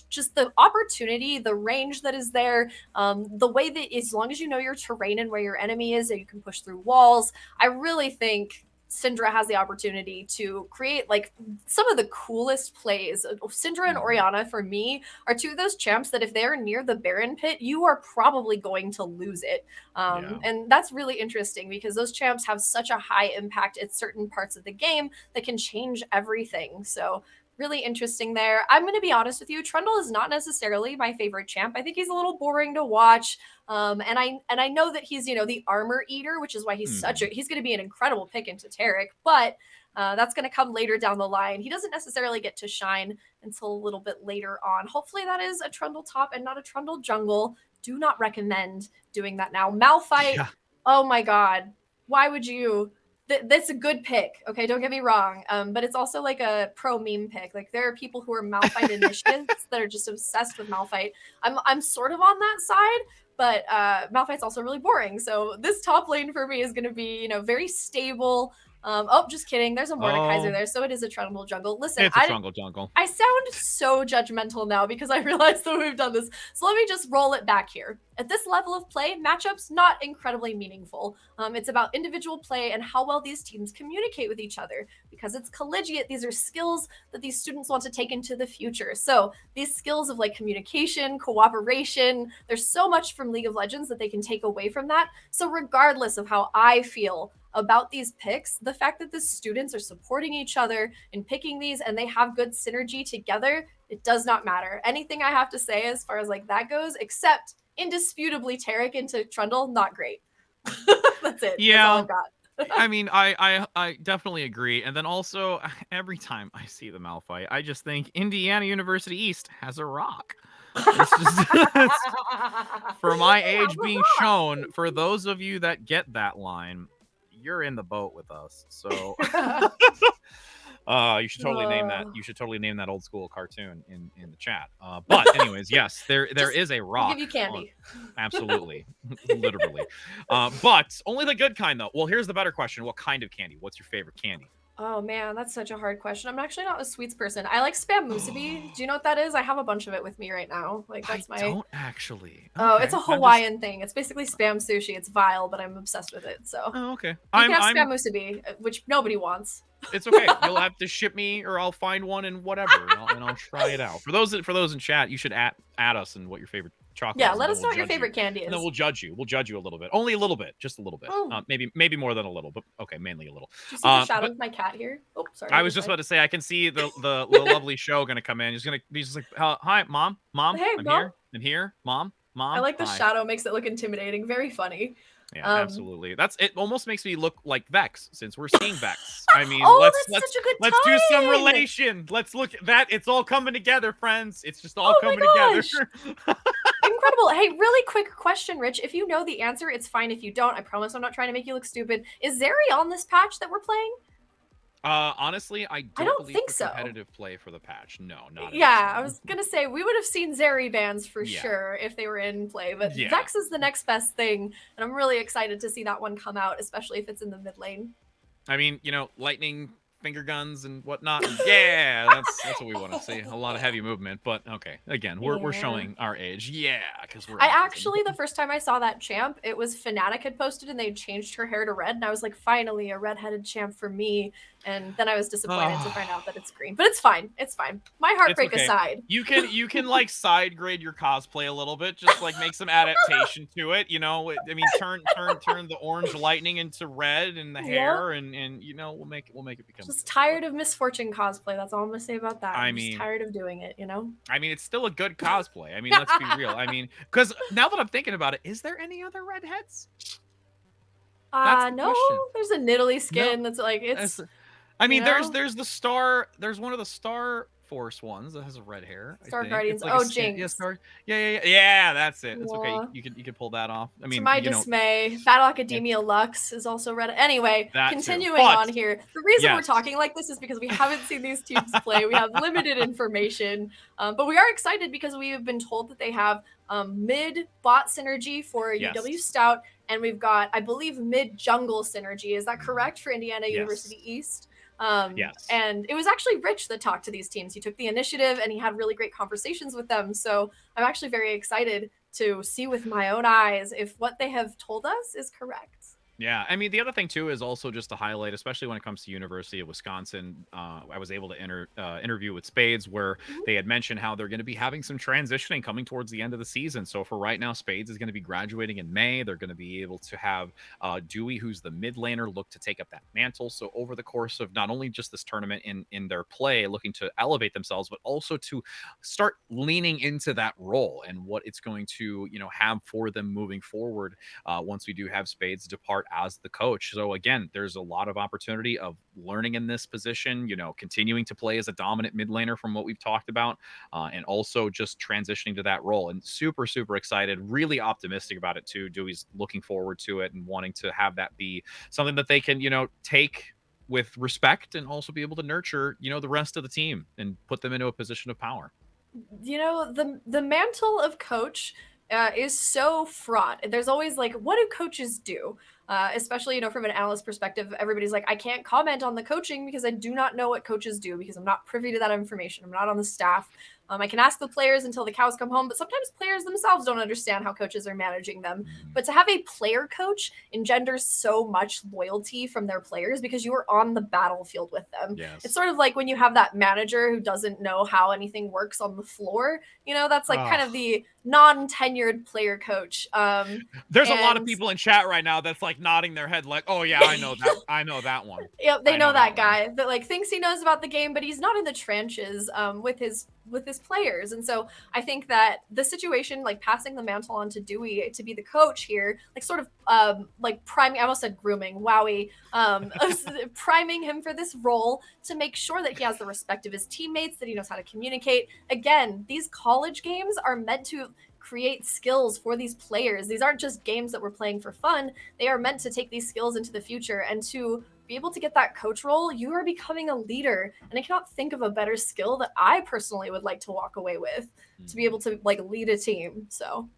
just the opportunity, the range that is there, the way that as long as you know your terrain and where your enemy is and you can push through walls, I really think Syndra has the opportunity to create like some of the coolest plays. Syndra and Orianna, for me, are two of those champs that if they're near the Baron pit, you are probably going to lose it. And that's really interesting because those champs have such a high impact at certain parts of the game that can change everything. So really interesting there. I'm going to be honest with you. Trundle is not necessarily my favorite champ. I think he's a little boring to watch. And I know that he's, the armor eater, which is why he's he's going to be an incredible pick into Taric, but that's going to come later down the line. He doesn't necessarily get to shine until a little bit later on. Hopefully that is a Trundle top and not a Trundle jungle. Do not recommend doing that now. Malphite. Oh my God. Why would you? That's a good pick. Okay. Don't get me wrong. But it's also like a pro meme pick. Like there are people who are Malphite initiates that are just obsessed with Malphite. I'm sort of on that side, but Malphite's also really boring. So this top lane for me is going to be, very stable. Oh, just kidding. There's a Mordekaiser there, so it is a Trundle jungle. Listen, it's a Trundle jungle. I sound so judgmental now because I realize that we've done this. So let me just roll it back here. At this level of play, matchups not incredibly meaningful. It's about individual play and how well these teams communicate with each other. Because it's collegiate, these are skills that these students want to take into the future. So these skills of like communication, cooperation, there's so much from League of Legends that they can take away from that. So regardless of how I feel about these picks, the fact that the students are supporting each other and picking these and they have good synergy together, it does not matter. Anything I have to say as far as like that goes, except indisputably Taric into Trundle, not great. That's it. Yeah. That's all I've got. I mean, I definitely agree. And then also, every time I see the Malphite, I just think Indiana University East has a rock. It's just, for my age being shown, for those of you that get that line, you're in the boat with us. So you should totally name that. You should totally name that old school cartoon in the chat. But anyways, yes, there is a rock. I'll give you candy. Absolutely. Literally. But only the good kind though. Well, here's the better question. What kind of candy? What's your favorite candy? Oh man, that's such a hard question. I'm actually not a sweets person. I like spam musubi. Do you know what that is? I have a bunch of it with me right now. Like that's I don't actually. Oh, it's a Hawaiian thing. It's basically spam sushi. It's vile, but I'm obsessed with it. So okay. You can have spam musubi, which nobody wants. It's okay. You'll have to ship me, or I'll find one and whatever, and I'll try it out. For those in chat, you should add us and what your favorite chocolate. Yeah, is, let us know what your favorite candy is. And then we'll judge you. We'll judge you a little bit, only a little bit, just a little bit. Maybe more than a little, but okay, mainly a little. Do you see the shadow of my cat here? Oh, sorry. I was just about to say I can see the lovely show gonna come in. He's gonna be just like, hi, mom, hey, I'm Mom. here, mom. I like the hi. shadow, makes it look intimidating. Very funny. Yeah, absolutely. It almost makes me look like Vex, since we're seeing Vex. I mean, that's such a good let's do some tie-in! relation. Let's look at that. It's all coming together, friends. It's just all coming gosh. together. Incredible. Hey, really quick question, Rich. If you know the answer, it's fine if you don't. I promise I'm not trying to make you look stupid. Is Zeri on this patch that we're playing? Honestly, I don't think for so. competitive play for the patch. No, not. Yeah, I was gonna say we would have seen Zeri bans for sure if they were in play, but Vex is the next best thing, and I'm really excited to see that one come out, especially if it's in the mid lane. I mean, lightning, finger guns, and whatnot. Yeah, that's what we want to see. A lot of heavy movement, but okay. Again, we're showing our age. Yeah, because we're. I actually, the first time I saw that champ, it was Fnatic had posted and they changed her hair to red, and I was like, finally, a redheaded champ for me. And then I was disappointed to find out that it's green, but it's fine. It's fine. My heartbreak aside. You can like side grade your cosplay a little bit, just like make some adaptation to it. I mean, turn the orange lightning into red in the hair, and we'll make it become. Just tired of misfortune cosplay. That's all I'm gonna say about that. I'm just tired of doing it. I mean, it's still a good cosplay. I mean, let's be real. I mean, because now that I'm thinking about it, is there any other redheads? No. There's a Nidalee skin that's like it's. I mean, there's one of the Star Force ones that has red hair. Star Guardians. Like Jinx. Yeah, that's it. It's okay. You can pull that off. I mean, to my dismay, Battle Academia Lux is also red. Anyway, continuing on here. The reason we're talking like this is because we haven't seen these teams play. We have limited information, but we are excited because we have been told that they have mid bot synergy for UW-Stout, and we've got, I believe, mid jungle synergy. Is that correct for Indiana University East? And it was actually Rich that talked to these teams. He took the initiative and he had really great conversations with them. So I'm actually very excited to see with my own eyes if what they have told us is correct. Yeah, I mean, the other thing, too, is also just to highlight, especially when it comes to University of Wisconsin, I was able to interview with Spades, where they had mentioned how they're going to be having some transitioning coming towards the end of the season. So for right now, Spades is going to be graduating in May. They're going to be able to have Dewey, who's the mid laner, look to take up that mantle. So over the course of not only just this tournament in their play, looking to elevate themselves, but also to start leaning into that role and what it's going to, have for them moving forward once we do have Spades depart as the coach. So again, there's a lot of opportunity of learning in this position, continuing to play as a dominant mid laner from what we've talked about, and also just transitioning to that role. And super, super excited, really optimistic about it too. Dewey's looking forward to it and wanting to have that be something that they can, take with respect and also be able to nurture, the rest of the team and put them into a position of power. The mantle of coach is so fraught. There's always like, what do coaches do? Especially, from an analyst perspective, everybody's like, I can't comment on the coaching because I do not know what coaches do because I'm not privy to that information. I'm not on the staff. I can ask the players until the cows come home, but sometimes players themselves don't understand how coaches are managing them. But to have a player coach engenders so much loyalty from their players because you are on the battlefield with them. Yes. It's sort of like when you have that manager who doesn't know how anything works on the floor. That's like kind of the non-tenured player coach. There's a lot of people in chat right now that's like nodding their head like, oh yeah, I know that. I know that one. Yep, they know that guy that like thinks he knows about the game, but he's not in the trenches with his players. And so I think that the situation, like passing the mantle on to Dewey to be the coach here, like sort of like priming, I almost said grooming, wowie, priming him for this role to make sure that he has the respect of his teammates, that he knows how to communicate. Again, these college games are meant to create skills for these players. These aren't just games that we're playing for fun. They are meant to take these skills into the future, and to be able to get that coach role, you are becoming a leader. And I cannot think of a better skill that I personally would like to walk away with to be able to like lead a team. So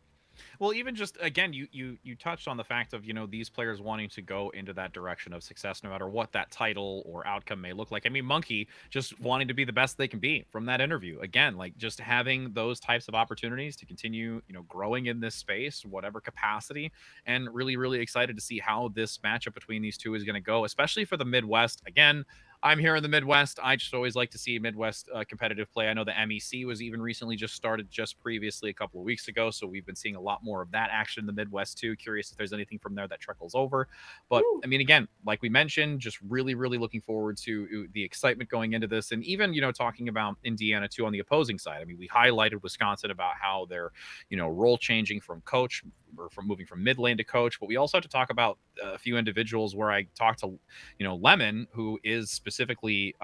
well, even just again, you touched on the fact of these players wanting to go into that direction of success, no matter what that title or outcome may look like. I mean, Monkey just wanting to be the best they can be from that interview. Again, like just having those types of opportunities to continue, growing in this space, whatever capacity, and really, really excited to see how this matchup between these two is going to go, especially for the Midwest. Again, I'm here in the Midwest. I just always like to see Midwest competitive play. I know the MEC was even recently just started just previously a couple of weeks ago. So we've been seeing a lot more of that action in the Midwest too. Curious if there's anything from there that trickles over. But I mean, again, like we mentioned, just really, really looking forward to the excitement going into this. And even, talking about Indiana too on the opposing side. I mean, we highlighted Wisconsin about how they're, role changing from coach, or from moving from mid lane to coach. But we also have to talk about a few individuals where I talked to, Lemon, who is specifically,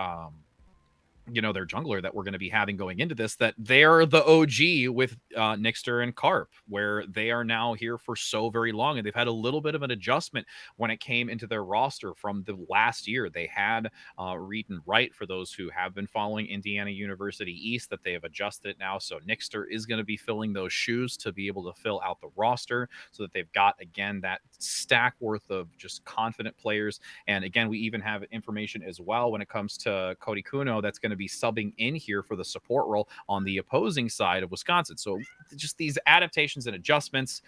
their jungler that we're going to be having going into this, that they're the OG with Nixter and Carp, where they are now here for so very long. And they've had a little bit of an adjustment when it came into their roster from the last year. They had Read and Write, for those who have been following Indiana University East, that they have adjusted now. So Nixter is going to be filling those shoes to be able to fill out the roster, so that they've got, again, that stack worth of just confident players. And again, we even have information as well when it comes to Cody Kuno, that's going to be subbing in here for the support role on the opposing side of Wisconsin. So just these adaptations and adjustments,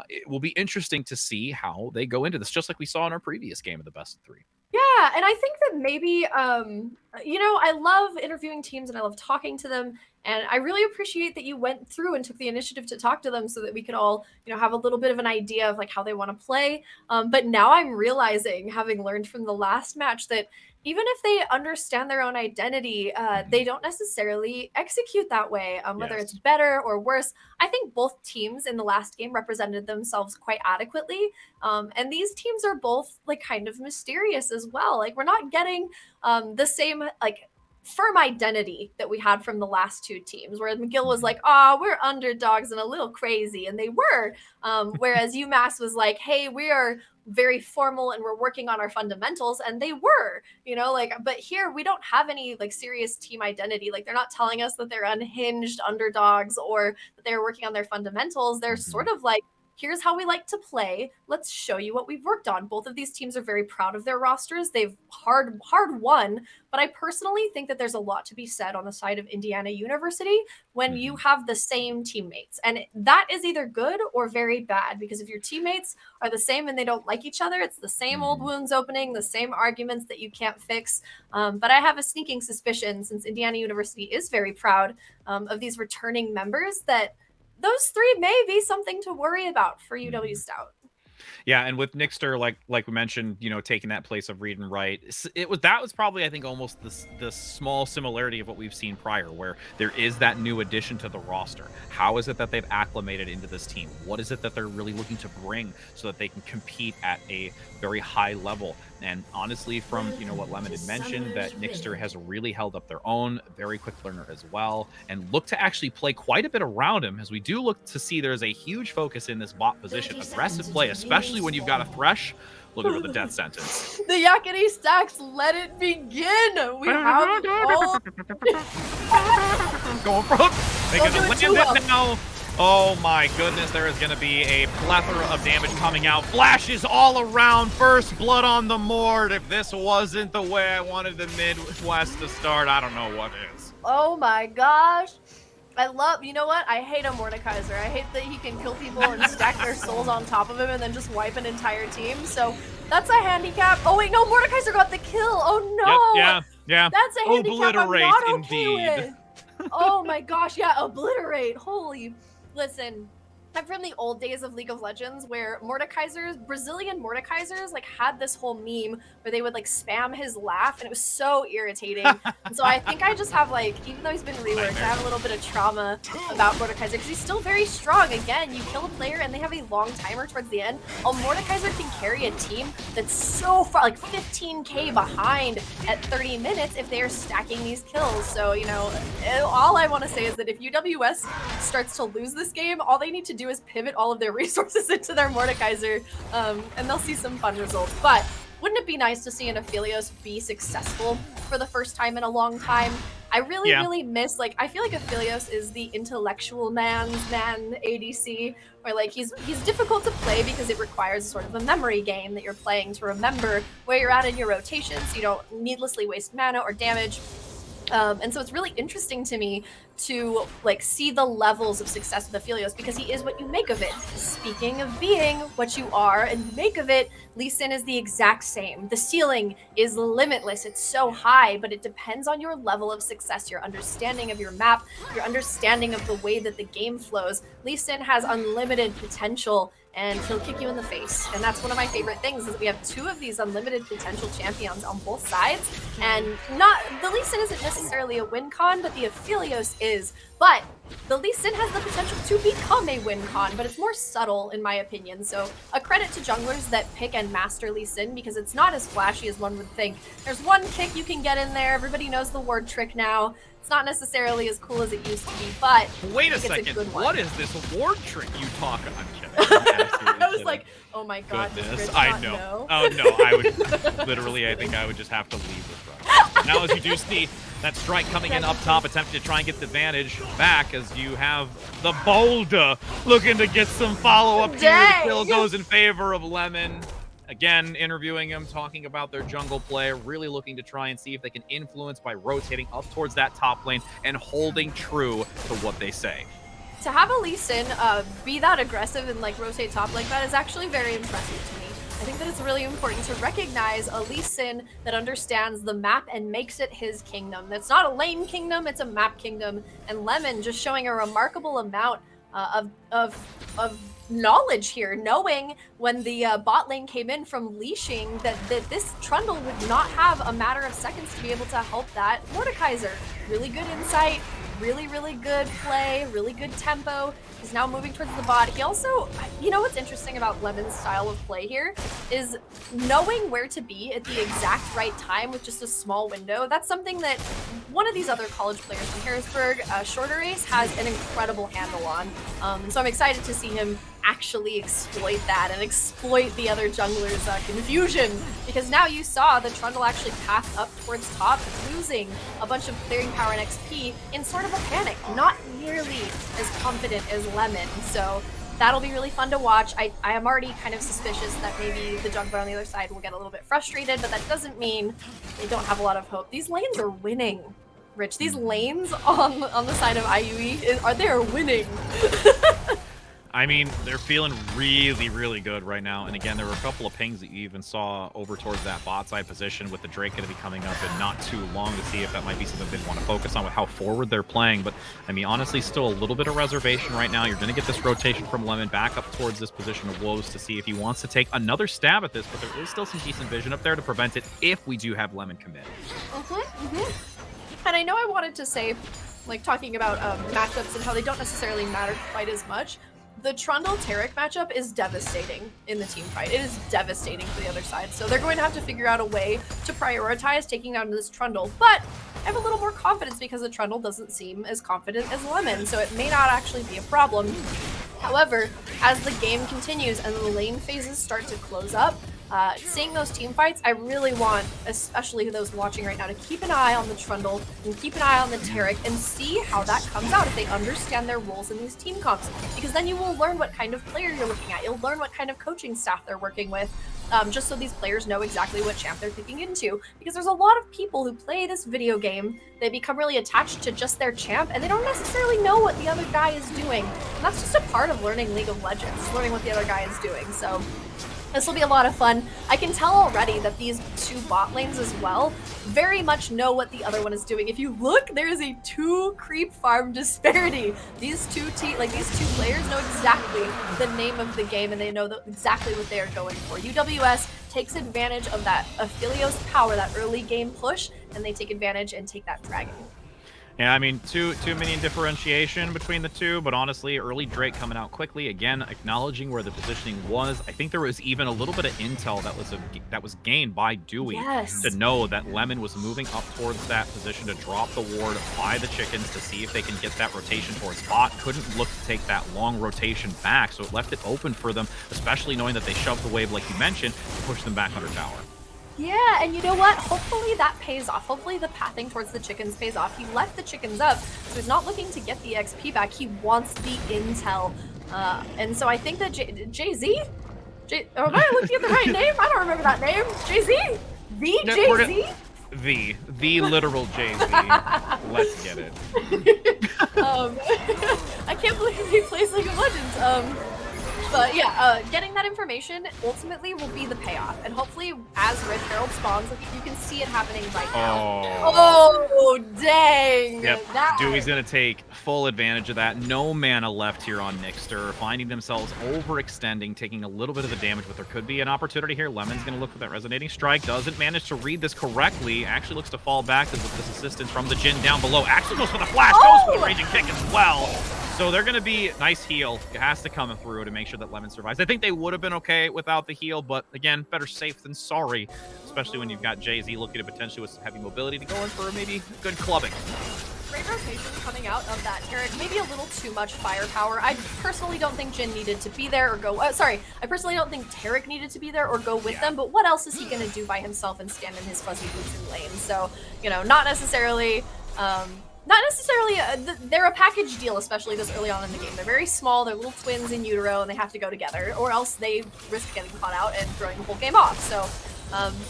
it will be interesting to see how they go into this, just like we saw in our previous game of the best of 3. Yeah, and I think that maybe, I love interviewing teams and I love talking to them. And I really appreciate that you went through and took the initiative to talk to them so that we could all, have a little bit of an idea of like how they want to play. But now I'm realizing, having learned from the last match, that even if they understand their own identity, they don't necessarily execute that way, whether it's better or worse. I think both teams in the last game represented themselves quite adequately. And these teams are both like kind of mysterious as well. Like, we're not getting the same like firm identity that we had from the last 2 teams, where McGill was like, oh, we're underdogs and a little crazy, and they were, whereas UMass was like, hey, we are very formal and we're working on our fundamentals, and they were, but here we don't have any like serious team identity. Like, they're not telling us that they're unhinged underdogs or that they're working on their fundamentals. They're sort of like, here's how we like to play. Let's show you what we've worked on. Both of these teams are very proud of their rosters. They've hard won, but I personally think that there's a lot to be said on the side of Indiana University when you have the same teammates. And that is either good or very bad, because if your teammates are the same and they don't like each other, it's the same old wounds opening, the same arguments that you can't fix. But I have a sneaking suspicion, since Indiana University is very proud of these returning members, that those 3 may be something to worry about for UW-Stout. Yeah, and with Nixter, like we mentioned, taking that place of Read and Write, that was probably, I think, almost the small similarity of what we've seen prior, where there is that new addition to the roster. How is it that they've acclimated into this team? What is it that they're really looking to bring so that they can compete at a very high level? And honestly, from what Lemon had mentioned, that Nixter has really held up their own, very quick learner as well, and look to actually play quite a bit around him, as we do look to see there's a huge focus in this bot position, aggressive play, especially when you've got a Thresh looking for the death sentence. The Yakety stacks, let it begin. We have going for hook. They're gonna land it now. Oh my goodness, there is going to be a plethora of damage coming out. Flashes all around. First blood on the Mord. If this wasn't the way I wanted the Midwest to start, I don't know what is. Oh my gosh. you know what? I hate a Mordekaiser. I hate that he can kill people and stack their souls on top of him and then just wipe an entire team. So that's a handicap. Oh wait, no, Mordekaiser got the kill. Oh no. Yep, yeah. That's a handicap Obliterate, I'm not okay indeed. with. Oh my gosh, yeah, obliterate. Holy. Listen, I'm from the old days of League of Legends, where Mordekaisers, Brazilian Mordekaisers, like had this whole meme where they would like spam his laugh, and it was so irritating. And so I think I just have like, even though he's been reworked, I have a little bit of trauma about Mordekaiser, because he's still very strong. Again, you kill a player and they have a long timer towards the end. A Mordekaiser can carry a team that's so far, like 15k behind at 30 minutes if they are stacking these kills. So, all I want to say is that if UWS starts to lose this game, all they need to do is pivot all of their resources into their Mordekaiser, and they'll see some fun results. But wouldn't it be nice to see an Aphelios be successful for the first time in a long time? I really miss, like, I feel like Aphelios is the intellectual man's man ADC, where like he's difficult to play because it requires sort of a memory game that you're playing to remember where you're at in your rotation, so you don't needlessly waste mana or damage. And so it's really interesting to me to like see the levels of success with Aphelios, because he is what you make of it. Speaking of being what you are and you make of it, Lee Sin is the exact same. The ceiling is limitless. It's so high, but it depends on your level of success, your understanding of your map, your understanding of the way that the game flows. Lee Sin has unlimited potential, and he'll kick you in the face. And that's one of my favorite things, is that we have 2 of these unlimited potential champions on both sides. And the Lee Sin isn't necessarily a win con, but the Aphelios is. But the Lee Sin has the potential to become a win con, but it's more subtle in my opinion. So a credit to junglers that pick and master Lee Sin, because it's not as flashy as one would think. There's one kick you can get in there. Everybody knows the ward trick now. It's not necessarily as cool as it used to be, but wait a second. What is this ward trick you talk? I'm kidding. I was like, oh my god, goodness, I know. Oh no, I would literally. I think I would just have to leave this round. Now, as you do see that strike coming in up top, attempting to try and get the advantage back, as you have the Boulder looking to get some follow-up here. The kill goes in favor of Lemon. Again, interviewing him, talking about their jungle play, really looking to try and see if they can influence by rotating up towards that top lane and holding true to what they say. To have a Lee Sin be that aggressive and like rotate top like that is actually very impressive to me. I think that it's really important to recognize a Lee Sin that understands the map and makes it his kingdom. It's not a lane kingdom, it's a map kingdom. And Lemon just showing a remarkable amount of knowledge here, knowing when the bot lane came in from leashing that this Trundle would not have a matter of seconds to be able to help that Mordekaiser. Really good insight, really good play, really good tempo. He's now moving towards the bot. He also, you know what's interesting about Lemon's style of play here is knowing where to be at the exact right time with just a small window. That's something that one of these other college players from Harrisburg, Shorter Ace, has an incredible handle on. So I'm excited to see him actually exploit that and exploit the other junglers' confusion, because now you saw the Trundle actually path up towards top, losing a bunch of clearing power and XP in sort of a panic, not nearly as confident as Lemon. So that'll be really fun to watch. I am already kind of suspicious that maybe the jungler on the other side will get a little bit frustrated, but that doesn't mean they don't have a lot of hope. These lanes are winning, Rich. These lanes on the side of IUE, they are winning. I mean, they're feeling really good right now. And again, there were a couple of pings that you even saw over towards that bot side position with the Drake going to be coming up in not too long, to see if that might be something they want to focus on with how forward they're playing. But I mean, honestly, still a little bit of reservation right now. You're going to get this rotation from Lemon back up towards this position of Woes to see if he wants to take another stab at this, but there is still some decent vision up there to prevent it if we do have Lemon commit. And I know I wanted to say, like, talking about matchups and how they don't necessarily matter quite as much. The Trundle-Taric matchup is devastating in the team fight. It is devastating for the other side. So they're going to have to figure out a way to prioritize taking down this Trundle. But I have a little more confidence because the Trundle doesn't seem as confident as Lemon, so it may not actually be a problem. However, as the game continues and the lane phases start to close up, seeing those team fights, I really want, especially those watching right now, to keep an eye on the Trundle and keep an eye on the Taric and see how that comes out if they understand their roles in these team comps. Because then you will learn what kind of player you're looking at. You'll learn what kind of coaching staff they're working with, just so these players know exactly what champ they're picking into. Because there's a lot of people who play this video game, they become really attached to just their champ, and they don't necessarily know what the other guy is doing. And that's just a part of learning League of Legends, learning what the other guy is doing. So this will be a lot of fun. I can tell already that these two bot lanes as well very much know what the other one is doing. If you look, there is a 2 creep farm disparity. These two players know exactly the name of the game, and they know exactly what they are going for. UWS takes advantage of that Aphelios power, that early game push, and they take advantage and take that dragon. Yeah, I mean, too many differentiation between the two, but honestly, early Drake coming out quickly, again, acknowledging where the positioning was. I think there was even a little bit of intel that was gained by Dewey to know that Lemon was moving up towards that position to drop the ward by the chickens to see if they can get that rotation towards bot. Couldn't look to take that long rotation back, so it left it open for them, especially knowing that they shoved the wave, like you mentioned, to push them back under tower. Yeah, and you know what? Hopefully that pays off. Hopefully the pathing towards the chickens pays off. He left the chickens up, so he's not looking to get the XP back. He wants the intel. And so I think that Jay-Z? Am I looking at the right name? I don't remember that name. Jay-Z? The Jay-Z? The literal Jay-Z. Let's get it. I can't believe he plays League of Legends. But yeah, getting that information ultimately will be the payoff. And hopefully, as Red Herald spawns, you can see it happening right now. Oh, dang. Yep, Dewey's going to take full advantage of that. No mana left here on Nixter, finding themselves overextending, taking a little bit of the damage, but there could be an opportunity here. Lemon's going to look for that resonating strike, doesn't manage to read this correctly, actually looks to fall back with this assistance from the Jhin down below. Actually goes for the flash, goes for the raging kick as well. So they're going to be nice heal. It has to come through to make sure that Lemon survives. I think they would have been okay without the heal, but again, better safe than sorry, especially when you've got Jay-Z looking to potentially with some heavy mobility to go in for maybe good clubbing. Great rotation coming out of that Taric. Maybe a little too much firepower. I personally don't think Jhin needed to be there or go... I personally don't think Taric needed to be there or go with them, but what else is he going to do by himself and stand in his fuzzy boots in lane? So, you know, not necessarily... they're a package deal, especially this early on in the game. They're very small, they're little twins in utero, and they have to go together, or else they risk getting caught out and throwing the whole game off. So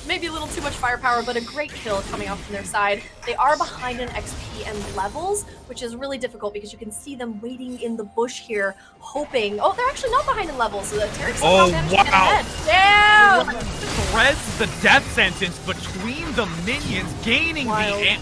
maybe a little too much firepower, but a great kill coming out from their side. They are behind in XP and levels, which is really difficult because you can see them waiting in the bush here, hoping... Oh, they're actually not behind in levels, so the Taric somehow managed to get ahead. Damn! Threads the death sentence between the minions, gaining the...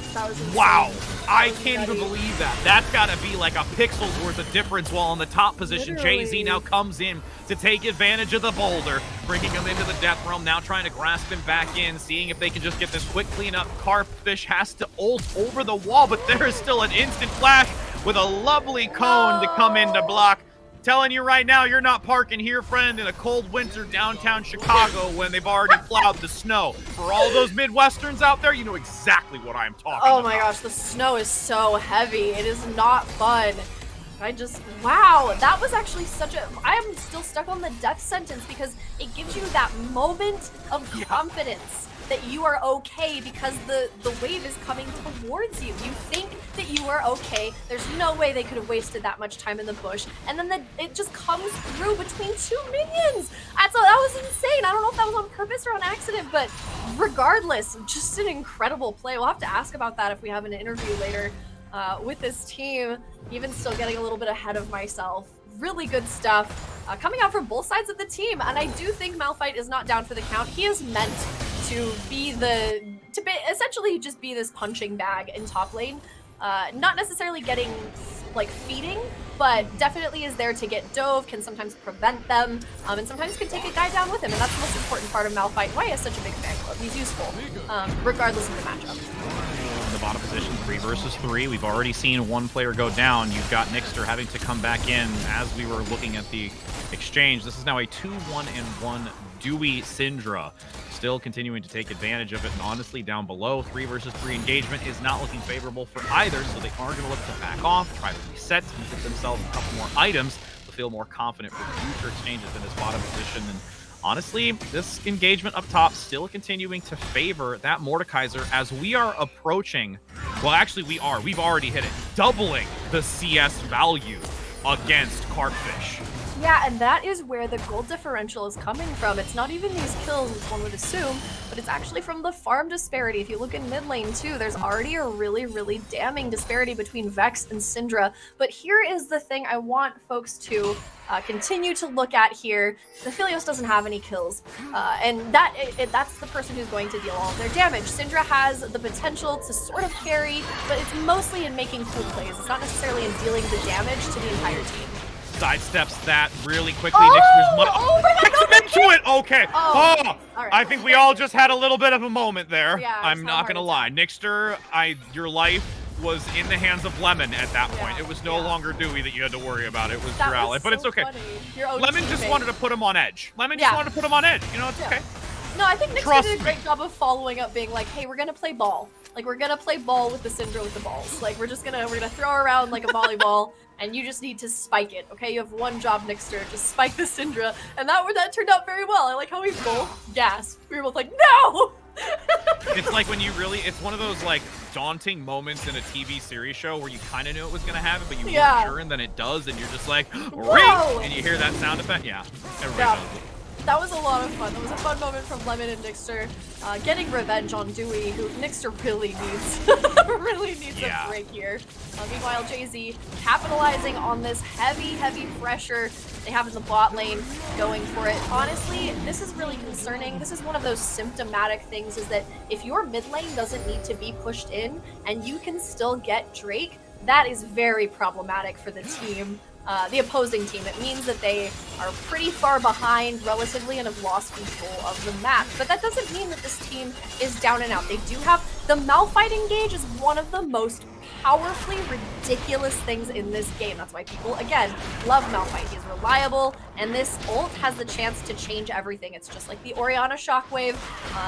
Wow. I can't even believe that. That's got to be like a pixel's worth of difference while in the top position. Jay-Z now comes in to take advantage of the boulder, bringing him into the death realm, now trying to grasp him back in, seeing if they can just get this quick cleanup. Carpfish has to ult over the wall, but there is still an instant flash with a lovely cone to come in to block. Telling you right now, you're not parking here, friend, in a cold winter downtown Chicago when they've already plowed the snow. For all those Midwesterns out there, you know exactly what I'm talking about. Oh my gosh, the snow is so heavy. It is not fun. Wow, that was actually I am still stuck on the death sentence because it gives you that moment of confidence that you are okay because the wave is coming towards you. You think that you are okay. There's no way they could have wasted that much time in the bush. And then it just comes through between two minions. That was insane. I don't know if that was on purpose or on accident, but regardless, just an incredible play. We'll have to ask about that if we have an interview later with this team. Even still getting a little bit ahead of myself. Really good stuff coming out from both sides of the team. And I do think Malphite is not down for the count. He is meant to be essentially just be this punching bag in top lane. Not necessarily getting like feeding, but definitely is there to get dove, can sometimes prevent them, and sometimes can take a guy down with him. And that's the most important part of Malphite. Why he has such a big fan club. He's useful, regardless of the matchup. In the bottom position, 3 versus 3. We've already seen one player go down. You've got Nixter having to come back in as we were looking at the exchange. This is now a 2-1-1 Dewey Syndra. Still continuing to take advantage of it, and honestly, down below, 3 versus 3 engagement is not looking favorable for either, so they are going to look to back off, try to reset, and get themselves a couple more items to feel more confident for future exchanges in this bottom position. And honestly, this engagement up top still continuing to favor that Mordekaiser as we are approaching, well, actually we've already hit it, doubling the CS value against Carpfish. Yeah, and that is where the gold differential is coming from. It's not even these kills, as one would assume, but it's actually from the farm disparity. If you look in mid lane too, there's already a really, really damning disparity between Vex and Syndra. But here is the thing I want folks to continue to look at here. The Philios doesn't have any kills, and that's the person who's going to deal all of their damage. Syndra has the potential to sort of carry, but it's mostly in making cool plays. It's not necessarily in dealing the damage to the entire team. Sidesteps that really quickly. Gets into it. Okay. Right. I think we all just had a little bit of a moment there. Yeah, I'm not gonna lie. Nixter, your life was in the hands of Lemon at that point. It was no longer Dewey that you had to worry about. It was your ally, but it's okay. Lemon just wanted to put him on edge. You know, it's okay. No, I think Nixter did a great job of following up, being like, hey, we're gonna play ball. Like, we're gonna play ball with the Syndra with the balls. Like, we're gonna throw around like a volleyball, and you just need to spike it, okay? You have one job, Nixter, just spike the Syndra, and that turned out very well. I like how we both gasped. We were both like, no! It's like when it's one of those like daunting moments in a TV series show where you kind of knew it was gonna happen, but you weren't sure, and then it does, and you're just like, ring! And you hear that sound effect. Yeah, everybody knows it. That was a lot of fun. That was a fun moment from Lemon and Nixter, getting revenge on Dewey, who Nixter really needs, a break here. Meanwhile, Jay-Z capitalizing on this heavy pressure they have in the bot lane, going for it. Honestly, this is really concerning. This is one of those symptomatic things, is that if your mid lane doesn't need to be pushed in and you can still get Drake, that is very problematic for the team. The opposing team. It means that they are pretty far behind relatively and have lost control of the map. But that doesn't mean that this team is down and out. They do have the Malphite engage is one of the most powerfully ridiculous things in this game. That's why people, again, love Malphite. He's reliable, and this ult has the chance to change everything. It's just like the Orianna shockwave.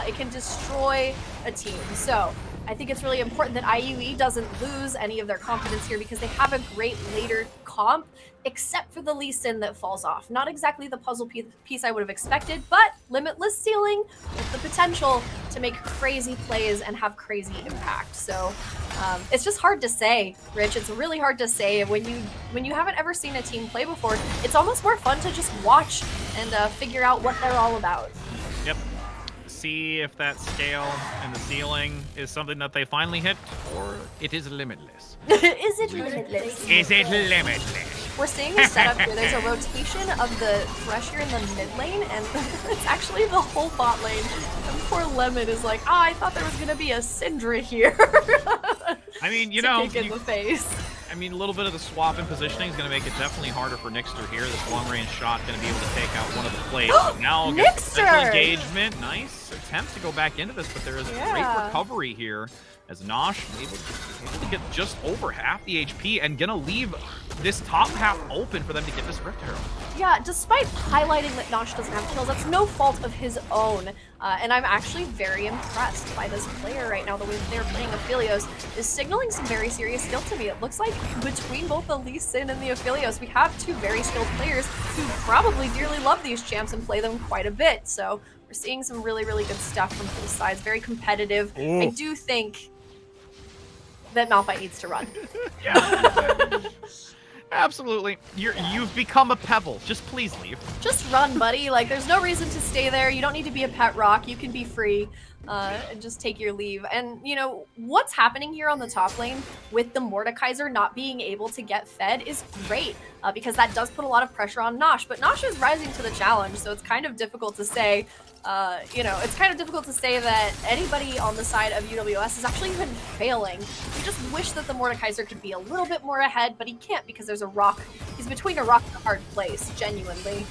It can destroy a team. So I think it's really important that IUE doesn't lose any of their confidence here, because they have a great later comp, except for the Lee Sin that falls off. Not exactly the puzzle piece I would have expected, but limitless ceiling with the potential to make crazy plays and have crazy impact. So it's just hard to say, Rich. It's really hard to say when you haven't ever seen a team play before. It's almost more fun to just watch and figure out what they're all about. Yep. See if that scale and the ceiling is something that they finally hit, or it is limitless. Is it limitless? Is it limitless? We're seeing a setup here. There's a rotation of the Thresh in the mid lane, and it's actually the whole bot lane. And poor Lemon is like, I thought there was going to be a Syndra here. I mean, kick in the face. I mean, a little bit of the swap in positioning is going to make it definitely harder for Nixter here. This long-range shot going to be able to take out one of the plays. Now, Nixter! Engagement. Nice attempt to go back into this, but there is great recovery here as Nosh able to get just over half the HP and going to leave this top half open for them to get this Rift Herald. Yeah, despite highlighting that Nosh doesn't have kills, that's no fault of his own. And I'm actually very impressed by this player right now. The way that they're playing Aphelios is signaling some very serious skill to me. It looks like between both the Lee Sin and the Aphelios, we have two very skilled players who probably dearly love these champs and play them quite a bit. So we're seeing some really good stuff from both sides. Very competitive. Ooh. I do think that Malphite needs to run. Yeah. Absolutely. You've become a pebble. Just please leave. Just run, buddy. Like, there's no reason to stay there. You don't need to be a pet rock. You can be free and just take your leave. And, you know, what's happening here on the top lane with the Mordekaiser not being able to get fed is great because that does put a lot of pressure on Nosh. But Nosh is rising to the challenge, so it's kind of difficult to say it's kind of difficult to say that anybody on the side of UWS is actually even failing. We just wish that the Mordekaiser could be a little bit more ahead, but he can't because there's a rock. He's between a rock and a hard place, genuinely,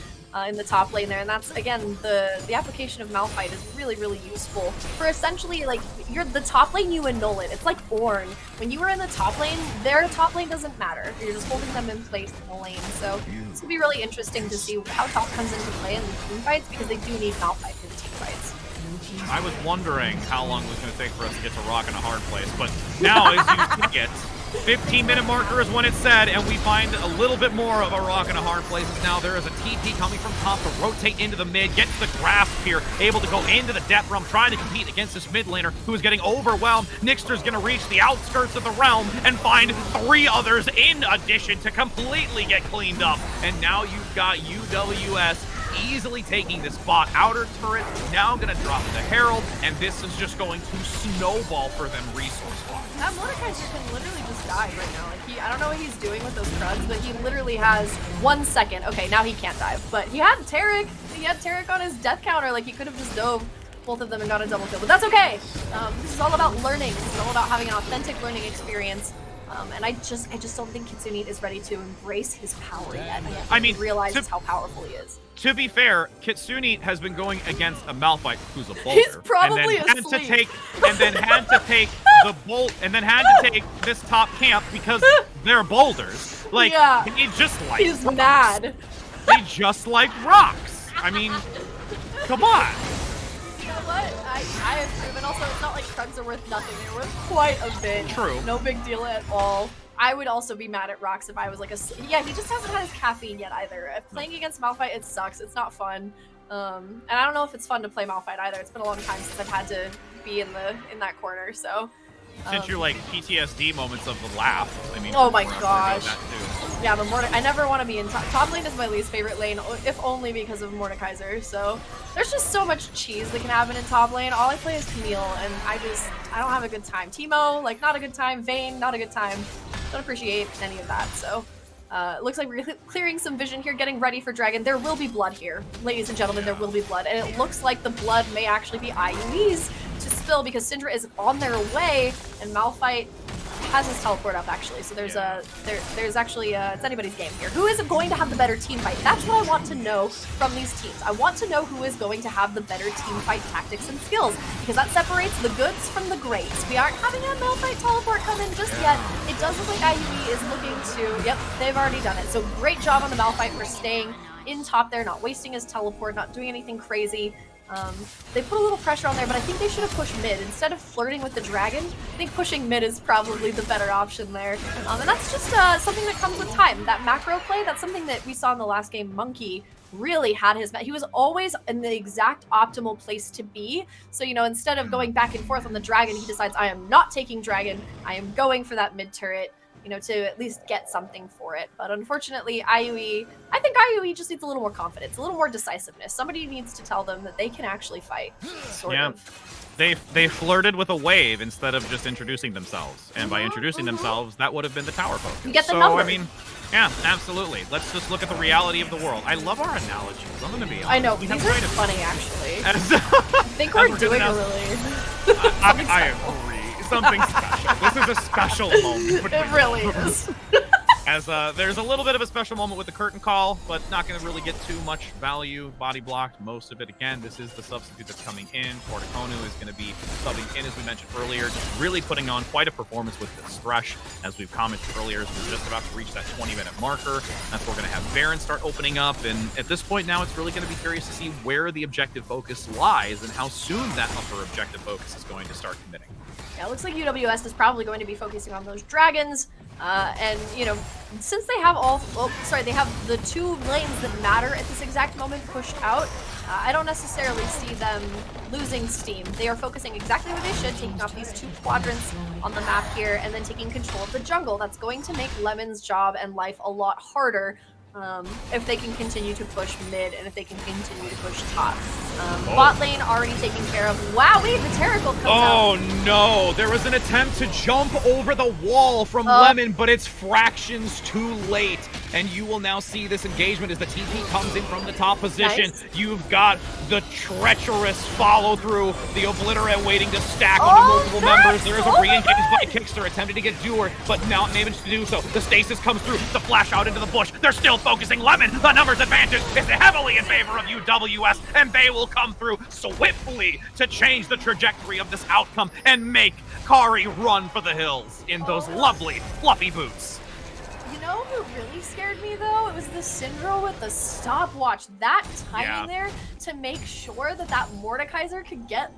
in the top lane there. And that's, again, the application of Malphite is really useful for essentially, like, you're the top lane, you annul it. It's like Ornn. When you were in the top lane, their top lane doesn't matter. You're just holding them in place in the lane. So it's gonna be really interesting to see how top comes into play in the team fights, because they do need Malphite for the team fights. I was wondering how long it was going to take for us to get to rock in a hard place, but now as you get 15-minute marker is when it's said, and we find a little bit more of a rock in a hard place. Now there is a TP coming from top to rotate into the mid, gets the grasp here, able to go into the depth realm, trying to compete against this mid laner who is getting overwhelmed. Nixter's going to reach the outskirts of the realm and find 3 others in addition to completely get cleaned up. And now you've got UWS easily taking this bot. Outer turret now going to drop the Herald, and this is just going to snowball for them resource-wise. That Mordekaiser can literally just die right now. Like, I don't know what he's doing with those cruds, but he literally has 1 second. Okay, now he can't dive, but he had Taric. He had Taric on his death counter. Like, he could have just dove both of them and got a double kill, but that's okay. This is all about learning. This is all about having an authentic learning experience. And I just don't think Kitsune is ready to embrace his power yet. I mean, realizes how powerful he is. To be fair, Kitsune has been going against a Malphite who's a boulder. He's probably asleep. And then had to take the bolt, and then had to take this top camp because they're boulders. Like, yeah. He just like He's rocks. mad. They just like rocks. I mean, come on. You know what? I approve, and also it's not like cruds are worth nothing. They're worth quite a bit. True. No big deal at all. I would also be mad at Rocks if I was like yeah, he just hasn't had his caffeine yet either. Playing against Malphite, it sucks. It's not fun. And I don't know if it's fun to play Malphite either. It's been a long time since I've had to be in that corner, so. Since you're like PTSD moments of the laugh. I mean, oh my gosh. that too. Yeah, but I never want to be in top lane is my least favorite lane, if only because of Mordekaiser. So there's just so much cheese that can happen in top lane. All I play is Camille, and I don't have a good time. Teemo, like, not a good time. Vayne, not a good time. Don't appreciate any of that. So looks like we're clearing some vision here, getting ready for Dragon. There will be blood here, ladies and gentlemen. There will be blood, and it looks like the blood may actually be IUE's to spill because Syndra is on their way, and Malphite has his teleport up actually, so there's there's actually it's anybody's game here. Who is going to have the better team fight? That's what I want to know from these teams. I want to know who is going to have the better team fight tactics and skills, because that separates the goods from the greats. We aren't having a Malphite teleport come in just yet. It does look like IUE is looking to, yep, they've already done it. So great job on the Malphite for staying in top there, not wasting his teleport, not doing anything crazy. They put a little pressure on there, but I think they should have pushed mid. Instead of flirting with the dragon, I think pushing mid is probably the better option there. And that's just something that comes with time. That macro play, that's something that we saw in the last game. Monkey really had he was always in the exact optimal place to be. So, you know, instead of going back and forth on the dragon, he decides, I am not taking dragon. I am going for that mid turret, you know, to at least get something for it. But unfortunately, IUE, I think IUE just needs a little more confidence, a little more decisiveness. Somebody needs to tell them that they can actually fight, sort of. They flirted with a wave instead of just introducing themselves. And by introducing themselves, that would have been the tower focus. You get the number. I mean, yeah, absolutely. Let's just look at the reality of the world. I love our analogies. I'm going to be honest. I know, these are funny, actually. I think we're doing a really... I agree. Something special. This is a special moment. It really is. As there's a little bit of a special moment with the curtain call, but not going to really get too much value. Body blocked most of it. Again, this is the substitute that's coming in. Porticonu is going to be subbing in, as we mentioned earlier, just really putting on quite a performance with this Thresh. As we've commented earlier, as we're just about to reach that 20-minute marker. That's where we're going to have Baron start opening up. And at this point now, it's really going to be curious to see where the objective focus lies and how soon that upper objective focus is going to start committing. Yeah, it looks like UW-Stout is probably going to be focusing on those dragons. And, you know, since they have they have the two lanes that matter at this exact moment pushed out, I don't necessarily see them losing steam. They are focusing exactly where they should, taking off these two quadrants on the map here, and then taking control of the jungle. That's going to make Lemon's job and life a lot harder. If they can continue to push mid and if they can continue to push top. Bot lane already taken care of. Wowee, the Terrible comes out. Oh no, there was an attempt to jump over the wall from Lemon, but it's fractions too late. And you will now see this engagement as the TP comes in from the top position. Nice. You've got the treacherous follow through, the Obliterate waiting to stack onto multiple members. There is a re-engage by Kickster attempting to get Dewar, but not managed to do so. The stasis comes through, the flash out into the bush. They're still focusing Lemon. The numbers advantage is heavily in favor of UW-Stout, and they will come through swiftly to change the trajectory of this outcome and make Kari run for the hills in those lovely, fluffy boots. You know who really scared me, though? It was the Syndra with the stopwatch. That timing there to make sure that that Mordekaiser could get,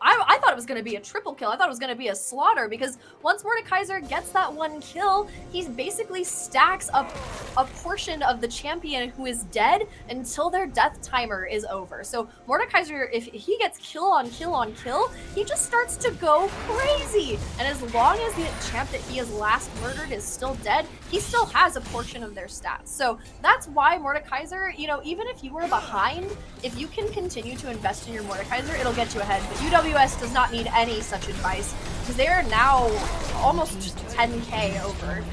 I thought it was going to be a triple kill. I thought it was going to be a slaughter, because once Mordekaiser gets that one kill, he basically stacks up a portion of the champion who is dead until their death timer is over. So Mordekaiser, if he gets kill on kill on kill, he just starts to go crazy. And as long as the champ that he has last murdered is still dead, he still has a portion of their stats. So that's why Mordekaiser, you know, even if you were behind, if you can continue to invest in your Mordekaiser, it'll get you ahead. But UW does not need any such advice, because they are now almost 10k over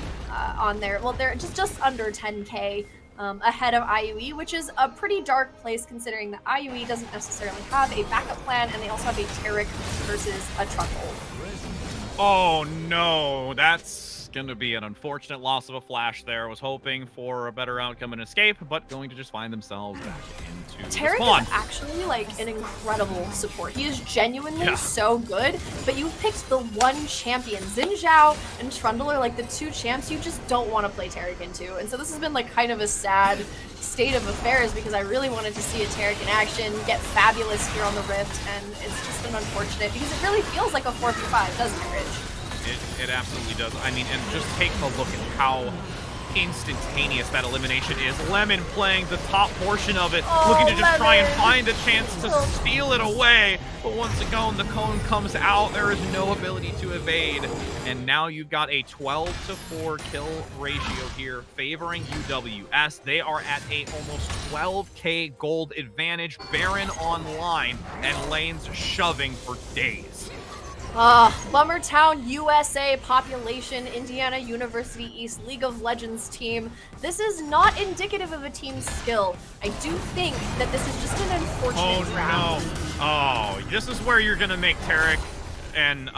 on their, well, they're just under 10k ahead of IUE, which is a pretty dark place considering that IUE doesn't necessarily have a backup plan, and they also have a Taric versus a Trundle. Oh no, that's going to be an unfortunate loss of a flash there. I was hoping for a better outcome and escape, but going to just find themselves back into Taric the spawn. Is actually like an incredible support. He is genuinely so good, but you picked the one champion. Xin Zhao and Trundle are like the two champs you just don't want to play Taric into. And so this has been like kind of a sad state of affairs, because I really wanted to see a Taric in action, get Fabulous here on the Rift, and it's just been unfortunate because it really feels like a 4v5, doesn't it, Rich? It absolutely does. I mean, and just take a look at how instantaneous that elimination is. Lemon playing the top portion of it, looking to just try and find a chance to steal it away. But once again, the cone comes out. There is no ability to evade. And now you've got a 12-4 kill ratio here favoring UW-Stout. They are at a almost 12K gold advantage. Baron online and lanes shoving for days. Lumbertown, USA, population, Indiana University East, League of Legends team. This is not indicative of a team's skill. I do think that this is just an unfortunate round. No. Oh, this is where you're going to make Tarek and,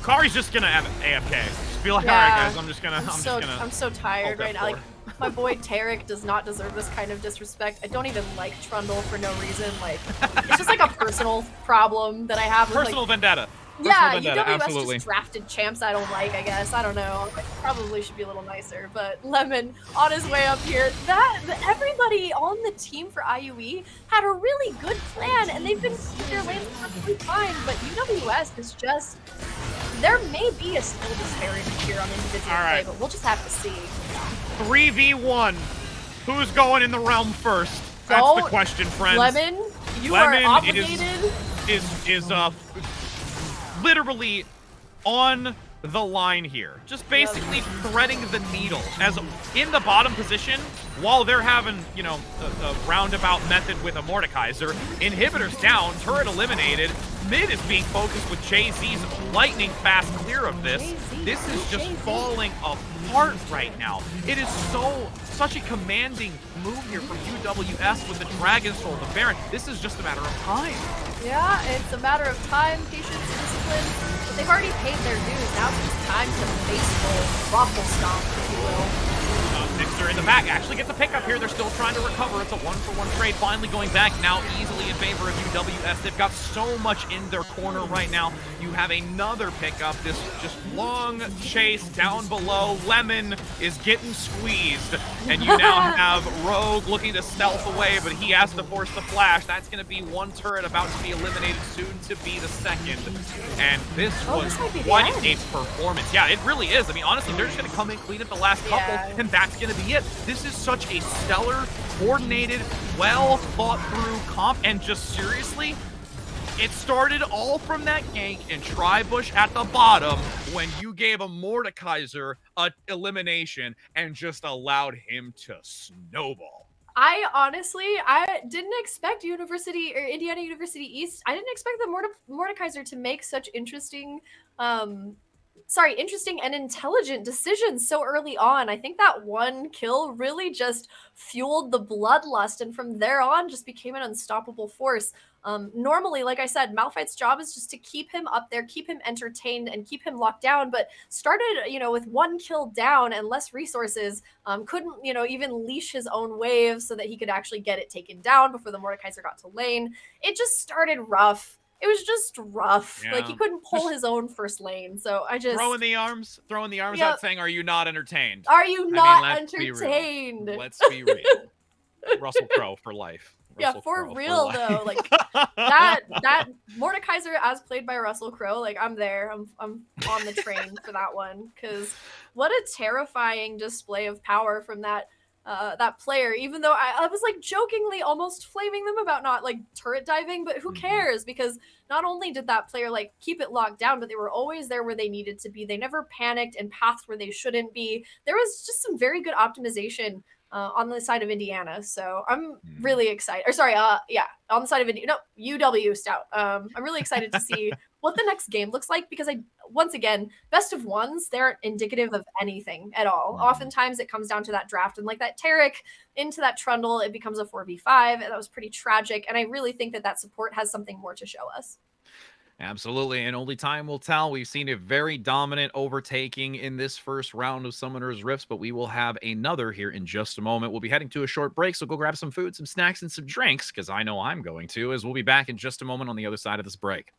Kari's just going to have AFK. Just be like, all right, guys, I'm so tired right now. Like, my boy Tarek does not deserve this kind of disrespect. I don't even like Trundle for no reason. Like, it's just like a personal problem that I have. Personal vendetta. Yeah, UW-Stout just drafted champs I don't like, I guess. I don't know. I probably should be a little nicer. But Lemon, on his way up here, everybody on the team for IUE had a really good plan, and they've been keeping their lanes perfectly fine. But UW-Stout is just... There may be a skill disparity here on individual play, but we'll just have to see. 3v1. Who's going in the realm first? That's the question, friends. Lemon, you are obligated. Is literally on the line here. Just basically threading the needle. As in the bottom position, while they're having, you know, a roundabout method with a Mordekaiser, inhibitors down, turret eliminated, mid is being focused with Jay-Z's lightning fast clear of this. This is just falling apart right now. It is such a commanding move here from UW-Stout with the Dragon Soul, the Baron. This is just a matter of time. Yeah, it's a matter of time, patience, discipline. But they've already paid their dues. Now it's just time to baseball, waffle stomp, if you will. Mixer in the back actually gets a pickup here. They're still trying to recover. It's a 1-for-1 trade. Finally going back now easily in favor of UW-Stout. They've got so much in their corner right now. You have another pickup. This just long chase down below. Lemon is getting squeezed. And you now have Rogue looking to stealth away, but he has to force the flash. That's going to be one turret about to be eliminated, soon to be the second. And this was quite a performance. Yeah, it really is. I mean, honestly, they're just going to come in clean at the last couple, and that's going to be it. This is such a stellar, coordinated, well thought through comp, and just seriously, it started all from that gank in Tribush at the bottom when you gave a Mordekaiser an elimination and just allowed him to snowball. I didn't expect Indiana University East. I didn't expect the Mordekaiser to make such interesting and intelligent decisions so early on. I think that one kill really just fueled the bloodlust, and from there on just became an unstoppable force. Normally, like I said, Malphite's job is just to keep him up there, keep him entertained, and keep him locked down, but started, with one kill down and less resources, couldn't, even leash his own wave so that he could actually get it taken down before the Mordekaiser got to lane. It just started rough. It was just rough. Yeah. Like, he couldn't pull his own first lane. So I just... Throwing the arms out saying, are you not entertained? Are you not entertained? Let's be real. Russell Crowe for life. Russell Crowe real though. Like, that Mordekaiser as played by Russell Crowe, like, I'm there. I'm on the train for that one. Because what a terrifying display of power from that player, even though I was like jokingly almost flaming them about not like turret diving, but who cares? Because not only did that player like keep it locked down, but they were always there where they needed to be. They never panicked and pathed where they shouldn't be. There was just some very good optimization on the side of Indiana. So I'm really excited. Or sorry, on the side of UW-Stout. I'm really excited to see what the next game looks like, because once again, best of ones, they aren't indicative of anything at all. Oftentimes it comes down to that draft, and like that Tarek into that Trundle, it becomes a 4v5, and that was pretty tragic. And I really think that support has something more to show us. Absolutely, and only time will tell. We've seen a very dominant overtaking in this first round of Summoner's Rifts, but we will have another here in just a moment. We'll be heading to a short break, so go grab some food, some snacks, and some drinks, because I know I'm going to, as we'll be back in just a moment on the other side of this break.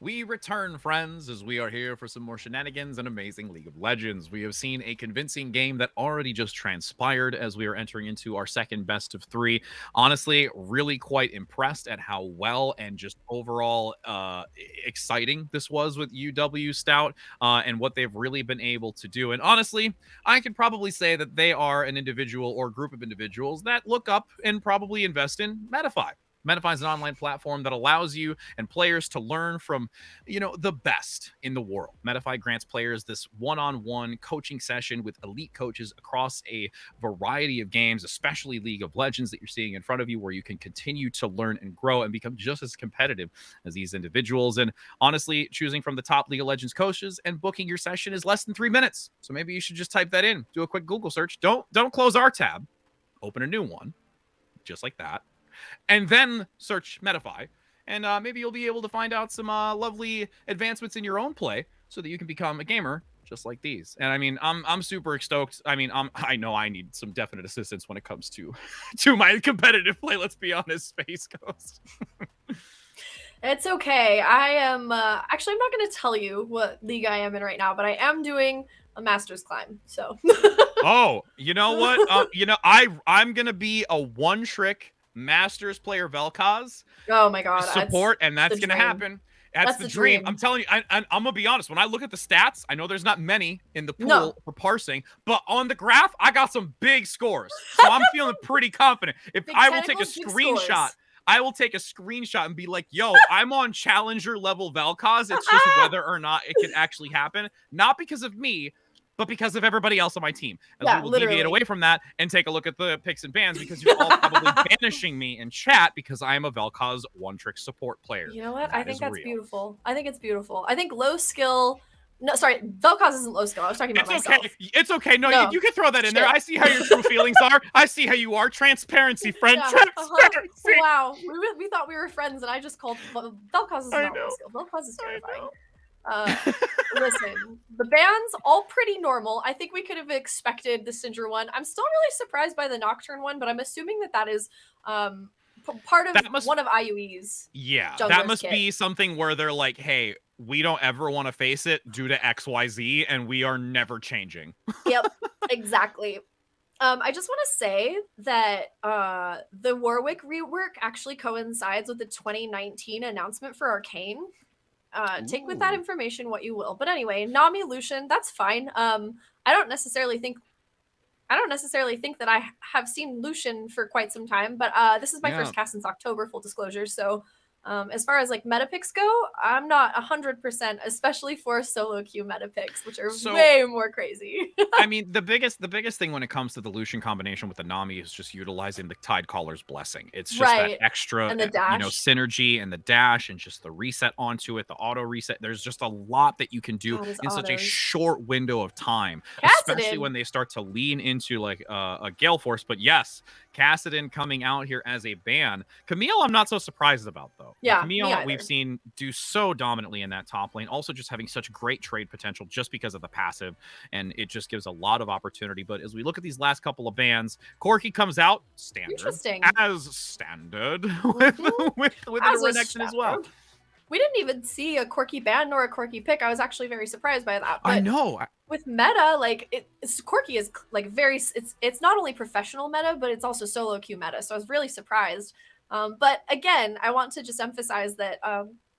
We return, friends, as we are here for some more shenanigans and amazing League of Legends. We have seen a convincing game that already just transpired as we are entering into our second best of 3. Honestly, really quite impressed at how well and just overall exciting this was with UW-Stout and what they've really been able to do. And honestly, I could probably say that they are an individual or group of individuals that look up and probably invest in Medify. Medify is an online platform that allows you and players to learn from, the best in the world. Medify grants players this one-on-one coaching session with elite coaches across a variety of games, especially League of Legends that you're seeing in front of you, where you can continue to learn and grow and become just as competitive as these individuals. And honestly, choosing from the top League of Legends coaches and booking your session is less than 3 minutes. So maybe you should just type that in, do a quick Google search. Don't close our tab, open a new one, just like that, and then search Medify, and maybe you'll be able to find out some lovely advancements in your own play so that you can become a gamer just like these. And I mean, I'm super stoked. I mean, I know I need some definite assistance when it comes to my competitive play. Let's be honest, Space Ghost. It's okay. I am actually, I'm not going to tell you what league I am in right now, but I am doing a master's climb. So. Oh, you know what? I'm gonna be a one-trick Masters player Vel'Koz. Oh my god, support, and that's gonna happen. That's the dream. I'm telling you, I'm gonna be honest. When I look at the stats, I know there's not many in the pool for parsing, but on the graph, I got some big scores, so I'm feeling pretty confident. If big I will take a screenshot. Scores. I will take a screenshot and be like, yo, I'm on challenger level Vel'Koz. It's just whether or not it can actually happen. Not because of me, but because of everybody else on my team. As we will deviate away from that and take a look at the picks and bans, because you're all probably banishing me in chat because I am a Vel'Koz one-trick support player. You know what? I think that's beautiful. I think it's beautiful. I think low skill... No, sorry, Vel'Koz isn't low skill. I was talking about myself. It's okay. No, you can throw that in there. I see how your true feelings are. I see how you are. Transparency, friend. Yeah, transparency. Wow. We thought we were friends, and I just called... Vel'Koz is not low skill. Vel'Koz is terrifying. Listen, the bans all pretty normal. I think we could have expected the Syndra one. I'm still really surprised by the Nocturne one, but I'm assuming that is part of one of IUE's. Yeah, that must be something where they're like, hey, we don't ever want to face it due to XYZ, and we are never changing. Yep, exactly. I just want to say that the Warwick rework actually coincides with the 2019 announcement for Arcane. Take with that information what you will. But anyway, Nami Lucian, that's fine. I don't necessarily think that I have seen Lucian for quite some time, but this is my first cast since October, full disclosure. So as far as like meta picks go, I'm not 100%, especially for solo queue meta picks, which are way more crazy. I mean, the biggest thing when it comes to the Lucian combination with the Nami is just utilizing the Tidecaller's blessing. It's just that extra, and the dash. Synergy and the dash and just the reset onto it, the auto reset. There's just a lot that you can do in such a short window of time, especially when they start to lean into like a Gale Force. But yes, Kassadin coming out here as a ban. Camille, I'm not so surprised about though. Yeah, Camille, we've seen do so dominantly in that top lane. Also, just having such great trade potential just because of the passive, and it just gives a lot of opportunity. But as we look at these last couple of bans, Corki comes out standard, as standard with the Renekton as well. We didn't even see a Corki ban nor a Corki pick. I was actually very surprised by that. But I know. With meta, like Corki is like it's not only professional meta, but it's also solo queue meta. So I was really surprised. But again, I want to just emphasize that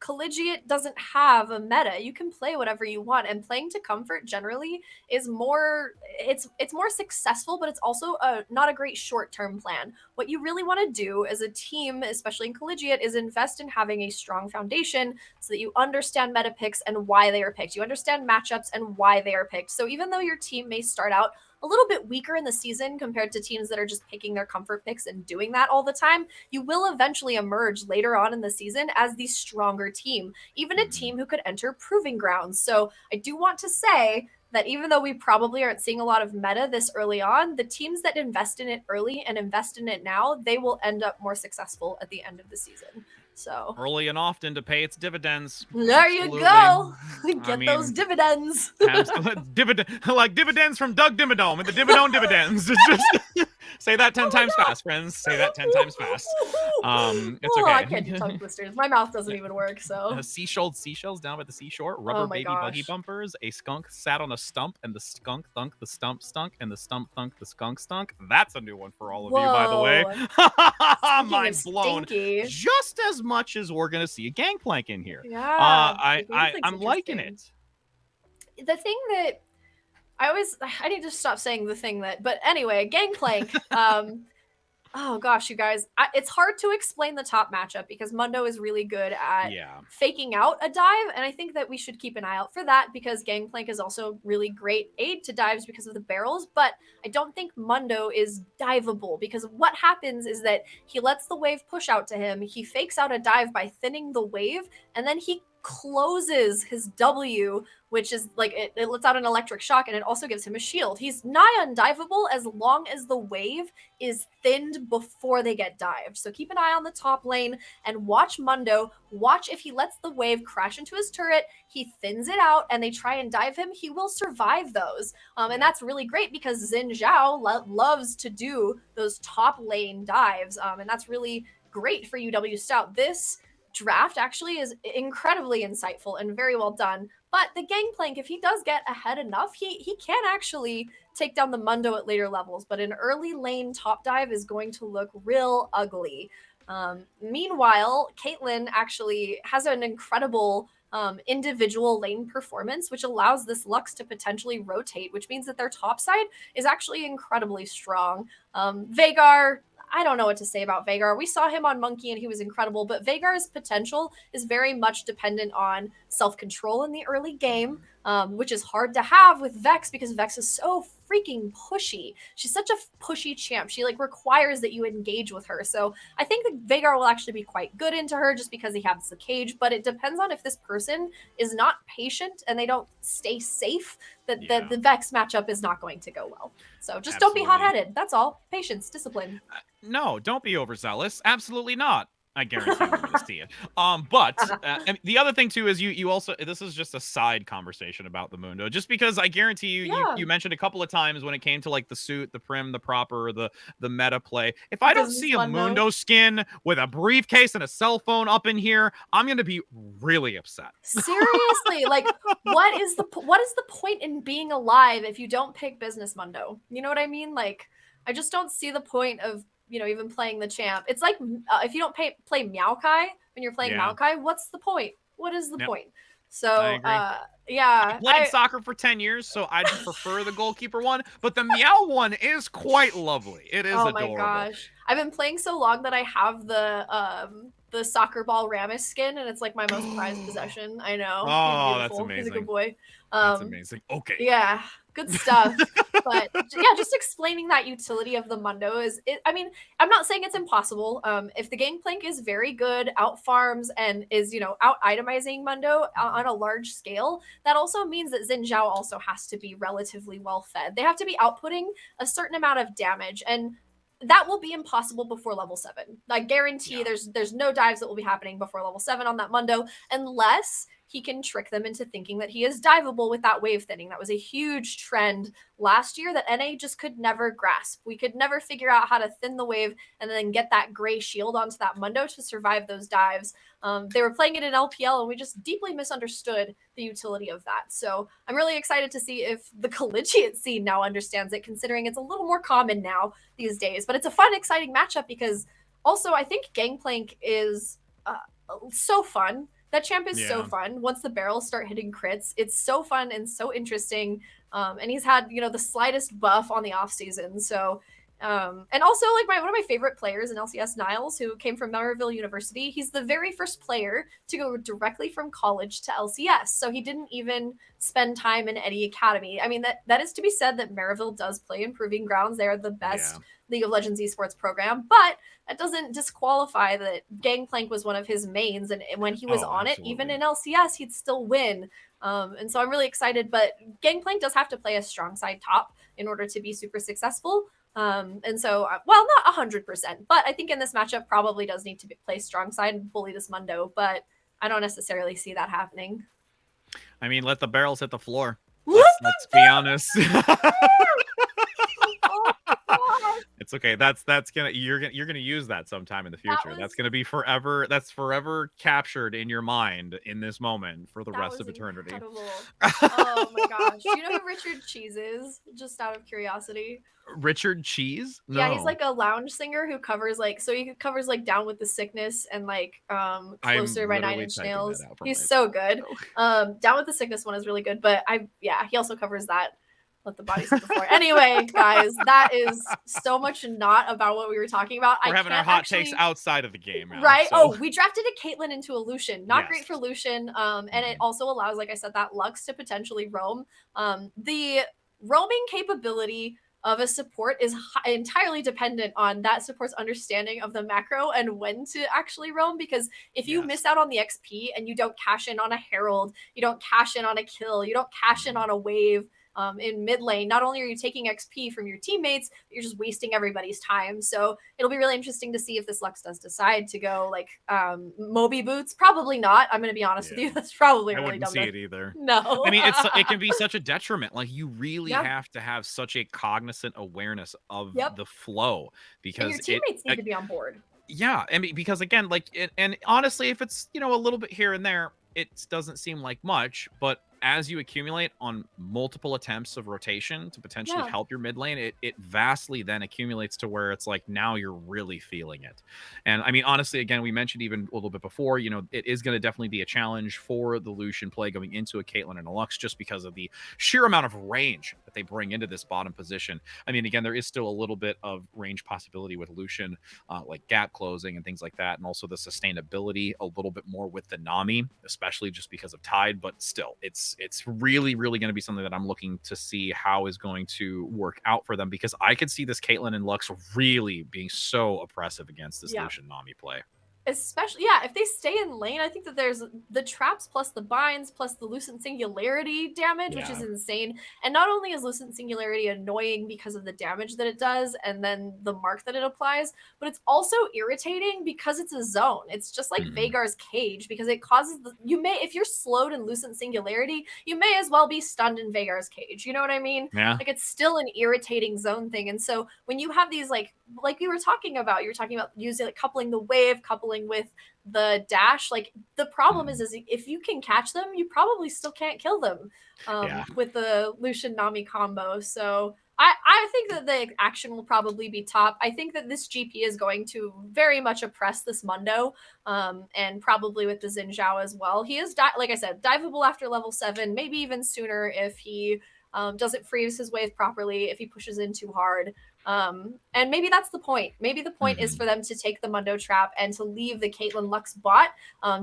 Collegiate doesn't have a meta. You can play whatever you want, and playing to comfort generally is more. It's more successful, but it's also not a great short-term plan. What you really want to do as a team, especially in Collegiate, is invest in having a strong foundation so that you understand meta picks and why they are picked. You understand matchups and why they are picked. So even though your team may start out a little bit weaker in the season compared to teams that are just picking their comfort picks and doing that all the time, you will eventually emerge later on in the season as the stronger team, even a team who could enter proving grounds. So I do want to say that even though we probably aren't seeing a lot of meta this early on, the teams that invest in it early and invest in it now, they will end up more successful at the end of the season. So early and often to pay its dividends. There you go. Get those dividends. Dividends from Doug Dimmadome and the Dimmadome dividends. It's just Say that 10 times fast, friends. Say that 10 times fast. It's okay. I can't do tongue twisters. My mouth doesn't even work. So seashells down by the seashore. Rubber baby buggy bumpers. A skunk sat on a stump, and the skunk thunk. The stump stunk, and the stump thunk. The skunk stunk. That's a new one for all of you, by the way. Mind blown. Just as much as we're gonna see a Gangplank in here. Yeah. I'm liking it. The thing that I need to stop saying the thing that, but anyway, Gangplank. Oh gosh, you guys, it's hard to explain the top matchup because Mundo is really good at faking out a dive, and I think that we should keep an eye out for that because Gangplank is also really great aid to dives because of the barrels, but I don't think Mundo is diveable because what happens is that he lets the wave push out to him, he fakes out a dive by thinning the wave, and then he closes his W, which is like it lets out an electric shock, and it also gives him a shield. He's nigh undiveable as long as the wave is thinned before they get dived. So keep an eye on the top lane and watch Mundo. Watch if he lets the wave crash into his turret, he thins it out, and they try and dive him, he will survive those. And that's really great because Xin Zhao loves to do those top lane dives, and that's really great for UW-Stout. This draft actually is incredibly insightful and very well done, but the Gangplank, if he does get ahead enough, he can actually take down the Mundo at later levels, but an early lane top dive is going to look real ugly. Meanwhile, Caitlyn actually has an incredible individual lane performance, which allows this Lux to potentially rotate, which means that their top side is actually incredibly strong. Veigar, I don't know what to say about Veigar. We saw him on Monkey and he was incredible, but Veigar's potential is very much dependent on self-control in the early game, which is hard to have with Vex because Vex is so freaking pushy. She's such a pushy champ. She like requires that you engage with her. So I think that Veigar will actually be quite good into her just because he has the cage, but it depends on if this person is not patient and they don't stay safe, that the Vex matchup is not going to go well. So just don't be hot-headed. That's all. Patience, discipline. No, don't be overzealous. Absolutely not. I guarantee we're going to see it. But and the other thing too is you also, this is just a side conversation about the Mundo, just because I guarantee you mentioned a couple of times when it came to like the suit, the prim, the proper, the meta play. If I don't see a Mundo skin with a briefcase and a cell phone up in here, I'm going to be really upset. Seriously, like what is the point in being alive if you don't pick business Mundo? You know what I mean? Like I just don't see the point of even playing the champ. It's like if you don't play Maokai when you're playing Maokai, what's the point? What is the point? So I played soccer for 10 years, so I'd prefer the goalkeeper one, but the Meow one is quite lovely. It is adorable. Oh my gosh. I've been playing so long that I have the soccer ball Rammus skin, and it's like my most prized possession. I know. Oh, that's amazing. He's a good boy. That's amazing. Okay. Yeah, good stuff. But yeah, just explaining that utility of the Mundo I mean, I'm not saying it's impossible. If the Gangplank is very good, out farms and is, out itemizing Mundo on a large scale, that also means that Xin Zhao also has to be relatively well fed. They have to be outputting a certain amount of damage, and that will be impossible before level 7. I guarantee there's no dives that will be happening before level 7 on that Mundo unless he can trick them into thinking that he is diveable with that wave thinning. That was a huge trend last year that NA just could never grasp. We could never figure out how to thin the wave and then get that gray shield onto that Mundo to survive those dives. They were playing it in LPL and we just deeply misunderstood the utility of that. So I'm really excited to see if the collegiate scene now understands it, considering it's a little more common now these days. But it's a fun, exciting matchup because also I think Gangplank is so fun. That champ is so fun. Once the barrels start hitting crits, it's so fun and so interesting. And he's had, the slightest buff on the off season. So, and also like one of my favorite players in LCS, Niles, who came from Merivale University. He's the very first player to go directly from college to LCS. So he didn't even spend time in any academy. I mean, that is to be said that Merivale does play in Proving Grounds. They are the best League of Legends esports program, but that doesn't disqualify that Gangplank was one of his mains, and when he was on it, even in LCS, he'd still win. And so I'm really excited, but Gangplank does have to play a strong side top in order to be super successful. And so, well, not 100%, but I think in this matchup probably does need to play strong side and bully this Mundo, but I don't necessarily see that happening. I mean, let the barrels hit the floor. Let's be honest. It's okay. That's gonna you're gonna use that sometime in the future. That's gonna be forever. That's forever captured in your mind in this moment for the rest of eternity. Incredible. Oh my gosh. Do you know who Richard Cheese is? Just out of curiosity. Richard Cheese? No. Yeah, he's like a lounge singer who covers he covers like Down with the Sickness and like Closer by Nine Inch Nails. He's so good. Down with the Sickness one is really good, but he also covers that. Let the bodies hit the floor. Anyway, guys, that is so much not about what we were talking about. We're having our hot takes outside of the game now, right? So. Oh, we drafted a Caitlyn into a Lucian. Not great for Lucian. And it also allows, like I said, that Lux to potentially roam. The roaming capability of a support is entirely dependent on that support's understanding of the macro and when to actually roam, because if you miss out on the XP and you don't cash in on a Herald, you don't cash in on a kill, you don't cash in on a wave, in mid lane, not only are you taking XP from your teammates, but you're just wasting everybody's time. So it'll be really interesting to see if this Lux does decide to go like Moby boots. Probably not. I'm going to be honest with you. That's probably really dumb. I wouldn't see it either. No. I mean, it can be such a detriment. Like you really have to have such a cognizant awareness of the flow, because and your teammates need to be on board. Yeah, I mean, because again, and honestly, if it's a little bit here and there, it doesn't seem like much, but as you accumulate on multiple attempts of rotation to potentially help your mid lane, it vastly then accumulates to where it's like now you're really feeling it. And I mean, honestly, again, we mentioned even a little bit before, it is going to definitely be a challenge for the Lucian play going into a Caitlyn and a Lux, just because of the sheer amount of range that they bring into this bottom position. I mean, again, there is still a little bit of range possibility with Lucian, like gap closing and things like that, and also the sustainability a little bit more with the Nami, especially just because of Tide. But still, it's really, really going to be something that I'm looking to see how is going to work out for them, because I could see this Caitlyn and Lux really being so oppressive against this Lucian Nami play. Especially, if they stay in lane, I think that there's the traps plus the binds plus the Lucent Singularity damage, which is insane. And not only is Lucent Singularity annoying because of the damage that it does and then the mark that it applies, but it's also irritating because it's a zone. It's just like Veigar's Cage, because it causes if you're slowed in Lucent Singularity, you may as well be stunned in Veigar's Cage. You know what I mean? Yeah. Like it's still an irritating zone thing. And so when you have these like we were talking about, you're talking about using like coupling the wave, coupling with the dash. Like the problem is if you can catch them, you probably still can't kill them with the Lucian Nami combo. So I think that the action will probably be top. I think that this GP is going to very much oppress this Mundo, and probably with the Xin Zhao as well. He is, like I said, diveable after level 7, maybe even sooner if he doesn't freeze his wave properly, if he pushes in too hard. And maybe that's the point. Maybe the point is for them to take the Mundo trap and to leave the Caitlyn Lux bot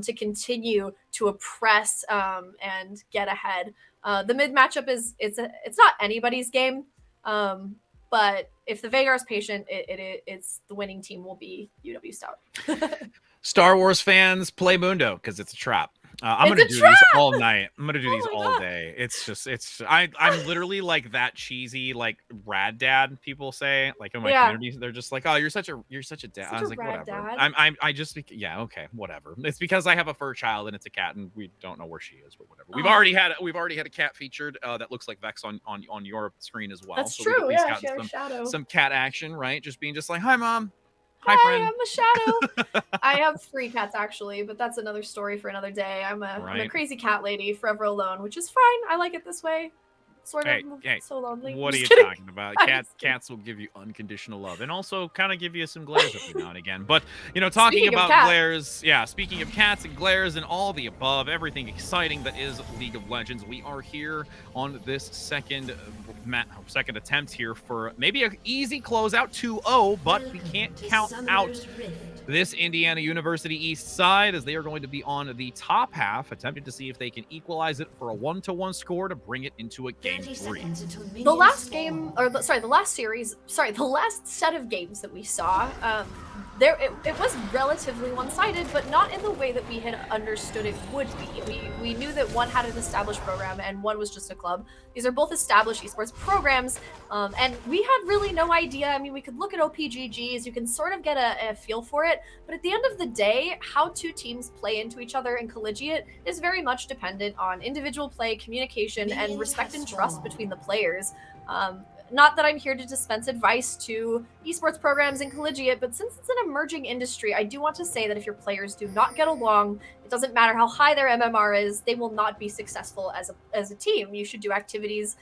to continue to oppress and get ahead. The mid matchup it's not anybody's game, but if the Veigar's patient, it's the winning team will be UW-Stout. Star Wars fans, play Mundo because it's a trap. I'm going to do these all night. I'm going to do these all day. I'm literally like that cheesy, like rad dad people say, like in my community, they're just like, oh, you're such a dad. I was like, whatever. Dad. Okay, whatever. It's because I have a fur child and it's a cat and we don't know where she is, but whatever. We've already had a cat featured that looks like Vex on your screen as well. That's true. Yeah, she had a shadow. Some cat action, right? Just being just like, hi, mom. Hi, friend. I'm a shadow. I have 3 cats actually, but that's another story for another day. I'm a crazy cat lady, forever alone, which is fine. I like it this way. Sort of. So lonely. What are you talking about? Cats will give you unconditional love and also kind of give you some glares every now and again. But talking about glares, speaking of cats and glares and all the above, everything exciting that is League of Legends, we are here on this second attempt here for maybe an easy closeout 2-0, but we can't count out this Indiana University East side, as they are going to be on the top half, attempting to see if they can equalize it for a 1-1 score to bring it into a game 3. The last game, the last set of games that we saw, it was relatively one-sided, but not in the way that we had understood it would be. We knew that one had an established program and one was just a club. These are both established esports programs, and we had really no idea. I mean, we could look at OPGGs, you can sort of get a feel for it, but at the end of the day, how 2 teams play into each other in collegiate is very much dependent on individual play, communication, and respect and trust between the players. not that I'm here to dispense advice to esports programs and collegiate, but since it's an emerging industry, I do want to say that if your players do not get along, it doesn't matter how high their MMR is, they will not be successful as a team. You should do activities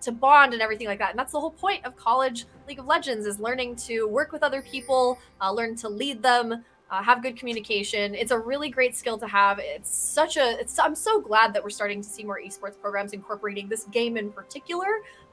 to bond and everything like that. And that's the whole point of college League of Legends, is learning to work with other people, learn to lead them, have good communication. It's a really great skill to have. I'm so glad that we're starting to see more esports programs incorporating this game in particular.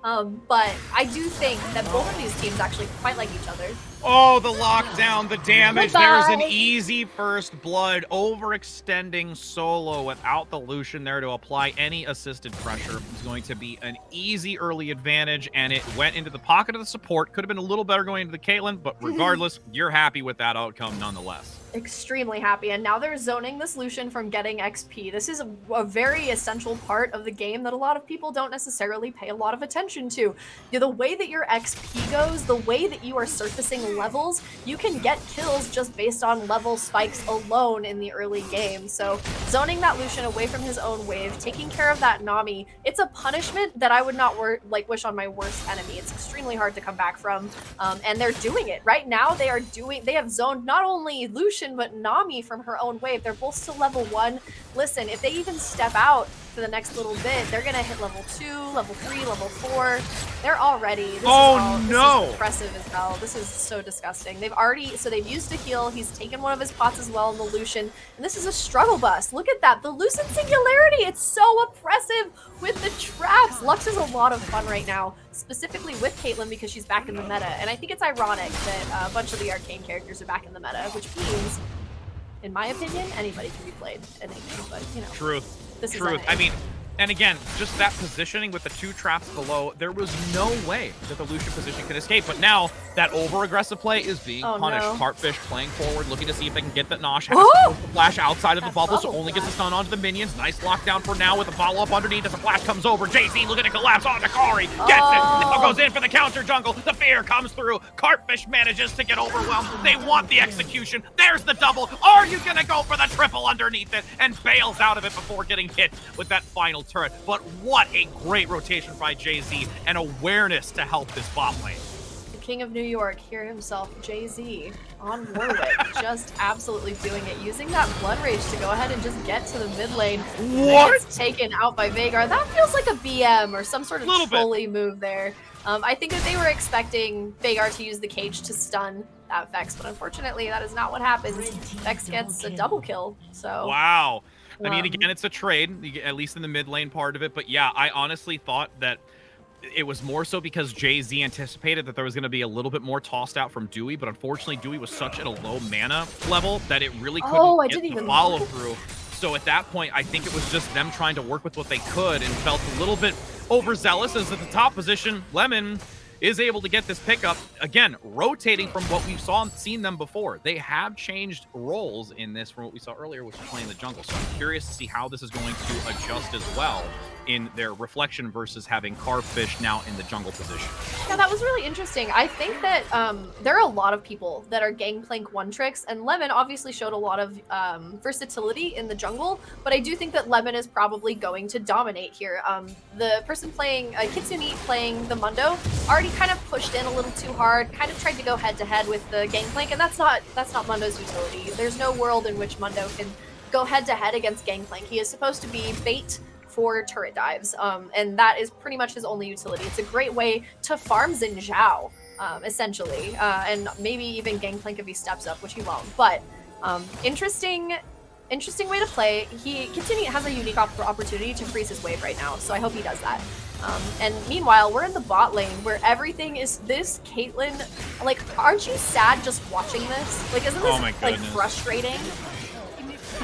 But I do think that both of these teams actually quite like each other. Oh, the lockdown, the damage. Bye-bye. There's an easy first blood, overextending solo without the Lucian there to apply any assisted pressure. It's going to be an easy early advantage, and it went into the pocket of the support. Could have been a little better going into the Caitlyn, but regardless, you're happy with that outcome nonetheless. Extremely happy. And now they're zoning this Lucian from getting XP. This is a very essential part of the game that a lot of people don't necessarily pay a lot of attention to. The way that your XP goes, the way that you are surfacing levels, you can get kills just based on level spikes alone in the early game. So zoning that Lucian away from his own wave, taking care of that Nami, it's a punishment that I would not wish on my worst enemy. It's extremely hard to come back from, and they're doing it right now. They have zoned not only Lucian but Nami from her own wave. They're both still level 1. Listen, if they even step out for the next little bit, they're gonna hit level 2, level 3, level 4. They're already. This is impressive as hell. This is so disgusting. They've used a heal. He's taken one of his pots as well in the Lucian, and this is a struggle bus. Look at that, the Lucian singularity. It's so oppressive with the traps. Lux is a lot of fun right now, specifically with Caitlyn because she's back in the meta, and I think it's ironic that a bunch of the arcane characters are back in the meta, which means, in my opinion, anybody can be played at anything, but you know. Truth. This is Truth. NA. I mean, and again, just that positioning with the 2 traps below, there was no way that the Lucian position could escape. But now that over-aggressive play is being punished. No. Cartfish playing forward, looking to see if they can get that Nosh. Has to flash outside of the bubble, so only gets a stun onto the minions. Nice lockdown for now with a follow-up underneath as the flash comes over. JC looking to collapse onto Kari. Gets it. Now goes in for the counter jungle. The fear comes through. Cartfish manages to get overwhelmed. They want the execution. There's the double. Are you going to go for the triple underneath it? And bails out of it before getting hit with that final turret. But what a great rotation by Jay-Z and awareness to help this bot lane. The King of New York, here himself, Jay-Z, on Warwick, just absolutely doing it, using that Blood Rage to go ahead and just get to the mid lane. What? Gets taken out by Veigar. That feels like a BM or some sort of trolley move there. I think that they were expecting Veigar to use the cage to stun that Vex, but unfortunately that is not what happens. Vex gets a double kill, so... Wow. I mean, again, it's a trade, at least in the mid lane part of it. But yeah, I honestly thought that it was more so because Jay-Z anticipated that there was going to be a little bit more tossed out from Dewey. But unfortunately, Dewey was such at a low mana level that it really couldn't get the follow through. So at that point, I think it was just them trying to work with what they could and felt a little bit overzealous as at the top position, Lemon is able to get this pickup. Again, rotating from what we've seen them before. They have changed roles in this from what we saw earlier, which was playing the jungle. So I'm curious to see how this is going to adjust as well in their reflection versus having Carfish now in the jungle position. Yeah, that was really interesting. I think that there are a lot of people that are Gangplank one tricks, and Lemon obviously showed a lot of versatility in the jungle, but I do think that Lemon is probably going to dominate here. The person playing, Kitsune playing the Mundo, already kind of pushed in a little too hard, kind of tried to go head-to-head with the Gangplank, and that's not Mundo's utility. There's no world in which Mundo can go head-to-head against Gangplank. He is supposed to be bait for turret dives, and that is pretty much his only utility. It's a great way to farm Xin Zhao, essentially, and maybe even Gangplank if he steps up, which he won't. But interesting way to play. Kitsune has a unique opportunity to freeze his wave right now, so I hope he does that. And meanwhile, we're in the bot lane where everything is this Caitlyn. Like, aren't you sad just watching this? Like, isn't this like frustrating?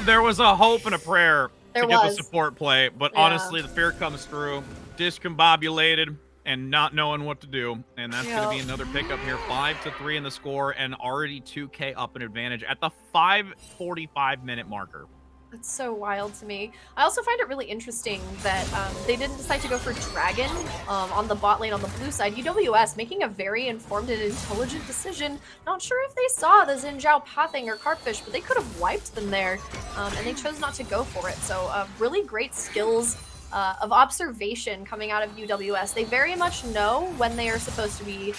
There was a hope and a prayer to get the was. support play, but honestly, the fear comes through, discombobulated, and not knowing what to do. And that's going to be another pickup here. 5-3 in the score, and already 2K up an advantage at the 5:45-minute marker. That's so wild to me. I also find it really interesting that they didn't decide to go for Dragon on the bot lane on the blue side. UWS making a very informed and intelligent decision. Not sure if they saw the Xin Zhao pathing or Cartfish, but they could have wiped them there, and they chose not to go for it. So really great skills of observation coming out of UWS. They very much know when they are supposed to be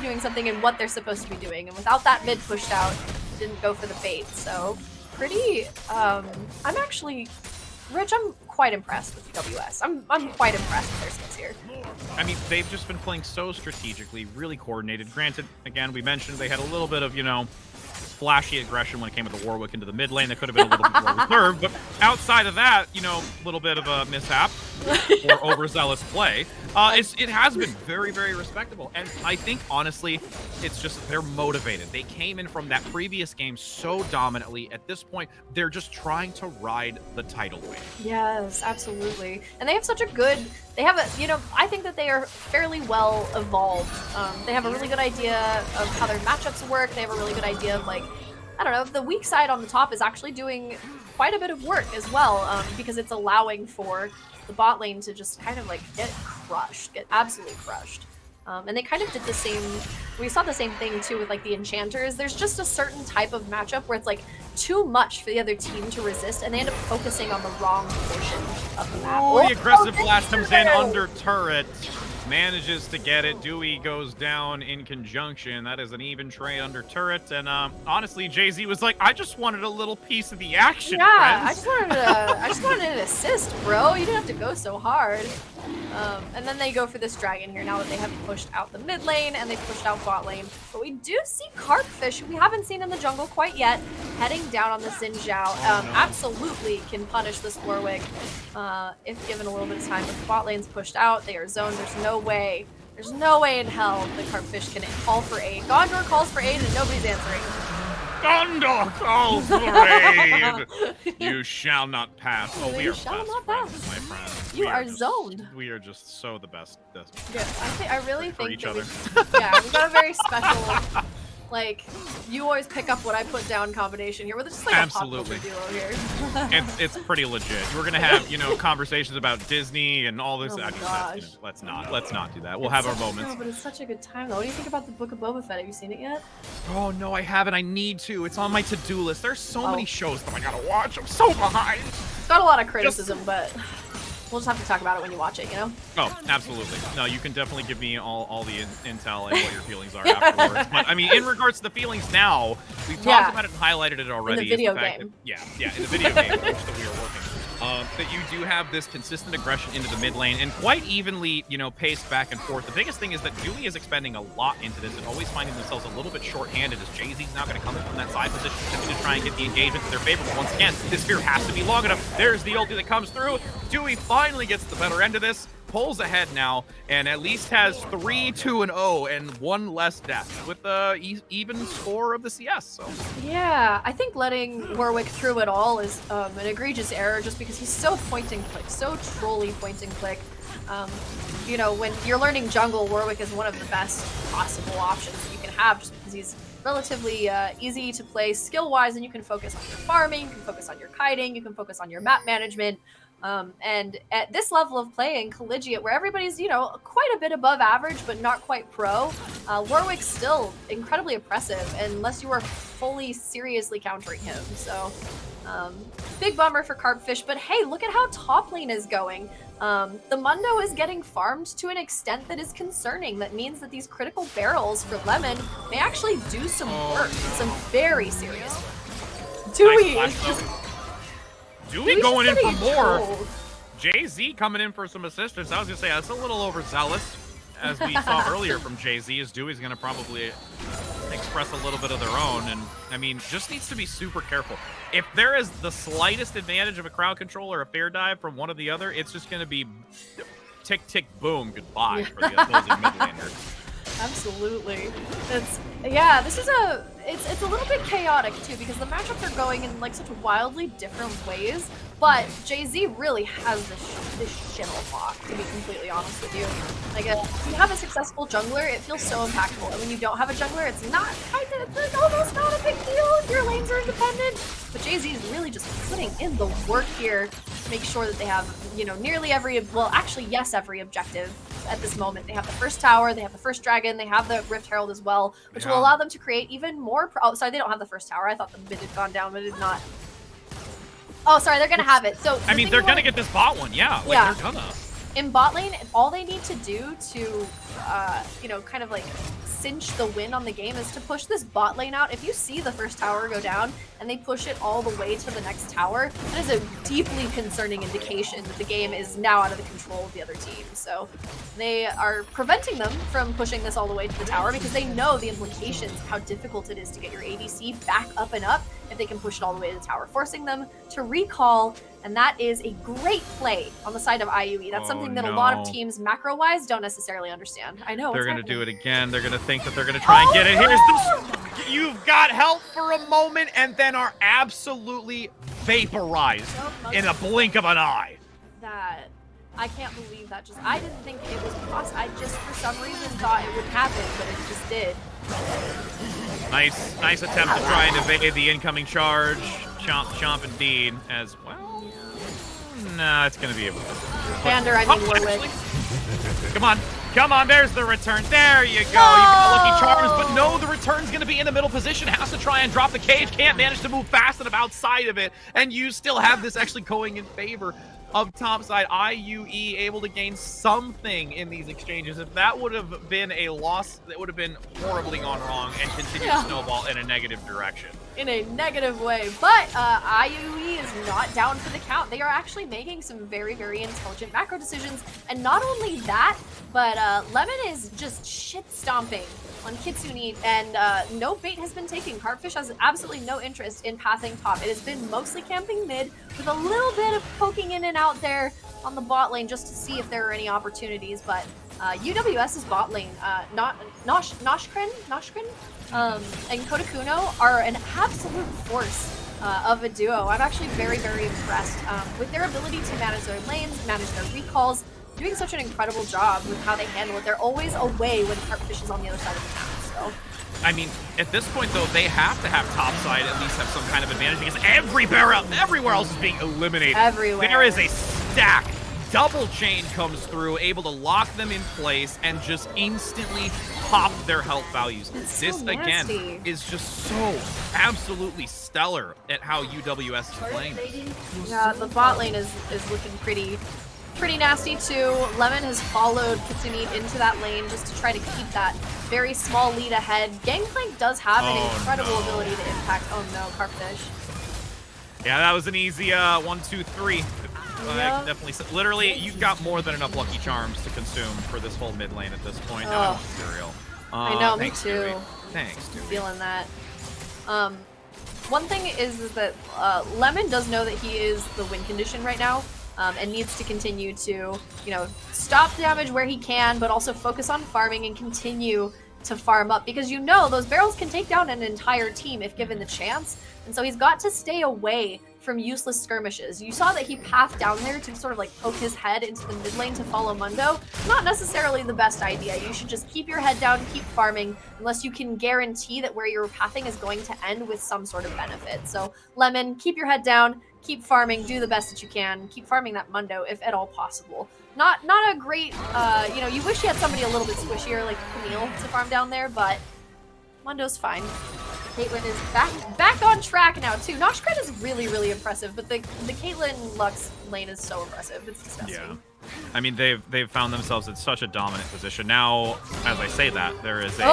doing something and what they're supposed to be doing. And without that mid pushed out, didn't go for the bait. So pretty. I'm actually, Rich, I'm quite impressed with UWS. I'm quite impressed with their skills here. I mean, they've just been playing so strategically, really coordinated. Granted, again, we mentioned they had a little bit of, you know, flashy aggression when it came to the Warwick into the mid lane. That could have been a little bit more reserved, but outside of that, you know, a little bit of a mishap or overzealous play. It has been very, very respectable, and I think honestly, it's just they're motivated. They came in from that previous game so dominantly. At this point, they're just trying to ride the title wave. Yes, absolutely, and they have such a good. They have a, you know, I think that they are fairly well evolved. They have a really good idea of how their matchups work. They have a really good idea of, like, I don't know, the weak side on the top is actually doing quite a bit of work as well, because it's allowing for the bot lane to just kind of like get absolutely crushed. And they kind of did the same, we saw the same thing too with like the enchanters. There's just a certain type of matchup where it's like too much for the other team to resist, and they end up focusing on the wrong portion of the map. Oh, the aggressive flash comes in under turret. Manages to get it. Dewey goes down in conjunction. That is an even trade under turret. And honestly, Jay-Z was like, I just wanted a little piece of the action, yeah, friends. I just wanted an assist, bro. You didn't have to go so hard. And then they go for this dragon here now that they have pushed out the mid lane and they pushed out bot lane. But we do see Carpfish, who we haven't seen in the jungle quite yet, heading down on the Xin Zhao. No. Absolutely can punish this Warwick if given a little bit of time. But the bot lane's pushed out. They are zoned. There's no way in hell the Carpfish can call for aid. Gondor calls for aid and nobody's answering. Gondor calls for aid. You shall not pass. Oh, we are best friends, my friend. You are zoned. We are just so the best. Yeah, I really for think each that other. yeah, we've got a very special, like, you always pick up what I put down combination here. We're just like Absolutely. a pop culture duo here. It's pretty legit. We're gonna have, you know, conversations about Disney and all this. Oh my I mean, gosh. let's not do that. We'll have our moments. No, but it's such a good time though. What do you think about the Book of Boba Fett? Have you seen it yet? Oh no, I haven't. I need to. It's on my to-do list. There's so Oh. many shows that I gotta watch. I'm so behind. It's got a lot of criticism, but we'll just have to talk about it when you watch it, you know? Oh, absolutely. No, you can definitely give me all the intel and what your feelings are afterwards. But I mean, in regards to the feelings now, we've talked about it and highlighted it already. In the video fact game. That, in the video game, which that we are working. That you do have this consistent aggression into the mid lane and quite evenly, you know, paced back and forth. The biggest thing is that Dewey is expending a lot into this and always finding themselves a little bit short-handed as Jay-Z's now going to come in from that side position simply to try and get the engagement to their favor. But once again, this sphere has to be long enough. There's the ulti that comes through. Dewey finally gets the better end of this, pulls ahead now, and at least has 3-2-0 and one less death with the even score of the CS. So yeah, I think letting Warwick through it all is an egregious error just because he's so point and click, so trolly point and click. You know, when you're learning jungle, Warwick is one of the best possible options that you can have just because he's relatively easy to play skill-wise, and you can focus on your farming, you can focus on your kiting, you can focus on your map management. And at this level of play in Collegiate, where everybody's, you know, quite a bit above average, but not quite pro, Warwick's still incredibly oppressive unless you are fully seriously countering him. So, big bummer for Carpfish, but hey, look at how top lane is going. The Mundo is getting farmed to an extent that is concerning. That means that these critical barrels for Lemon may actually do some work, some very serious work. Dewey is just... Dewey going in for more. Trolled. Jay-Z coming in for some assistance. I was gonna say that's a little overzealous, as we saw earlier from Jay-Z. As Dewey's gonna probably express a little bit of their own, and I mean, just needs to be super careful. If there is the slightest advantage of a crowd control or a fair dive from one or the other, it's just gonna be tick tick boom goodbye for the opposing mid laner. Absolutely. This is it's a little bit chaotic too because the matchups are going in like such wildly different ways, but Jay-Z really has this shit on lock, to be completely honest with you. Like, if you have a successful jungler, it feels so impactful, and when you don't have a jungler, it's not almost not a big deal if your lanes are independent. But Jay-Z is really just putting in the work here to make sure that they have, you know, nearly every, well, actually, yes, every objective at this moment. They have the first tower, they have the first dragon, they have the Rift Herald as well, which will allow them to create even more. Oh, sorry, they don't have the first tower. I thought the mid had gone down, but it did not. Oh, sorry, they're gonna have it. So I mean, they're gonna get this bot one, yeah. Like, Yeah. they're gonna. in bot lane, all they need to do to, you know, kind of like cinch the win on the game is to push this bot lane out. If you see the first tower go down and they push it all the way to the next tower, that is a deeply concerning indication that the game is now out of the control of the other team. So they are preventing them from pushing this all the way to the tower because they know the implications of how difficult it is to get your ADC back up and up if they can push it all the way to the tower, forcing them to recall. And that is a great play on the side of IUE. That's something that a lot of teams macro-wise don't necessarily understand. I know. They're going to do it again. They're going to think that they're going to try and get it. Here's the... You've got help for a moment and then are absolutely vaporized in a blink of an eye. That... I can't believe that just... I didn't think it was possible. I just, for some reason, thought it would happen, but it just did. Nice attempt to try and evade the incoming charge. Chomp indeed, as well. Nah, it's gonna be able to. Pander, I mean Warwick. Come on, there's the return. There you go. You got lucky charms, but no, the return's gonna be in the middle position. Has to try and drop the cage. Can't manage to move fast enough outside of it. And you still have this actually going in favor of topside. IUE able to gain something in these exchanges. If that would have been a loss, that would have been horribly gone wrong and continued to snowball in a negative direction. In a negative way, but IUE is not down for the count. They are actually making some very, very intelligent macro decisions, and not only that, but Lemon is just shit stomping on Kitsune, and no bait has been taken. Carpfish has absolutely no interest in pathing top. It has been mostly camping mid with a little bit of poking in and out there on the bot lane just to see if there are any opportunities, but UWS's bot lane, Noshkrin, and Kotakuno are an absolute force of a duo. I'm actually very, very impressed with their ability to manage their lanes, manage their recalls, doing such an incredible job with how they handle it. They're always away when Carpfish is on the other side of the map, so... I mean, at this point, though, they have to have topside at least have some kind of advantage because everywhere else is being eliminated. Everywhere. There is a stack. Double chain comes through, able to lock them in place and just instantly pop their health values. This, again, is just so absolutely stellar at how UWS is playing. Yeah, the bot lane is looking pretty nasty too. Lemon has followed Kitsune into that lane just to try to keep that very small lead ahead. Gangplank does have an incredible ability to impact. Oh no, Carpfish. Yeah, that was an easy 1, 2, 3. Yep. Definitely. Literally, you've got more than enough lucky charms to consume for this whole mid lane at this point. No, cereal. I know, me thanks, too. Dewey. Thanks, Dewey. Feeling that. One thing is that Lemon does know that he is the win condition right now. And needs to continue to, you know, stop damage where he can, but also focus on farming and continue to farm up because you know those barrels can take down an entire team if given the chance. And so he's got to stay away from useless skirmishes. You saw that he pathed down there to sort of like poke his head into the mid lane to follow Mundo. Not necessarily the best idea. You should just keep your head down, keep farming, unless you can guarantee that where you're pathing is going to end with some sort of benefit. So Lemon, keep your head down, keep farming, do the best that you can, keep farming that Mundo if at all possible. Not a great, you know, you wish you had somebody a little bit squishier like Camille to farm down there, but Mundo's fine. Caitlyn is back on track now too. Noshkred is really, really impressive, but the Caitlyn Lux lane is so impressive. It's disgusting. Yeah. I mean, they've found themselves in such a dominant position. Now, as I say that, there is a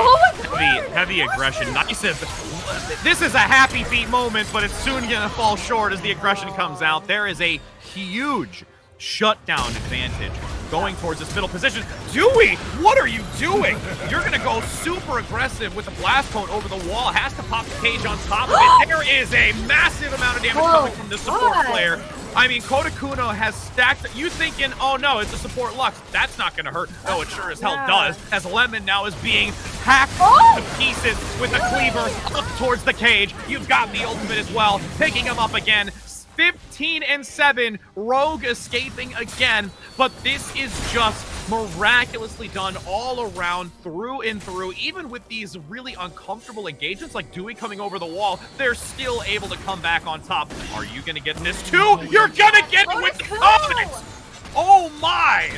heavy aggression. Nice. This is a happy feet moment, but it's soon going to fall short as the aggression comes out. There is a huge shutdown advantage going towards this middle position. Dewey, what are you doing? You're going to go super aggressive with the blast cone over the wall. Has to pop the cage on top of it. There is a massive amount of damage coming from the support player. I mean, Kotakuno has stacked. You thinking, oh no, it's a support Lux. That's not going to hurt. No, it sure as hell does. As Lemon now is being hacked to pieces with a cleaver up towards the cage. You've got the ultimate as well. Picking him up again. 15-7, Rogue escaping again, but this is just miraculously done all around, through and through. Even with these really uncomfortable engagements like Dewey coming over the wall, they're still able to come back on top. Are you gonna get this too? You're gonna get it with the Covenant! Oh my!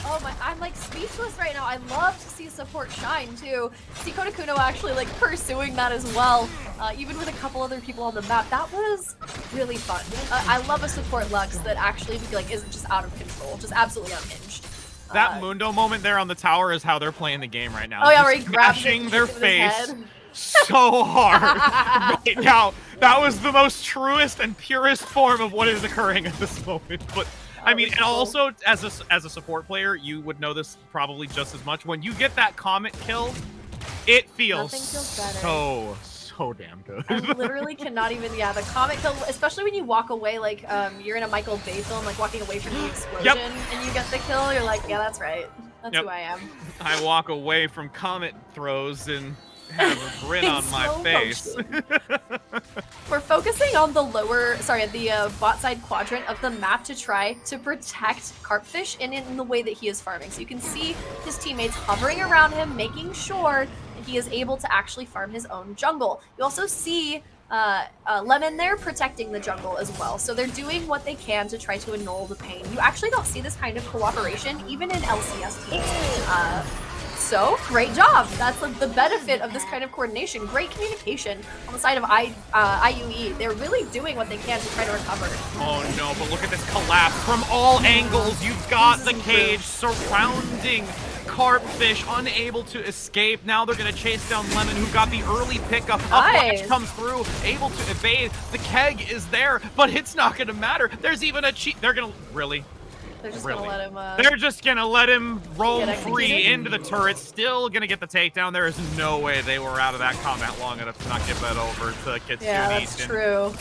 Oh my, I'm like speechless right now. I love to see support shine too. See Kodakuno actually like pursuing that as well, even with a couple other people on the map. That was really fun. I love a support Lux that actually like isn't just out of control, just absolutely unhinged. That Mundo moment there on the tower is how they're playing the game right now. Oh yeah, where he grabs smashing it their with his face head. so hard right now. That was the most truest and purest form of what is occurring at this moment. But I mean, and also as a support player, you would know this probably just as much. When you get that Comet kill, it feels so damn good. I literally cannot even, yeah, the Comet kill, especially when you walk away, like, you're in a Michael Bay film, like walking away from the explosion, and you get the kill, you're like, yeah, that's right. That's who I am. I walk away from Comet throws and have a grin on my face. We're focusing on the the bot side quadrant of the map to try to protect Carpfish in the way that he is farming. So you can see his teammates hovering around him, making sure that he is able to actually farm his own jungle. You also see Lemon there protecting the jungle as well. So they're doing what they can to try to annul the pain. You actually don't see this kind of cooperation even in LCS teams. So, great job. That's like the benefit of this kind of coordination. Great communication on the side of IUE. They're really doing what they can to try to recover. Oh no, but look at this collapse from all angles. You've got the cage surrounding Carpfish, unable to escape. Now they're going to chase down Lemon, who got the early pickup. Upwatch comes through, able to evade. The keg is there, but it's not going to matter. There's even a cheat. They're going to... Really? They're just gonna let him. They're just gonna let him roam free into the turret. Still gonna get the takedown. There is no way they were out of that combat long enough to not give that over to Kitsune. Yeah, that's true.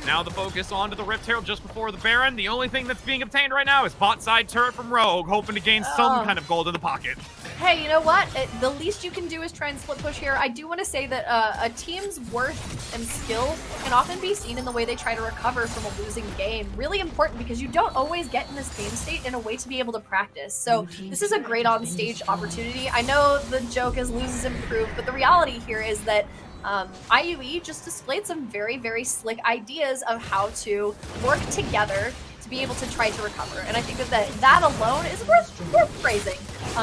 Now the focus onto the Rift Herald just before the Baron. The only thing that's being obtained right now is bot side turret from Rogue, hoping to gain some kind of gold in the pocket. Hey, you know what? The least you can do is try and split push here. I do want to say that a team's worth and skill can often be seen in the way they try to recover from a losing game. Really important because you don't always get in this game state in a way to be able to practice. So this is a great on-stage opportunity. I know the joke is loses improve, but the reality here is that IUE just displayed some very, very slick ideas of how to work together to be able to try to recover. And I think that alone is worth praising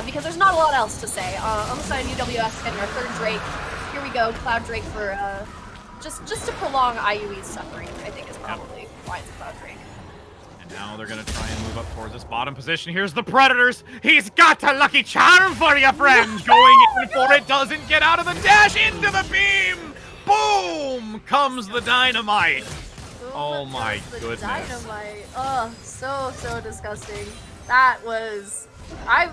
because there's not a lot else to say. On the side of UW-Stout getting our third Drake. Here we go, Cloud Drake for just to prolong IUE's suffering, I think is probably why it's Cloud Drake. And now they're going to try and move up towards this bottom position. Here's the Predators. He's got a lucky charm for you, friend. Going in for it, doesn't get out of the dash, into the beam. Boom! Comes the dynamite. Oh my goodness. Dynamite. Oh, so disgusting. That was... I'm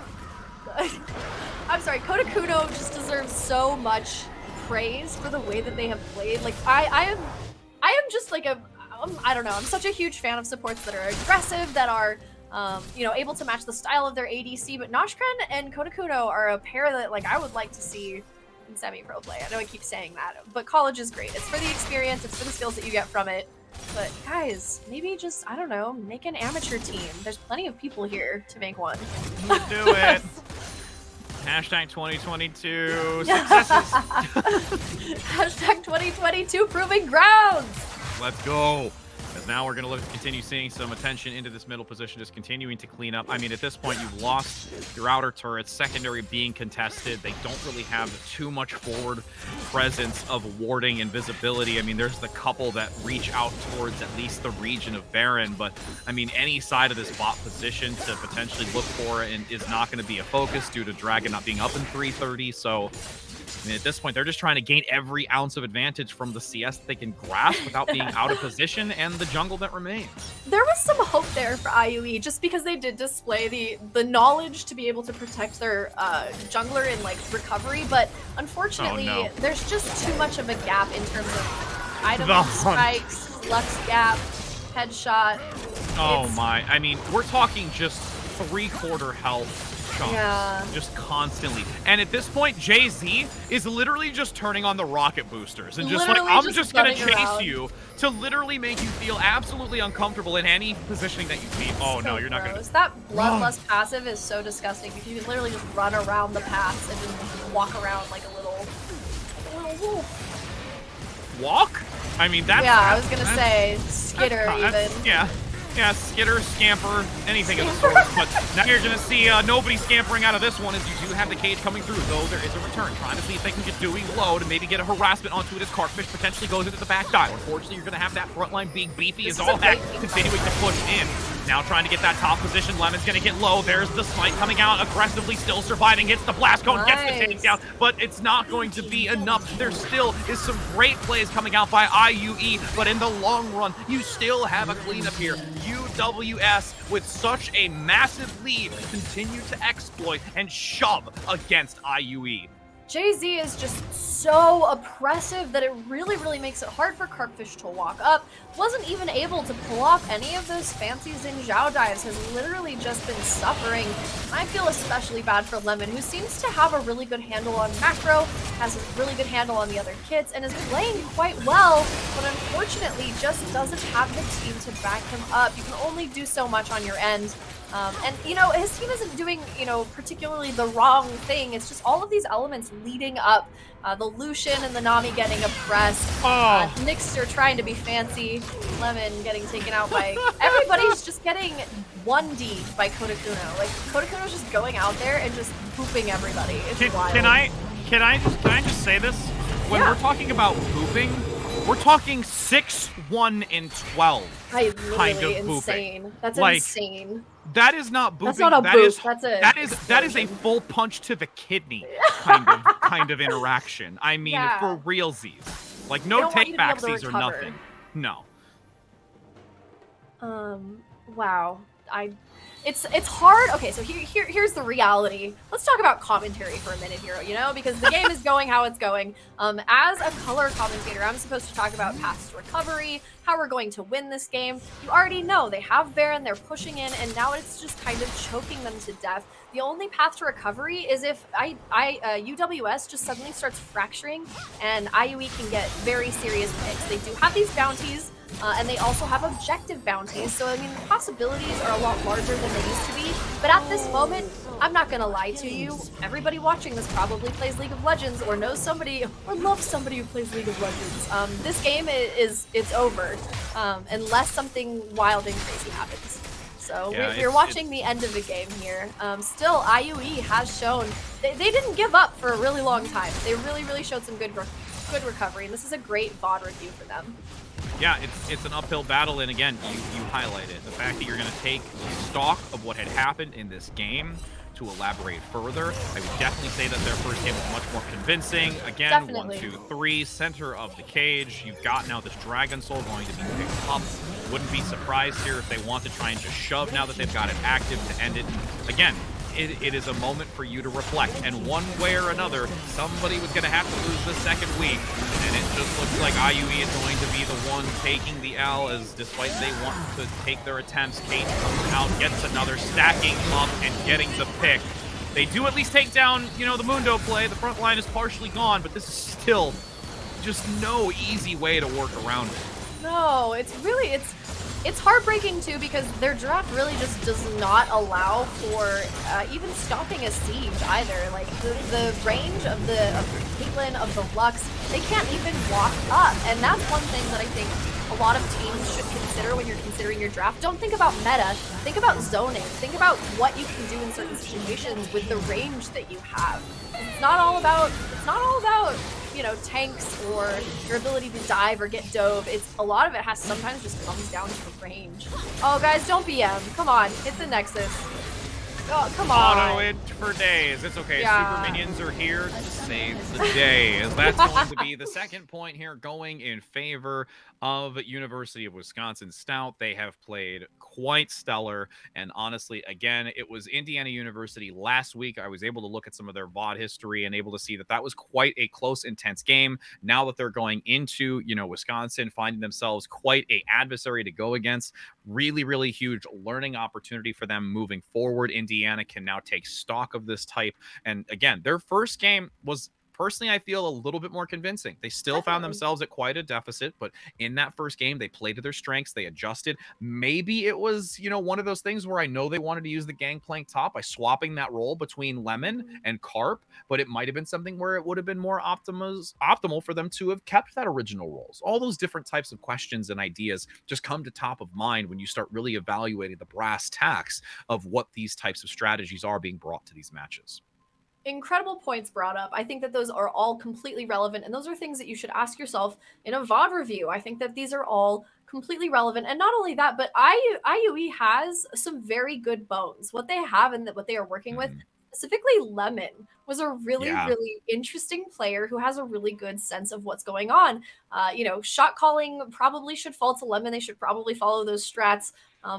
sorry, Kodakuno just deserves so much praise for the way that they have played. Like, I am just like I don't know, I'm such a huge fan of supports that are aggressive, that are, you know, able to match the style of their ADC, but Noshkren and Kodakuno are a pair that, like, I would like to see in semi-pro play. I know I keep saying that, but college is great. It's for the experience, it's for the skills that you get from it. But guys, maybe just, I don't know, make an amateur team. There's plenty of people here to make one. Do it. Hashtag 2022 successes. Hashtag 2022 proving grounds. Let's go. As now we're going to look to continue seeing some attention into this middle position, just continuing to clean up. I mean, at this point, you've lost your outer turrets, secondary being contested. They don't really have too much forward presence of warding and visibility. I mean, there's the couple that reach out towards at least the region of Baron, but I mean, any side of this bot position to potentially look for and is not going to be a focus due to Dragon not being up in 330. So I mean, at this point, they're just trying to gain every ounce of advantage from the CS that they can grasp without being out of position and the jungle that remains. There was some hope there for IUE, just because they did display the knowledge to be able to protect their jungler in, like, recovery, but unfortunately, there's just too much of a gap in terms of item strikes, Lux gap, headshot. Oh my, I mean, we're talking just 3/4 health. Yeah. Just constantly. And at this point, Jay-Z is literally just turning on the rocket boosters and just literally like, I'm just going to chase around. you to literally make you feel absolutely uncomfortable in any positioning that you be. Oh, no, you're not going to. That Bloodlust passive is so disgusting because you can literally just run around the paths and just walk around like a little wolf. Walk? I mean, that's... Yeah, I was going to say, skitter even. Yeah. Yeah, skitter, scamper, anything of the sort. But now you're going to see nobody scampering out of this one, as you do have the cage coming through, though there is a return. Trying to see if they can get Dewey low to maybe get a harassment onto it as Cartfish potentially goes into the back dive. Unfortunately, you're going to have that front line being beefy as all heck, continuing to push in. Now trying to get that top position. Lemon's going to get low. There's the smite coming out, aggressively still surviving. Hits the blast cone, gets the takedown, but it's not going to be enough. There still is some great plays coming out by IUE, but in the long run, you still have a cleanup here. UWS, with such a massive lead, continue to exploit and shove against IUE. Jay-Z is just so oppressive that it really, really makes it hard for Cartfish to walk up. Wasn't even able to pull off any of those fancy Xin Zhao dives, has literally just been suffering. I feel especially bad for Lemon, who seems to have a really good handle on macro, has a really good handle on the other kits, and is playing quite well, but unfortunately just doesn't have the team to back him up. You can only do so much on your end. And, you know, his team isn't doing, you know, particularly the wrong thing. It's just all of these elements leading up. The Lucian and the Nami getting oppressed. Nixter trying to be fancy. Lemon getting taken out by... Everybody's just getting 1D'd by Kodakuno. Like, Kodakuno's just going out there and just pooping everybody. It's wild. Can I just say this? When we're talking about pooping, we're talking 6-1 and 12. Kind of insane. Booping. That's like, insane. That is not booping. That's not a boop. That is a full punch to the kidney kind of interaction. I mean, for realsies. Like no take backsies or nothing. No. Wow. It's hard. Okay, so here's the reality. Let's talk about commentary for a minute here, you know, because the game is going how it's going. As a color commentator, I'm supposed to talk about paths to recovery, how we're going to win this game. You already know they have Baron, they're pushing in, and now it's just kind of choking them to death. The only path to recovery is if UWS just suddenly starts fracturing and IUE can get very serious picks. They do have these bounties. And they also have objective bounties, so I mean the possibilities are a lot larger than they used to be. But at this moment, I'm not gonna lie to you, everybody watching this probably plays League of Legends or knows somebody or loves somebody who plays League of Legends. This game it's over, unless something wild and crazy happens. So we're watching the end of the game here. Still, IUE has shown they didn't give up for a really long time. They really showed some good recovery, and this is a great VOD review for them. Yeah, it's an uphill battle, and again, you highlight it. The fact that you're going to take stock of what had happened in this game to elaborate further. I would definitely say that their first game was much more convincing. Again, Definitely. 1, 2, 3, center of the cage. You've got now this Dragon Soul going to be picked up. Wouldn't be surprised here if they want to try and just shove now that they've got it active to end it. Again, it is a moment for you to reflect, and one way or another, somebody was going to have to lose the second week, and it just looks like IUE is going to be the one taking the L, as despite they want to take their attempts, Kate comes out, gets another, stacking up and getting the pick. They do at least take down, you know, the Mundo play. The front line is partially gone, but this is still just no easy way to work around it. No, it's heartbreaking too, because their draft really just does not allow for even stopping a siege either. Like the range of the Caitlyn, of the Lux, they can't even walk up, and that's one thing that I think a lot of teams should consider when you're considering your draft. Don't think about meta, think about zoning, think about what you can do in certain situations with the range that you have. It's not all about you know, tanks or your ability to dive or get dove. A lot of it sometimes just comes down to range. Oh guys, don't BM. Come on, hit the Nexus. Oh, come on. Auto it for days. It's okay. Yeah. Super minions are here to save the day. As that's going to be the second point here, going in favor of University of Wisconsin Stout. They have played quite stellar. And honestly, again, it was Indiana University last week. I was able to look at some of their VOD history and able to see that that was quite a close, intense game. Now that they're going into, you know, Wisconsin, finding themselves quite a adversary to go against, really huge learning opportunity for them moving forward. Indiana can now take stock of this type. And again, their first game was personally, I feel a little bit more convincing. They still found themselves at quite a deficit, but in that first game, they played to their strengths. They adjusted. Maybe it was, one of those things where I know they wanted to use the Gangplank top by swapping that role between Lemon and Carp, but it might have been something where it would have been more optimal for them to have kept that original roles. All those different types of questions and ideas just come to top of mind when you start really evaluating the brass tacks of what these types of strategies are being brought to these matches. Incredible points brought up. I think that those are all completely relevant, and those are things that you should ask yourself in a VOD review. I think that these are all completely relevant. And not only that, but IUE has some very good bones. What they have and what they are working with, specifically Lemon, was a really, really interesting player who has a really good sense of what's going on. Shot calling probably should fall to Lemon. They should probably follow those strats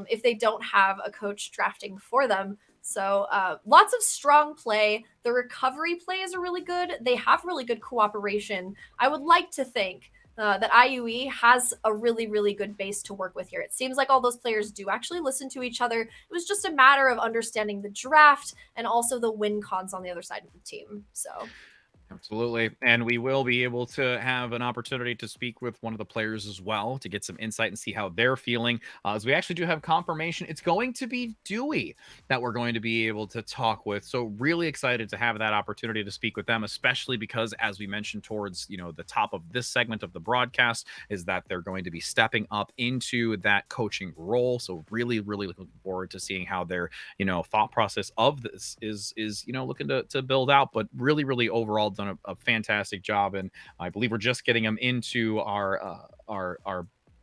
if they don't have a coach drafting for them. So lots of strong play. The recovery plays are really good. They have really good cooperation. I would like to think that IUE has a really, really good base to work with here. It seems like all those players do actually listen to each other. It was just a matter of understanding the draft and also the win cons on the other side of the team. So Absolutely. And we will be able to have an opportunity to speak with one of the players as well to get some insight and see how they're feeling. As we actually do have confirmation, it's going to be Dewey that we're going to be able to talk with. So really excited to have that opportunity to speak with them, especially because, as we mentioned towards, the top of this segment of the broadcast, is that they're going to be stepping up into that coaching role. So really, really looking forward to seeing how their, thought process of this is looking to build out, but really, really overall done a fantastic job, and I believe we're just getting them into our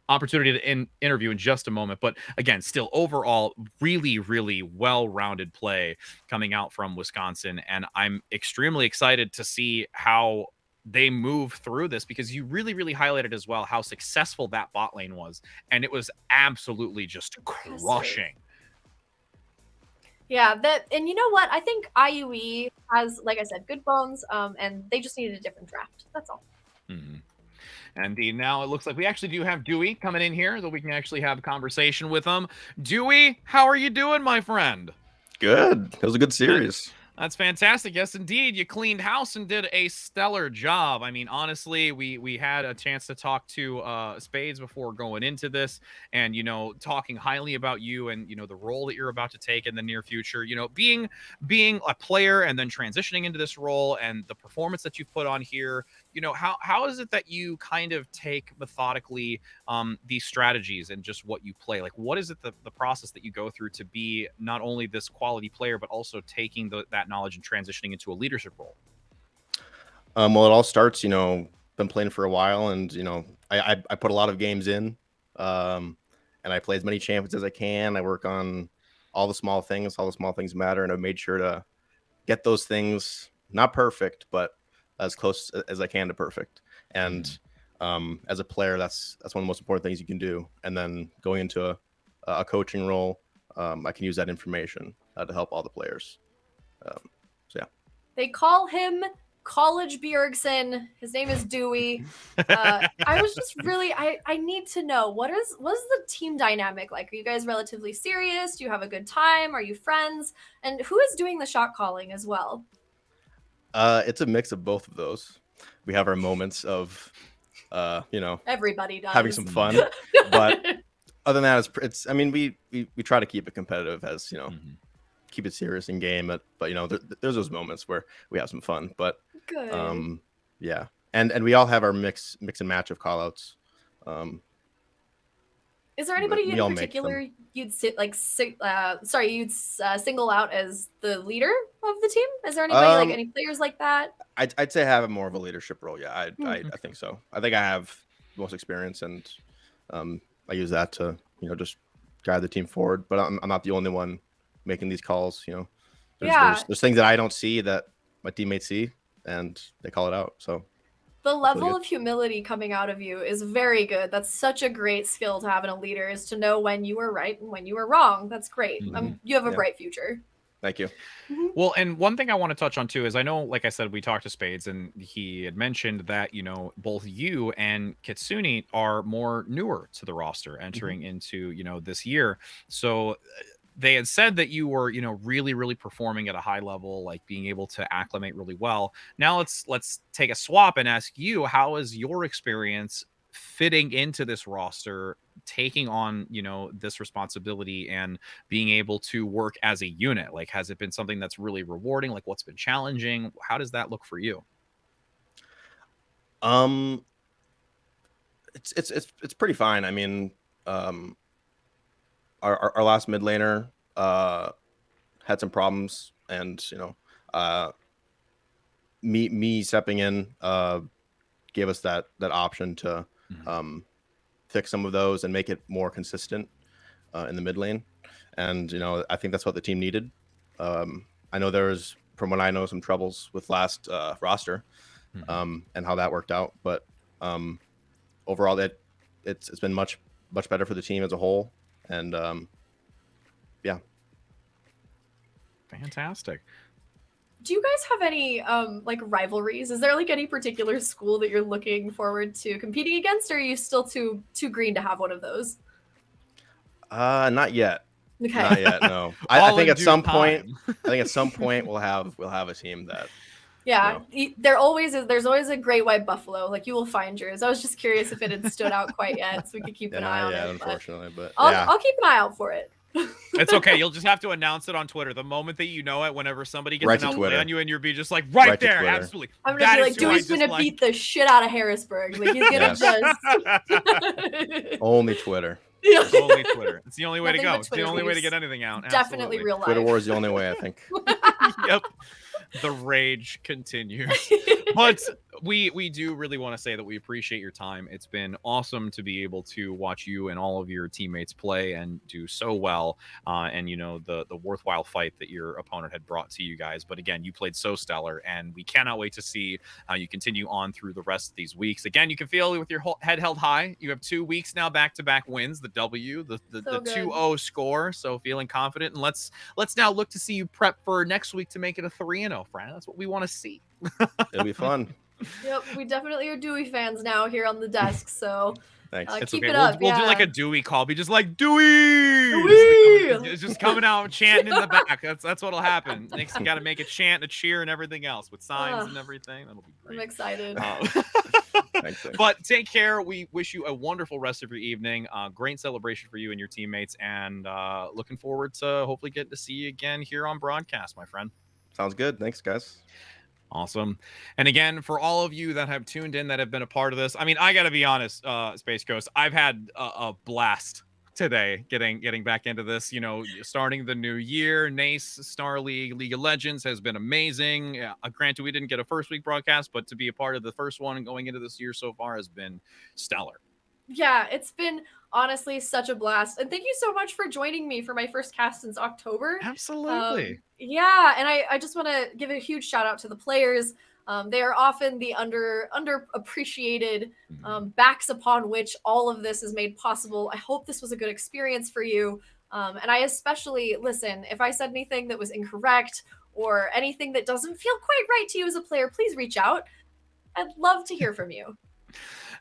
opportunity to interview in just a moment. But again, still overall really, really well-rounded play coming out from Wisconsin, and I'm extremely excited to see how they move through this, because you really, really highlighted as well how successful that bot lane was, and it was absolutely just crushing. Yeah, and you know what? I think IUE has, like I said, good bones, and they just needed a different draft. That's all. Indeed. Now it looks like we actually do have Dewey coming in here, so we can actually have a conversation with him. Dewey, how are you doing, my friend? Good. It was a good series. That's fantastic. Yes, indeed. You cleaned house and did a stellar job. I mean, honestly, we had a chance to talk to Spades before going into this, and, talking highly about you and, the role that you're about to take in the near future, being a player and then transitioning into this role and the performance that you've put on here. How is it that you kind of take methodically these strategies and just what you play? Like, what is it the process that you go through to be not only this quality player, but also taking that knowledge and transitioning into a leadership role? Well, it all starts, been playing for a while, and, I put a lot of games in, and I play as many champions as I can. I work on all the small things. All the small things matter, and I've made sure to get those things not perfect, but as close as I can to perfect. And as a player, that's one of the most important things you can do. And then going into a coaching role, I can use that information to help all the players. So yeah. They call him College Bjergsen. His name is Dewey. I was just really, I need to know, what is the team dynamic like? Are you guys relatively serious? Do you have a good time? Are you friends? And who is doing the shot calling as well? It's a mix of both of those. We have our moments of, everybody does having some fun, but other than that, it's. I mean, we try to keep it competitive, as keep it serious in game. But there's those moments where we have some fun. But good. Yeah, and we all have our mix and match of callouts. Is there anybody in particular you'd single out as the leader of the team? Is there anybody any players like that? I'd say I have more of a leadership role. Yeah, I think so. I think I have the most experience, and I use that to just guide the team forward. But I'm not the only one making these calls. There's things that I don't see that my teammates see, and they call it out. So the level of humility coming out of you is very good. That's such a great skill to have in a leader, is to know when you were right and when you were wrong. That's great. You have a bright future. Thank you. Well, and one thing I want to touch on too is, I know, like I said, we talked to Spades, and he had mentioned that, both you and Kitsune are more newer to the roster, entering into, this year. So they had said that you were, really, really performing at a high level, like being able to acclimate really well. Now let's take a swap and ask you, how is your experience fitting into this roster, taking on, this responsibility and being able to work as a unit? Like, has it been something that's really rewarding? Like, what's been challenging? How does that look for you? It's pretty fine. I mean, our last mid laner had some problems, and me stepping in gave us that option to fix some of those and make it more consistent in the mid lane. And I think that's what the team needed. I know there was, from what I know, some troubles with last roster and how that worked out, but overall it's been much better for the team as a whole. And yeah. Fantastic. Do you guys have any like rivalries? Is there like any particular school that you're looking forward to competing against, or are you still too green to have one of those? Not yet. Okay. Not yet, no. I think at some point we'll have a team that. Yeah, there's always a great white buffalo. Like, you will find yours. I was just curious if it had stood out quite yet, so we could keep an eye on it. Unfortunately, but I'll keep an eye out for it. It's okay. You'll just have to announce it on Twitter the moment that you know it. Whenever somebody gets right an outplay on you, and you'll be just like, right there, absolutely. I'm gonna be like, Dewey's gonna beat the shit out of Harrisburg. Like, he's gonna just only Twitter. It's only Twitter. It's the only way to go. It's the only way to waves. get anything out. Definitely Absolutely. real life. Twitter war is the only way, I think. Yep. The rage continues. But we do really want to say that we appreciate your time. It's been awesome to be able to watch you and all of your teammates play and do so well. And the worthwhile fight that your opponent had brought to you guys. But again, you played so stellar, and we cannot wait to see how you continue on through the rest of these weeks. Again, you can feel it with your head held high. You have 2 weeks now back-to-back wins, the W, the 2-0 score. So feeling confident, and let's now look to see you prep for next week to make it a 3-0, Fran. That's what we want to see. It'll be fun. Yep, we definitely are Dewey fans now here on the desk, so thanks. keep okay. it up. We'll do like a Dewey call. Be just like, Dewey! It's just coming out chanting in the back. That's what'll happen. Next, you got to make a chant, a cheer, and everything else with signs and everything. That'll be great. I'm excited. Thanks. But take care. We wish you a wonderful rest of your evening. Great celebration for you and your teammates, and looking forward to hopefully getting to see you again here on broadcast, my friend. Sounds good. Thanks, guys. Awesome. And again, for all of you that have tuned in, that have been a part of this, I mean, I got to be honest, Space Coast, I've had a blast today getting back into this. Starting the new year, NACE Starleague, League of Legends has been amazing. Granted, we didn't get a first week broadcast, but to be a part of the first one and going into this year so far has been stellar. Yeah, it's been honestly such a blast. And thank you so much for joining me for my first cast since October. Absolutely. Yeah, and I just want to give a huge shout out to the players. They are often the underappreciated backs upon which all of this is made possible. I hope this was a good experience for you. And I especially, listen, if I said anything that was incorrect or anything that doesn't feel quite right to you as a player, please reach out. I'd love to hear from you.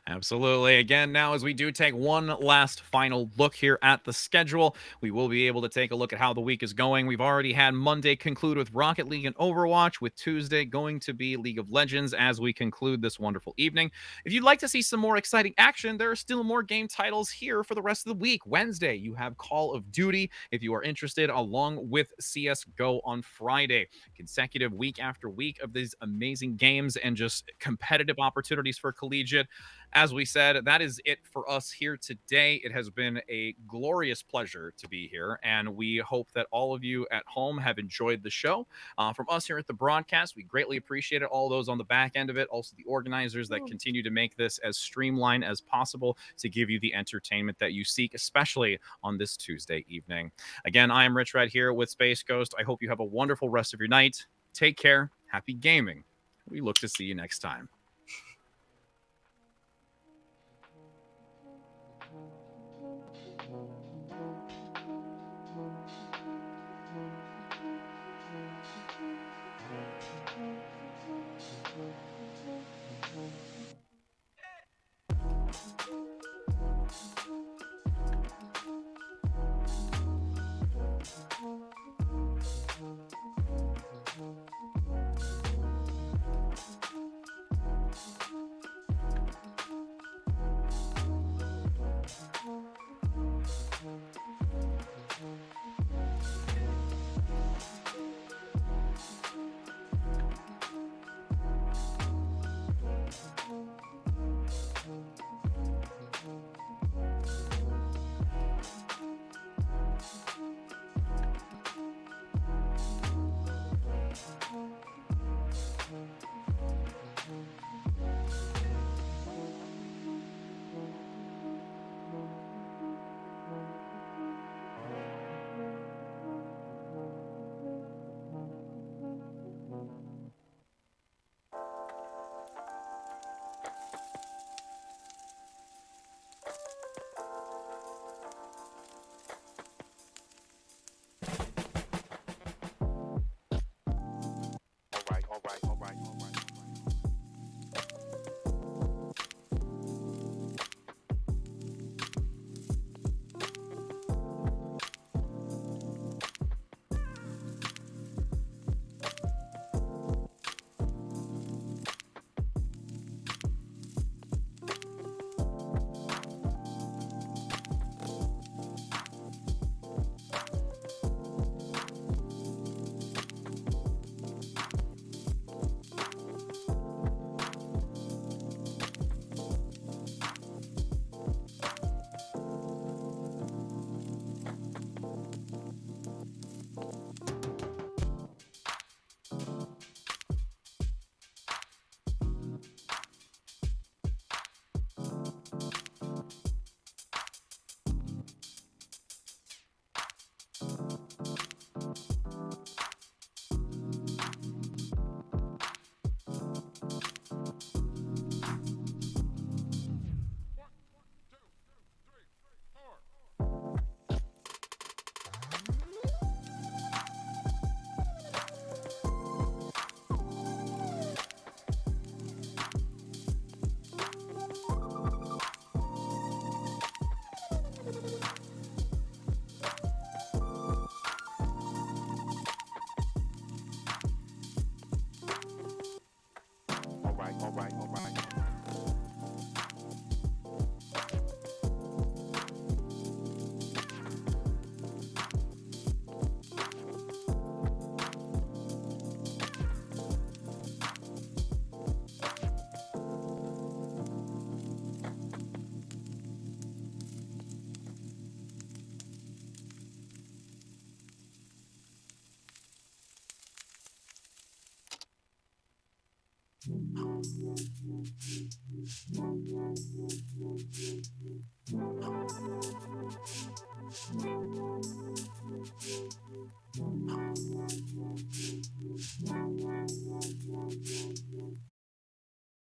Absolutely. Again, now as we do take one last final look here at the schedule, we will be able to take a look at how the week is going. We've already had Monday conclude with Rocket League and Overwatch, with Tuesday going to be League of Legends as we conclude this wonderful evening. If you'd like to see some more exciting action, there are still more game titles here for the rest of the week. Wednesday, you have Call of Duty, if you are interested, along with CSGO on Friday. Consecutive week after week of these amazing games and just competitive opportunities for collegiate. As we said, that is it for us here today. It has been a glorious pleasure to be here, and we hope that all of you at home have enjoyed the show. From us here at the broadcast, we greatly appreciate it. All those on the back end of it, also the organizers that continue to make this as streamlined as possible to give you the entertainment that you seek, especially on this Tuesday evening. Again, I am Rich Red here with Space Ghost. I hope you have a wonderful rest of your night. Take care. Happy gaming. We look to see you next time.